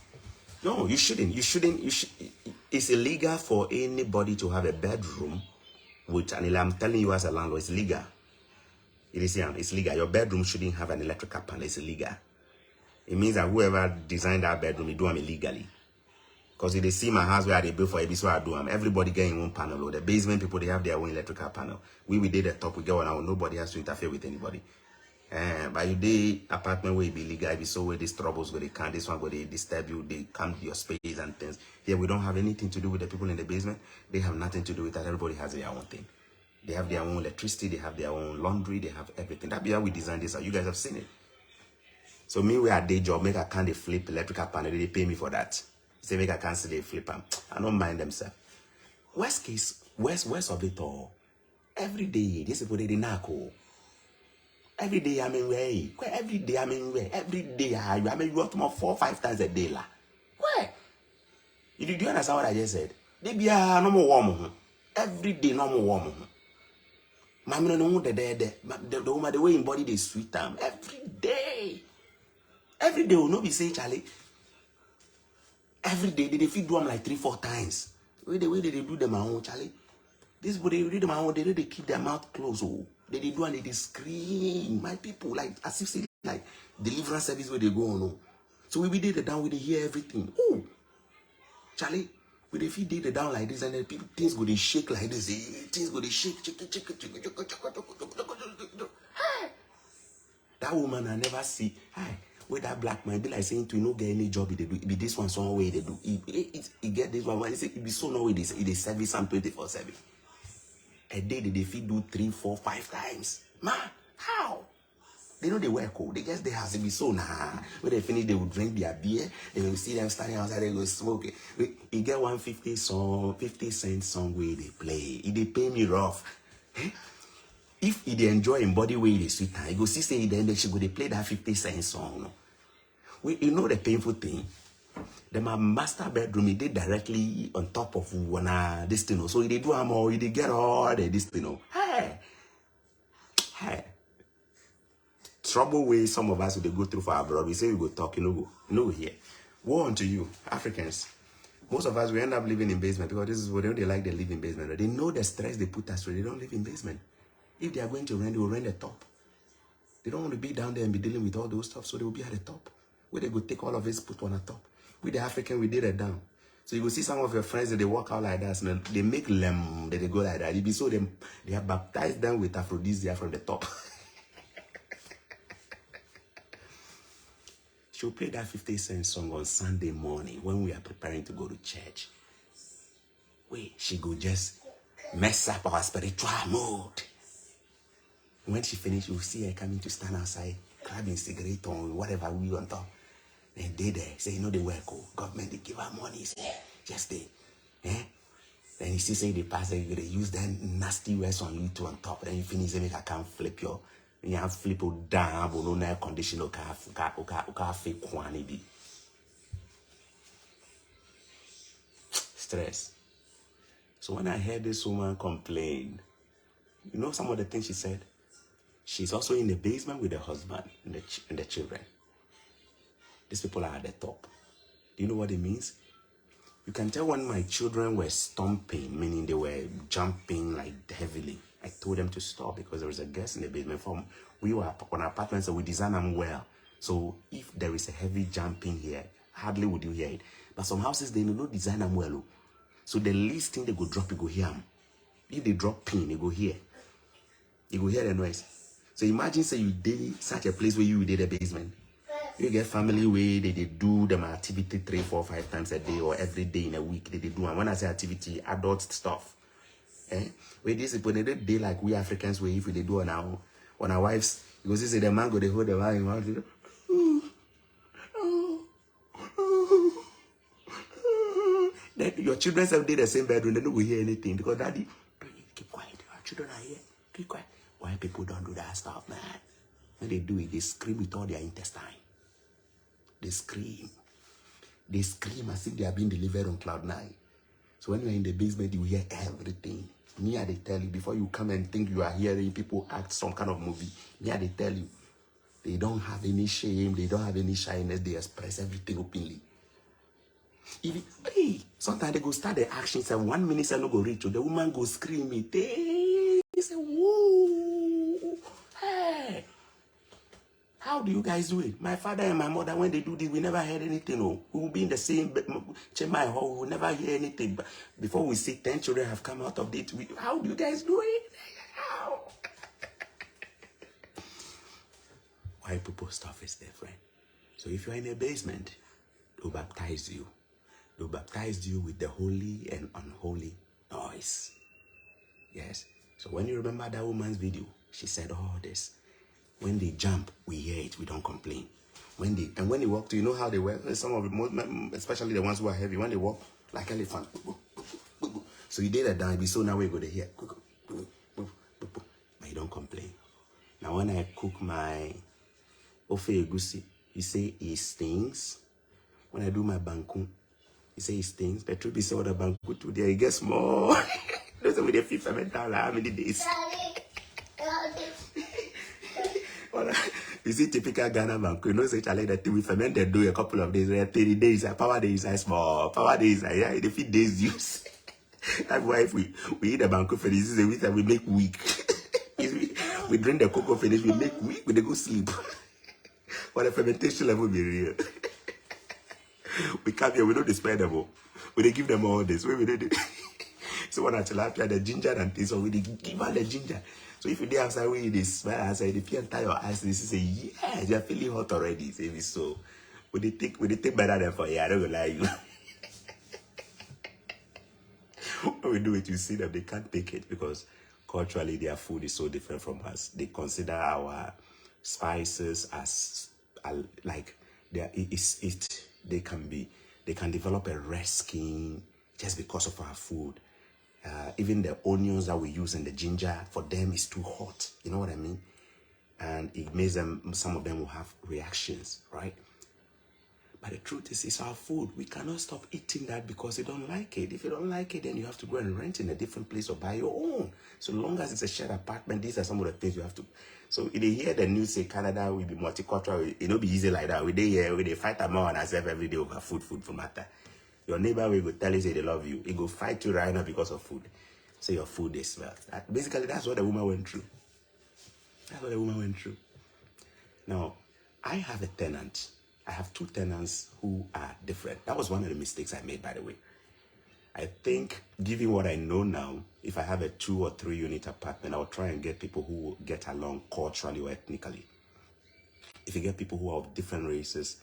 No, you shouldn't. It's illegal for anybody to have a bedroom with an. I'm telling you as a landlord, it's legal. It's legal. Your bedroom shouldn't have an electrical panel. It's illegal. It means that whoever designed that bedroom, they do them illegally. Because if they see my house where they built for ABC, I do them. Everybody getting one panel. The basement people, they have their own electrical panel. We did the top, we get one out. Nobody has to interfere with anybody. But you did apartment where it be legal, if you saw where these troubles where they can't, this one where they disturb you, they come to your space and things. Here we don't have anything to do with the people in the basement. They have nothing to do with that. Everybody has their own thing. They have their own electricity, they have their own laundry, they have everything. That's how we designed this. You guys have seen it. So me where a day job, make a can they flip electrical panel, they pay me for that. Say make a cancel they flip them. I don't mind themselves. Worst case, worst of it all. Every day, this is what they narco. Every day I'm in way. Every day I'm in way. Every day I mean you have to 4 or 5 times a day la. Where? Do you understand what I just said? They be no more warm. Every day no more warm. Mamma no the way in body they sweet time. Every day. Every day will not be say Charlie. Every day they feed do them like 3-4 times. The way they do them own Charlie. This body they do them own, they keep their mouth closed. Oh. They do and they scream. My people, like as if say like deliverance service where they go on. Oh. So we did it down, we hear everything. Oh, Charlie, we if you did it down like this and then people things go they shake like this. Things go they shake. That woman I never see. Hi, with that black man be like saying to no get any job they do. It be this one some way they do. He get this one. He say it be so no way they service and 24/7. A day they feed do 3, 4, 5 times. Man, how? They know they work. They guess they have to be so nah. When they finish, they will drink their beer. They will see them standing outside. They go smoke. You get 50 cent song where they play. If they pay me rough, if they enjoy in body way they sweet time, you go see say then they should go they play that 50 cent song. No? You know the painful thing. Then my master bedroom, it did directly on top of one this thing. So they do more, they get all the this thing. Hey. Trouble way some of us will go through for our abroad. We say we go talk, no here. Woe unto you, Africans. Most of us we end up living in basement because this is what they like. They live in basement. They know the stress they put us through. They don't live in basement. If they are going to rent, they will rent the top. They don't want to be down there and be dealing with all those stuff, so they will be at the top. Where they go take all of this, put on the top. With the African, we did it down. So you will see some of your friends that they walk out like that, and they make them, that they go like that. It be so they have baptized them with aphrodisiac from the top. She'll play that 50 cent song on Sunday morning when we are preparing to go to church. Wait, she go just mess up our spiritual mood. When she finishes, you'll see her coming to stand outside, grabbing cigarette or whatever we on top. And they there say, they work. Government, they give her money. Say, just they. Then you see, say they pass, they use that nasty words on you to on top. Then you finish, say, make I can't flip your. You have flip it down, but no air condition, okay, fake quantity. Stress. So when I heard this woman complain, you know some of the things she said? She's also in the basement with the husband and the children. These people are at the top. Do you know what it means? You can tell when my children were stomping, meaning they were jumping like heavily. I told them to stop because there was a guest in the basement. We were on apartments, so we design them well. So if there is a heavy jumping here, hardly would you hear it. But some houses, they do not design them well. So the least thing they go drop, you go hear them. If they drop pin, you go hear. You go hear the noise. So imagine, say you did such a place where you did a basement. You get family where they do them activity 3, 4, 5 times a day or every day in a week. They do. And when I say activity, adult stuff. Where this is when they day like we Africans, where if they do on our wives, because you say the man go they hold the wife in mouth. Then your children have did the same bedroom, they don't will hear anything because daddy, keep quiet. Your children are here. Keep quiet. Why people don't do that stuff, man? When they do it, they scream with all their intestine. They scream. They scream as if they are being delivered on cloud 9. So when you're in the basement, you hear everything. Me, they tell you, before you come and think you are hearing people act some kind of movie, me, they tell you, they don't have any shame, they don't have any shyness, they express everything openly. Hey, sometimes they go start the actions and 1 minute and no go reach, the woman go scream it. They say, whoa, hey. How do you guys do it? My father and my mother, when they do this, we never heard anything. Oh, we will be in the same chamber hall. We will never hear anything. But before we see 10 children have come out of it, how do you guys do it? How? White people stuff is different. So if you're in a basement, they'll baptize you. They'll baptize you with the holy and unholy noise. Yes. So when you remember that woman's video, she said all this. When they jump, we hear it. We don't complain. When they walk, you know how they work? Some of them, especially the ones who are heavy, when they walk like elephants. So you did that down, be so now we go to hear. But you don't complain. Now when I cook my ofe egusi, you say it stings. When I do my banku, you say it stings. The truth is, what the banku today, it gets more. Those are with the fifth ferment how many days. You see, typical Ghana banku, you know, say challenge that we ferment the dough a couple of days, 30 days, power days are small, power days are yeah, the feed days use. That's why if we eat the banku for this week and we make weak. We drink the cocoa finish, we make weak, we go sleep. For the fermentation level be real. We come here, we don't despair them all. We give them all this. We did it. So when I tell you the ginger and things, so we give her the ginger. So if you do outside, we this smell outside, if you tie your eyes, this is a yeah, you're feeling hot already. Say so. We take better than for you. I don't gonna lie you. When we do it, you see them, they can't take it because culturally their food is so different from us. They consider our spices as like they can develop a red skin just because of our food. Even the onions that we use in the ginger, for them is too hot. You know what I mean? And it makes them, some of them will have reactions, right? But the truth is, it's our food. We cannot stop eating that because you don't like it. If you don't like it, then you have to go and rent in a different place or buy your own. So long as it's a shared apartment, these are some of the things you have to. So if they hear the news say Canada will be multicultural, it will be easy like that. We they fight among ourselves every day over food for matter. Your neighbor will tell you say they love you. He go fight you right now because of food. So your food is smell. Basically, that's what the woman went through. That's what the woman went through. Now, I have a tenant. I have two tenants who are different. That was one of the mistakes I made, by the way. I think, given what I know now, if I have a 2 or 3 unit apartment, I'll try and get people who will get along culturally or ethnically. If you get people who are of different races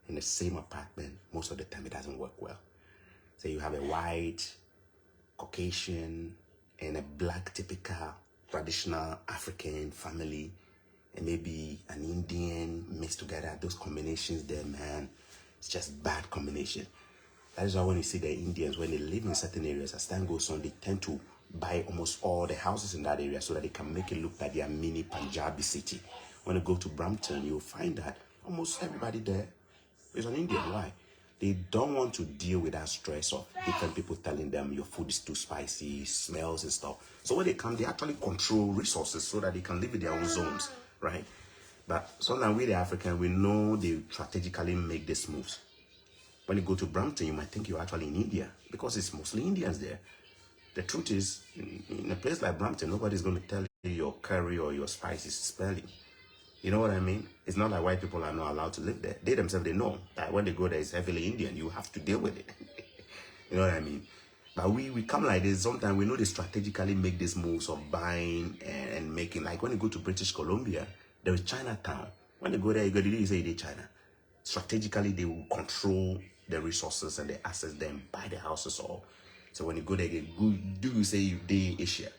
in the same apartment, most of the time it doesn't work well. So you have a white, Caucasian, and a black typical traditional African family, and maybe an Indian mixed together. Those combinations there, man, it's just bad combination. That is why when you see the Indians, when they live in certain areas, as time goes on, they tend to buy almost all the houses in that area so that they can make it look like they are mini Punjabi city. When you go to Brampton, you'll find that almost everybody there is an Indian. Why? They don't want to deal with that stress of different people telling them your food is too spicy, smells and stuff. So when they come, they actually control resources so that they can live in their own zones, right? But sometimes we the African, we know they strategically make these moves. When you go to Brampton, you might think you're actually in India because it's mostly Indians there. The truth is, in a place like Brampton, nobody's going to tell you your curry or your spice is smelling. You know what I mean? It's not like white people are not allowed to live there. They themselves, they know that when they go there, it's heavily Indian. You have to deal with it. You know what I mean? But we come like this. Sometimes we know they strategically make these moves of buying and making. Like when you go to British Columbia, there is Chinatown. When they go there, you say they China. Strategically, they will control the resources and the assets, then buy the houses all. So when you go there, you say they Asia.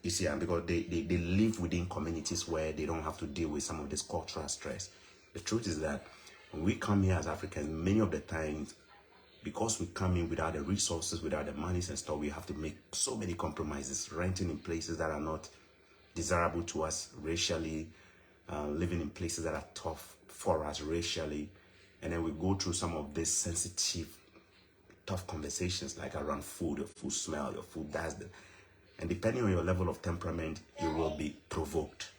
You see, because they live within communities where they don't have to deal with some of this cultural stress. The truth is that when we come here as Africans, many of the times, because we come in without the resources, without the monies and stuff, we have to make so many compromises, renting in places that are not desirable to us racially, living in places that are tough for us racially. And then we go through some of these sensitive, tough conversations like around food, your food smell, your food does that. And depending on your level of temperament, you will be provoked.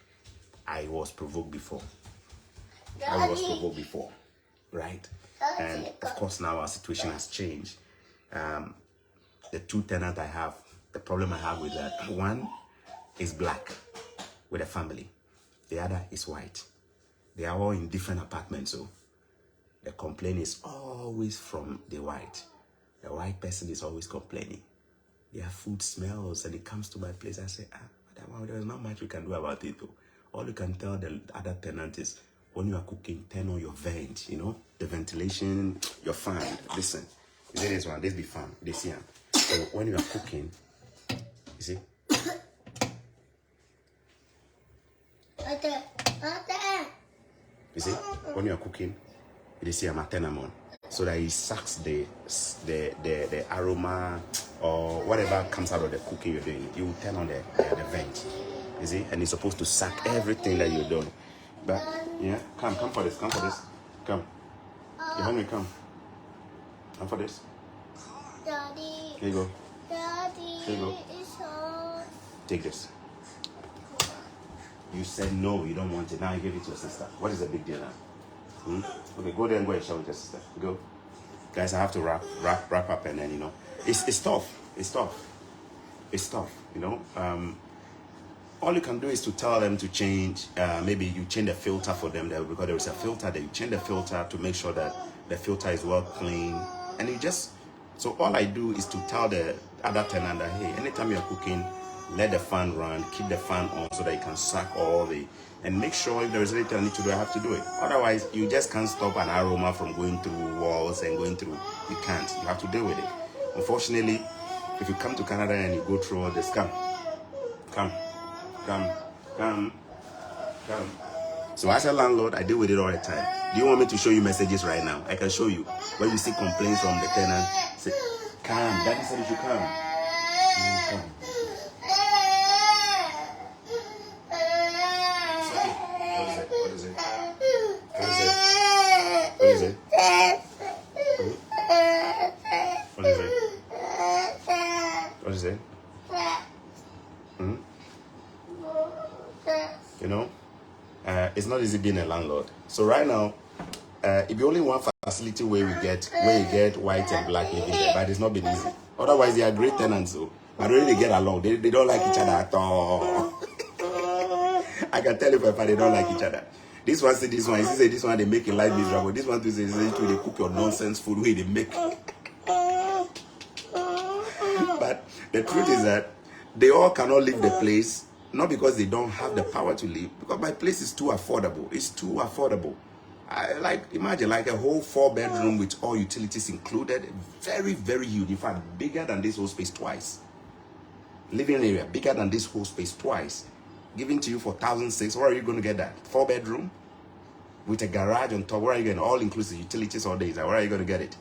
I was provoked before. Right? And of course now our situation has changed. The two tenants I have, the problem I have with that, one is black with a family. The other is white. They are all in different apartments, so the complaint is always from the white. The white person is always complaining. Their food smells, and it comes to my place. I say, madam, there's not much we can do about it, though. All you can tell the other tenant is, when you are cooking, turn on your vent, the ventilation, your fan. Listen, you see this one, this be fan, this here. So when you are cooking, you see? You see, when you are cooking, you see I'm a tenamon, so that it sucks the aroma or whatever comes out of the cooking you're doing. You will turn on the vent, you see, and it's supposed to suck everything that you're doing. But yeah, come for this, come. You want me to come for this? Daddy. Here you go. Daddy. Here you go. It's hot. Take this. You said no, you don't want it. Now you give it to your sister. What is the big deal now? Okay, go there and go and shower with your sister. Go. Guys, I have to wrap up, and then, it's tough. It's tough, all you can do is to tell them to change. Maybe you change the filter for them there, because there is a filter there. You change the filter to make sure that the filter is well clean. And so all I do is to tell the other tenant that, hey, anytime you're cooking, let the fan run, keep the fan on so that you can suck and make sure if there is anything I need to do, I have to do it. Otherwise, you just can't stop an aroma from going through walls and going through. You can't. You have to deal with it. Unfortunately, if you come to Canada and you go through all this, come. So as a landlord, I deal with it all the time. Do you want me to show you messages right now? I can show you. When you see complaints from the tenant, say, come. Daddy said you should come. Come. What is it? It's not easy being a landlord. So right now, it be only one facility where you get white and black living there, but it's not been easy. Otherwise, they are great tenants, so but really they get along. They don't like each other at all. I can tell you for a fact they don't like each other. This one say this one, he say this one they make a life miserable. This one to say they cook your nonsense food way they make. But the truth is that they all cannot leave the place, not because they don't have the power to leave, because my place is too affordable. It's too affordable. Imagine like a whole 4-bedroom with all utilities included, very, very huge. In fact, bigger than this whole space twice. Living area bigger than this whole space twice. Given to you for $1,600. Where are you going to get that? 4-bedroom with a garage on top. Where are you getting all inclusive utilities all days? Where are you going to get it?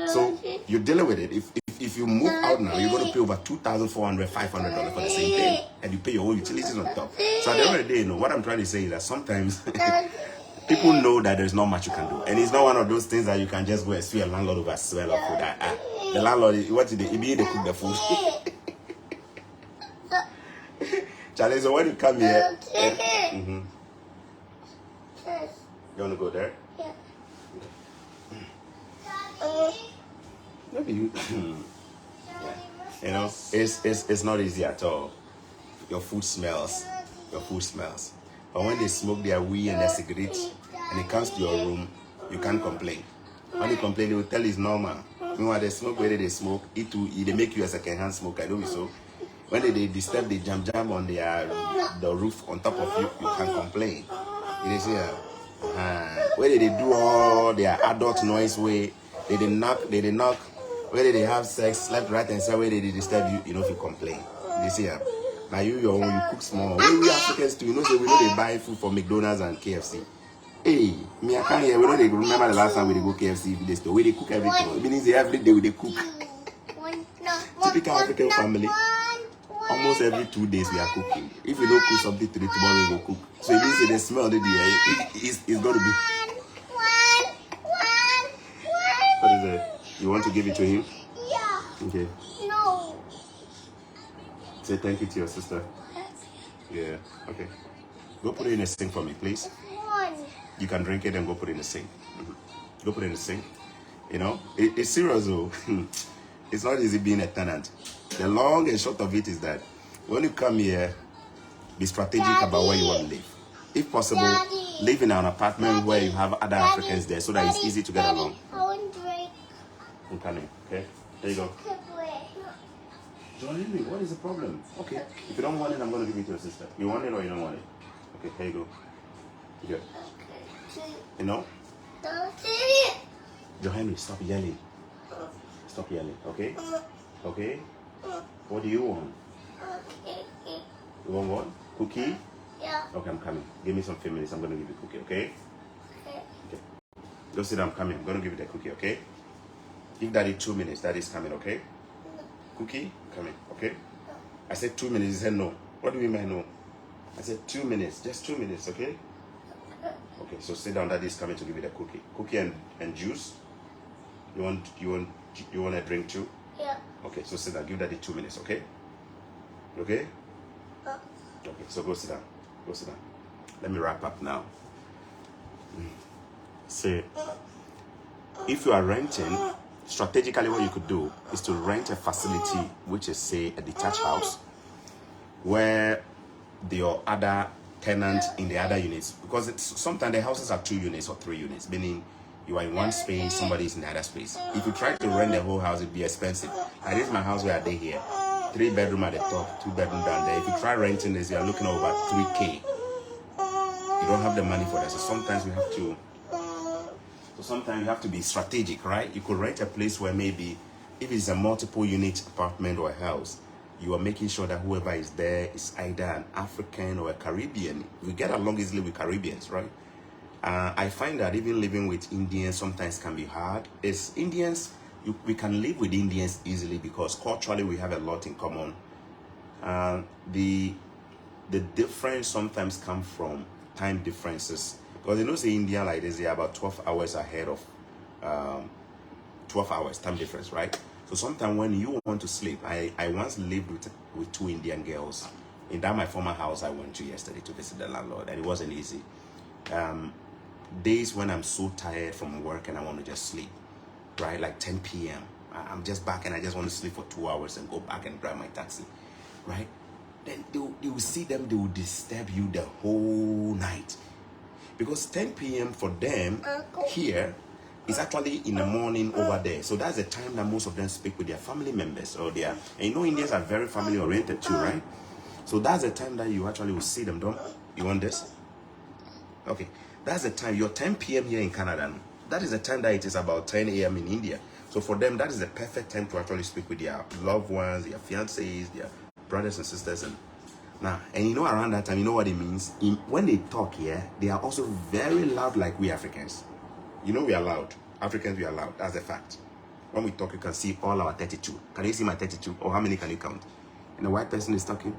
So you're dealing with it. If you move out now, you're going to pay over $2,400, $500 for the same thing, and you pay your own utilities on top. So at the end of the day, what I'm trying to say is that sometimes people know that there's not much you can do, and it's not one of those things that you can just go and sue a landlord over smell of food. The landlord, what did they cook the food? Charlie, so when you come here, you want to go there? Yeah. Maybe you. Yeah. It's not easy at all. Your food smells. But when they smoke their weed and their cigarette, and it comes to your room, you can't complain. When you complain, they will tell you it's normal. Meanwhile, they smoke where they smoke. They make you a second-hand smoker. Don't be so. When they disturb, they jam on the roof on top of you, you can't complain. They say, where they do all their adult noise, where they knock, where they have sex, left, right, and center, where they disturb you, if you complain. They say, now you cook small. We Africans too, say we know they buy food for McDonald's and KFC. Hey, me I can't hear. We know they remember the last time we go KFC this store. Where they cook everything. It means every day we they cook. Typical African family. almost every 2 days we are cooking. If we don't cook something today, tomorrow we will cook. So it means the smell of the it's going to be. What is it? You want to give it to him? Yeah. Okay. No. Say thank you to your sister. Yeah. Okay. Go put it in the sink for me, please. One. You can drink it and go put it in the sink. Go put it in the sink. You know, it's serious though. It's not easy being a tenant. The long and short of it is that when you come here, be strategic about where you want to live. If possible, live in an apartment where you have other Africans there so that it's easy to get along. I want drink. I'm coming, okay? There you go. Join me. What is the problem? Okay. If you don't want it, I'm going to give it to your sister. You want it or you don't want it? Okay, here you go. Here. Okay. You know? Don't see it. Johanny, stop yelling. Stop yelling, okay? Okay? What do you want? Okay. You want what? Cookie? Yeah. Okay, I'm coming. Give me some few minutes. I'm going to give you a cookie, okay? Okay. Okay. Go sit down. I'm coming. I'm going to give you the cookie, okay? Give Daddy 2 minutes. Daddy's coming, okay? Cookie? Coming, okay? I said 2 minutes. He said no. What do you mean by no? I said 2 minutes. Just 2 minutes, okay? Okay, so sit down. Daddy's coming to give you the cookie. Cookie and juice? You want a drink too? Yeah. Okay, so sit down. Give Daddy 2 minutes, okay? Okay? Okay, so go sit down. Go sit down. Let me wrap up now. Say, if you are renting, strategically what you could do is to rent a facility, which is, say, a detached house, where your other tenant in the other units, because sometimes the houses are 2 units or 3 units, meaning you are in one space, somebody is in the other space. If you try to rent the whole house, it'd be expensive. Like this is my house where I stay here. 3 bedroom at the top, 2 bedroom down there. If you try renting this, you're looking at over 3K. You don't have the money for that. So sometimes you have to be strategic, right? You could rent a place where maybe if it's a multiple unit apartment or a house, you are making sure that whoever is there is either an African or a Caribbean. We get along easily with Caribbeans, right? I find that even living with Indians sometimes can be hard. It's Indians, we can live with Indians easily because culturally we have a lot in common. The difference sometimes comes from time differences. Because you know, say India like this, they are about 12 hours ahead of 12 hours time difference, right? So sometimes when you want to sleep, I once lived with 2 Indian girls in that my former house I went to yesterday to visit the landlord, and it wasn't easy. Days when I'm so tired from work and I want to just sleep, right? Like 10 p.m. I'm just back and I just want to sleep for 2 hours and go back and drive my taxi, right? Then they will see them, they will disturb you the whole night. Because 10 p.m. for them here is actually in the morning over there. So that's the time that most of them speak with their family members or and you know Indians are very family oriented too, right? So that's the time that you actually will see them. You want this? Okay. That's the time. Your 10 p.m. here in Canada. That is the time that it is about 10 a.m. in India. So for them, that is the perfect time to actually speak with their loved ones, their fiancés, their brothers and sisters. And you know, around that time, you know what it means? When they talk here, they are also very loud like we Africans. You know we are loud. Africans, we are loud. That's the fact. When we talk, you can see all our 32. Can you see my 32? Or how many can you count? And a white person is talking,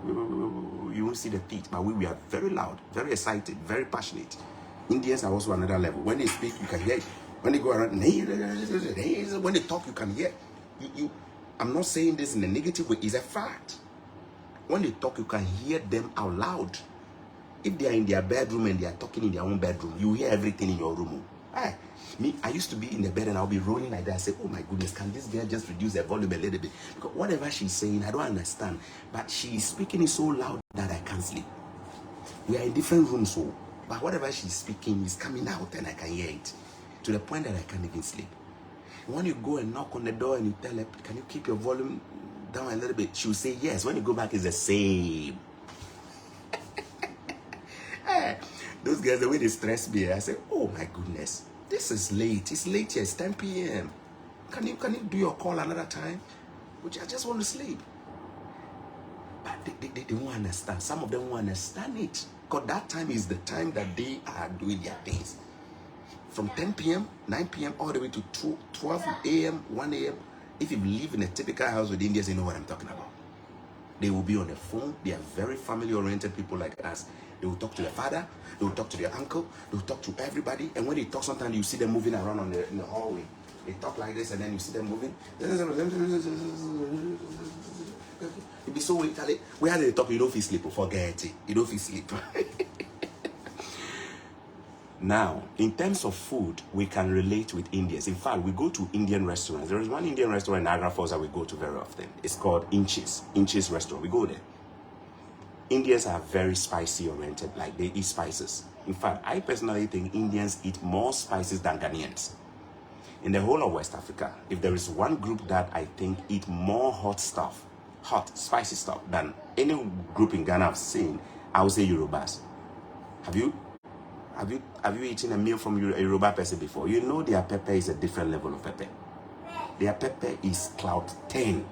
you won't see the teeth. But we are very loud, very excited, very passionate. Indians are also another level. When they speak, you can hear it. When they go around, when they talk, you can hear. I'm not saying this in a negative way. It's a fact. When they talk, you can hear them out loud. If they are in their bedroom and they are talking in their own bedroom, you hear everything in your room. Hey, me, I used to be in the bed and I'll be rolling like that. I say, oh my goodness, can this girl just reduce the volume a little bit? Because whatever she's saying, I don't understand. But she's speaking it so loud that I can't sleep. We are in different rooms, so but whatever she's speaking is coming out and I can hear it. To the point that I can't even sleep. When you go and knock on the door and you tell her, can you keep your volume down a little bit? She'll say yes. When you go back, it's the same. Those guys, the way they stress me, I say, oh my goodness, this is late. It's late here. It's 10 p.m. Can you do your call another time? Which I just want to sleep. But they won't understand. Some of them won't understand it. Because that time is the time that they are doing their things. From 10 p.m., 9 p.m., all the way to 12 a.m., 1 a.m. If you live in a typical house with Indians, you know what I'm talking about. They will be on the phone. They are very family-oriented people like us. They will talk to their father. They will talk to their uncle. They will talk to everybody. And when they talk, sometimes you see them moving around in the hallway. They talk like this, and then you see them moving. You'll be so wait, where they talk, you don't feel sleep. Forget it. You don't feel sleep. Now, in terms of food, we can relate with Indians. In fact, we go to Indian restaurants. There is one Indian restaurant in Niagara Falls that we go to very often. It's called Inches Restaurant. We go there. Indians are very spicy oriented, like they eat spices. In fact, I personally think Indians eat more spices than Ghanaians. In the whole of West Africa, if there is one group that I think eat more hot, spicy stuff than any group in Ghana I've seen, I would say Yorubas. Have you eaten a meal from a Yoruba person before? You know their pepper is a different level of pepper. Their pepper is cloud 10.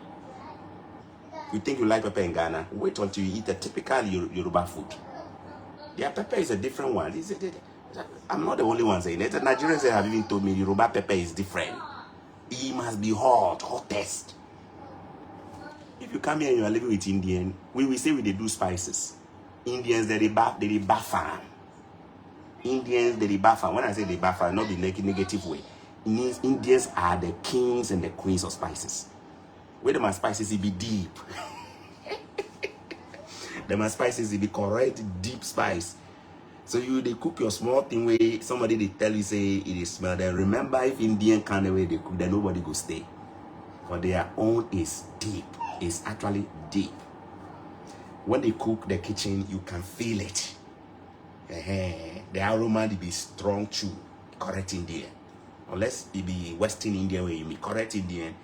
You think you like pepper in Ghana? Wait until you eat a typical Yoruba food. Their pepper is a different one. I'm not the only one saying it. The Nigerians have even told me Yoruba pepper is different. It must be hottest. If you come here and you are living with Indian, we will say they do spices. Indians, they buff. Indians, they buff. When I say they buff, not the negative way. It means Indians are the kings and the queens of spices. Where the spices, it be deep. The spices, it be correct, deep spice. So they cook your small thing where somebody they tell you say it is smell. Then remember, if Indian kind of way they cook, then nobody go stay. For their own is deep. It's actually deep. When they cook the kitchen, you can feel it. The aroma will be strong too. Correct Indian. Unless it be Western Indian where you be correct Indian,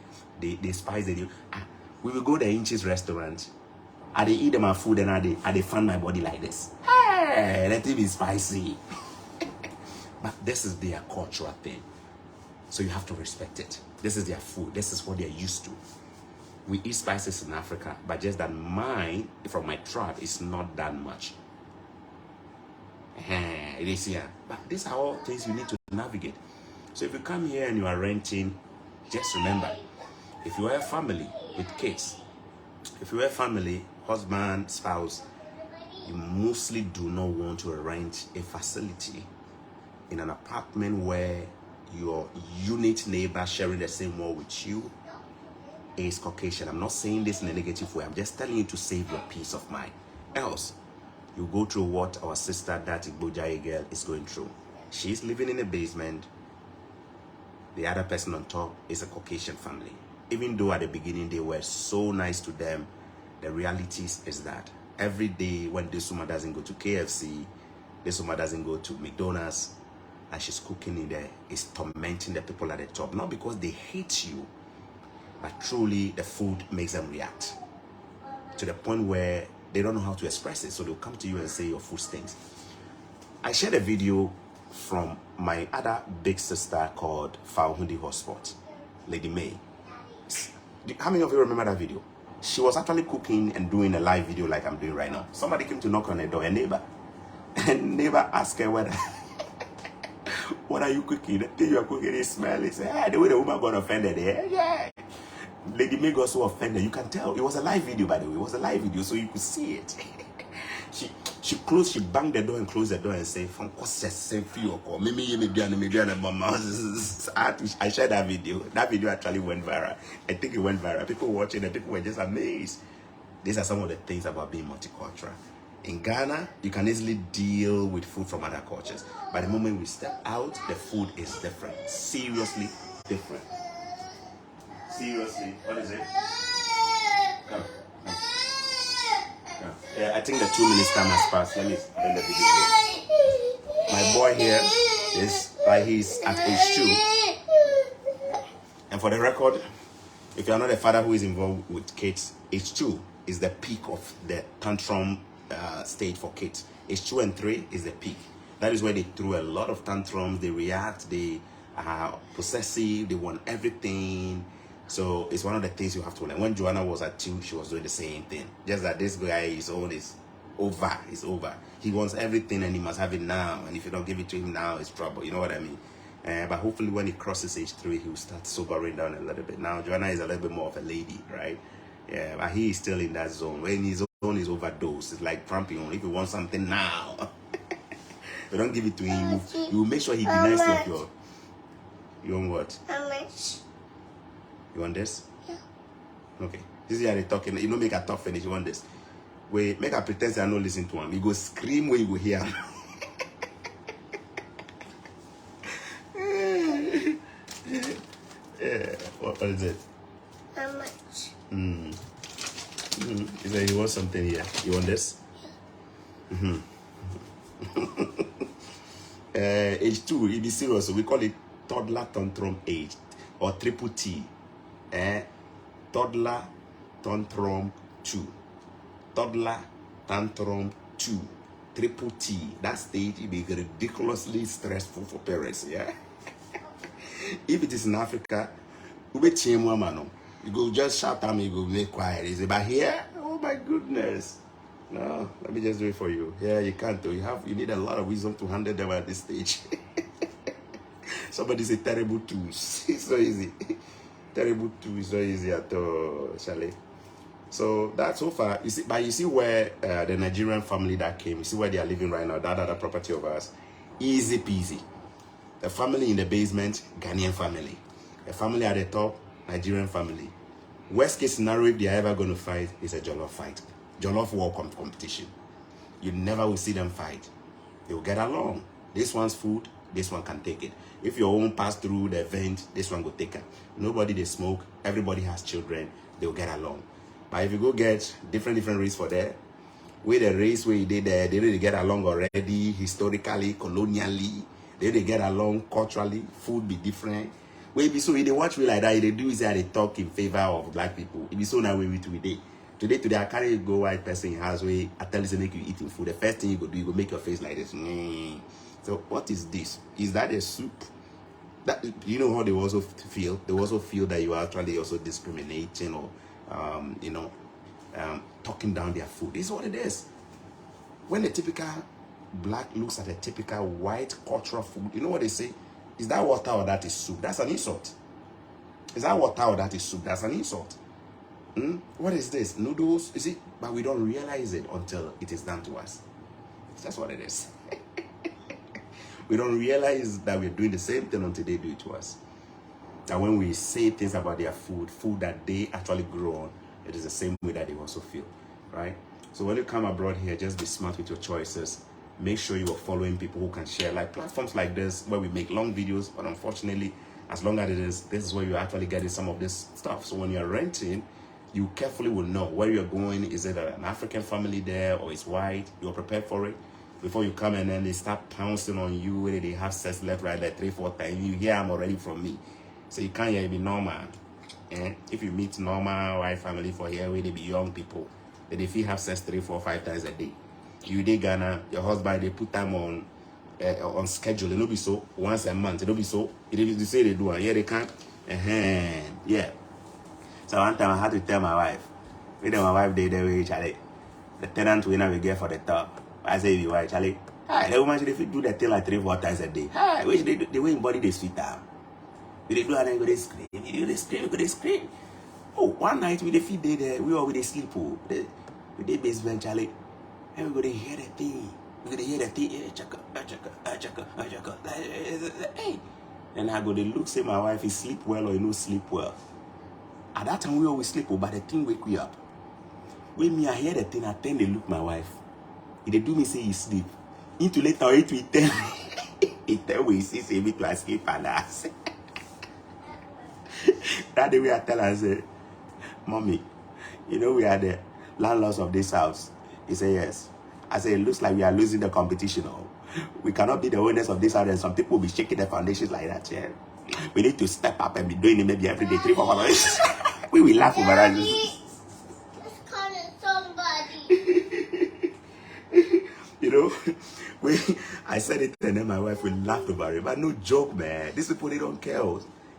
they spice it. We will go to the Inches restaurant. I eat them my food and I find my body like this. Hey, let it be spicy. But this is their cultural thing. So you have to respect it. This is their food. This is what they're used to. We eat spices in Africa, but just that mine, from my tribe, is not that much. It is here. But these are all things you need to navigate. So if you come here and you are renting, just remember, if you are a family with kids, if you are a family, husband, spouse, you mostly do not want to rent a facility in an apartment where your unit neighbor sharing the same wall with you is Caucasian. I'm not saying this in a negative way. I'm just telling you to save your peace of mind. Else, you go through what our sister, that Igbojaye girl, is going through. She's living in a basement. The other person on top is a Caucasian family. Even though at the beginning they were so nice to them, the reality is that every day when this woman doesn't go to KFC, this woman doesn't go to McDonald's, and she's cooking in there, is tormenting the people at the top. Not because they hate you, but truly the food makes them react to the point where they don't know how to express it. So they'll come to you and say your food stinks. I shared a video from my other big sister called Fauhundi Hotspot, Lady May. How many of you remember that video? She was actually cooking and doing a live video like I'm doing right now. Somebody came to knock on her door, a neighbor. And neighbor asked her whether, what are you cooking? The thing you are cooking is smelly. Say, hey, the way the woman got offended, yeah. Lady May got so offended. You can tell. It was a live video, by the way. It was a live video, so you could see it. She banged the door and closed the door and said, I shared that video. That video actually went viral. I think it went viral. People watching and people were just amazed. These are some of the things about being multicultural. In Ghana, you can easily deal with food from other cultures. But the moment we step out, the food is different. Seriously different. Seriously, what is it? Come. Yeah, I think the 2 minutes time has passed. Let me end the video here. My boy here is like he's at age 2. And for the record, if you're not a father who is involved with kids, age 2 is the peak of the tantrum stage for kids. Age 2 and 3 is the peak. That is where they throw a lot of tantrums. They react. They are possessive. They want everything. So it's one of the things you have to learn. When Joanna was at 2, she was doing the same thing. Just that this guy, his own is over. It's over. He wants everything and he must have it now. And if you don't give it to him now, it's trouble. You know what I mean? But hopefully when he crosses age 3, he will start sobering down a little bit. Now, Joanna is a little bit more of a lady, right? Yeah, but he is still in that zone. When his zone is overdosed, it's like tramping on. If you want something now, you don't give it to him. You will make sure he denies you of your. You want what? How much? You want this? Yeah. Okay. This is how they talking. You know, make a talk finish. You want this? Wait, make a pretend I don't listen to him. You go scream when you go hear him. Yeah. What is it? How much? He said he wants something here. You want this? Yeah. Age 2, it be serious. So we call it toddler tantrum age or triple T. Toddler tantrum 2. Toddler tantrum 2. Triple T. That stage it be ridiculously stressful for parents. Yeah. If it is in Africa, you go just shout at me, you go make quiet. Is it but here? Oh my goodness. No, let me just do it for you. Yeah, you can't do. You need a lot of wisdom to handle them at this stage. Somebody say terrible twos. It's so easy. Terrible two is so easy at all, Charlie. So that's so far. You see, but you see where the Nigerian family that came, you see where they are living right now, that other property of ours. Easy peasy. The family in the basement, Ghanaian family. The family at the top, Nigerian family. Worst case scenario, if they are ever going to fight, is a jollof fight. Jollof war competition. You never will see them fight. They will get along. This one's food, this one can take it. If your own pass through the vent, this one will take it. Nobody they smoke, everybody has children, they will get along. But if you go get different race for there, with the race where you did there, they really get along already, historically, colonially, they get along culturally, food be different. Where be so they watch me like that, they do is that they talk in favor of black people. It be so now way we today. Today I carry go white person in house way. I tell you to make you eating food. The first thing you go do, you go make your face like this. So what is this? Is that a soup? That you know how they also feel? They also feel that you are actually also discriminating or talking down their food. This is what it is. When the typical black looks at a typical white cultural food, you know what they say? Is that water or that is soup? That's an insult. Is that water or that is soup? That's an insult. What is this? Noodles? Is it? But we don't realize it until it is done to us. That's what it is. We don't realize that we're doing the same thing until they do it to us. And when we say things about their food that they actually grow on, it is the same way that they also feel, right? So when you come abroad here, just be smart with your choices. Make sure you are following people who can share, like platforms like this where we make long videos. But unfortunately, as long as it is, this is where you're actually getting some of this stuff. So when you're renting, you carefully will know where you're going. Is it an African family there or it's white? You're prepared for it before you come, and then they start pouncing on you where they have sex left, right, like 3-4 times. You hear I'm already from me. So you can't hear me normal. If you meet normal white family for here where they be young people, then if you have sex 3, 4, 5 times a day. You dey Ghana, your husband, they put time on schedule. It'll be so once a month. It'll be so. They say they do, and yeah, they can't. Yeah. So one time I had to tell my wife. My wife did the way, Charlie. The tenant winner we get for the top. I say, you why, Charlie? Hi, the woman should do that thing like 3-4 times a day. Hi, which they do, the way in body they sweet down. We do and then go they scream. We do they scream, go they scream. Oh, one night we feed there, we all with they sleep. Oh, we did basement, Charlie. And we go to hear the thing. We go to hear the thing. Hey. And I go to look, say my wife is sleep well or you know sleep well. At that time we always sleep, but the thing wake me up. When me I hear the thing, I tend to look my wife. If they do me say you sleep. Into later it will tell me. It tell me say me to escape and ask. That the way I tell her, I say, Mommy, you know we are the landlords of this house. He said, yes. I said, it looks like we are losing the competition. Oh. We cannot be the owners of this house, and some people will be shaking their foundations like that. Yeah. We need to step up and be doing it maybe every day, 3-4 hours. We will laugh over that. Let's call it somebody. You know, I said it and then my wife will laugh over it. But no joke, man. These people, they don't care.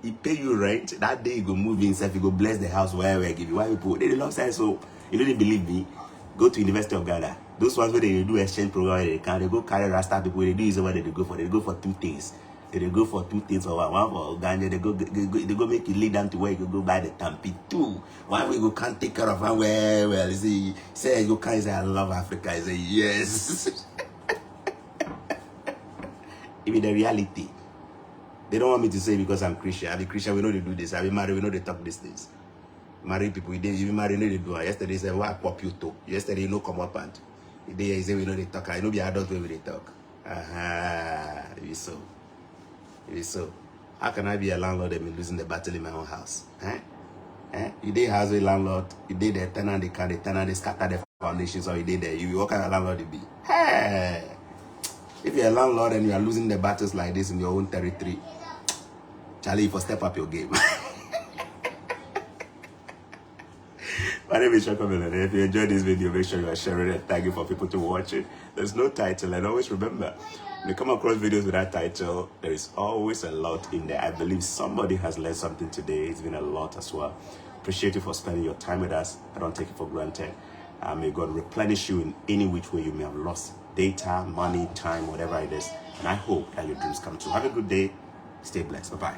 He pay you rent. That day, you go move himself, you go bless the house wherever give you. Why people? They love say so. You don't believe me? Go to University of Ghana. Those ones where they do exchange program, they go carry Rasta people. They do is what they go for. They go for 2 things. They go for two things for one for Uganda. They go make you lead down to where you go buy the tampi. Two, one we go can't take care of one well. You say you can't say I love Africa. I say yes. Even the reality. They don't want me to say because I'm Christian. I be Christian, we know they do this. I be married, we know they talk these things. Married people, we didn't even marry, know they do. Yesterday they said, why pop you to? Yesterday you know come up and the day you say we know they talk. I know be adult when they talk. It is so. It is so. How can I be a landlord and be losing the battle in my own house? You did house with landlord, you did the tenant, the tenant, they scatter the foundations, or you did there. You what kind of landlord you be? Hey! If you're a landlord and you are losing the battles like this in your own territory, Charlie, you step up your game. My name is Shockprise, and if you enjoyed this video, make sure you are sharing it and tagging for people to watch it. There's no title, and always remember, when you come across videos with that title, there is always a lot in there. I believe somebody has learned something today. It's been a lot as well. Appreciate you for spending your time with us. I don't take it for granted. May God replenish you in any which way you may have lost data, money, time, whatever it is. And I hope that your dreams come true. Have a good day. Stay blessed. Bye-bye.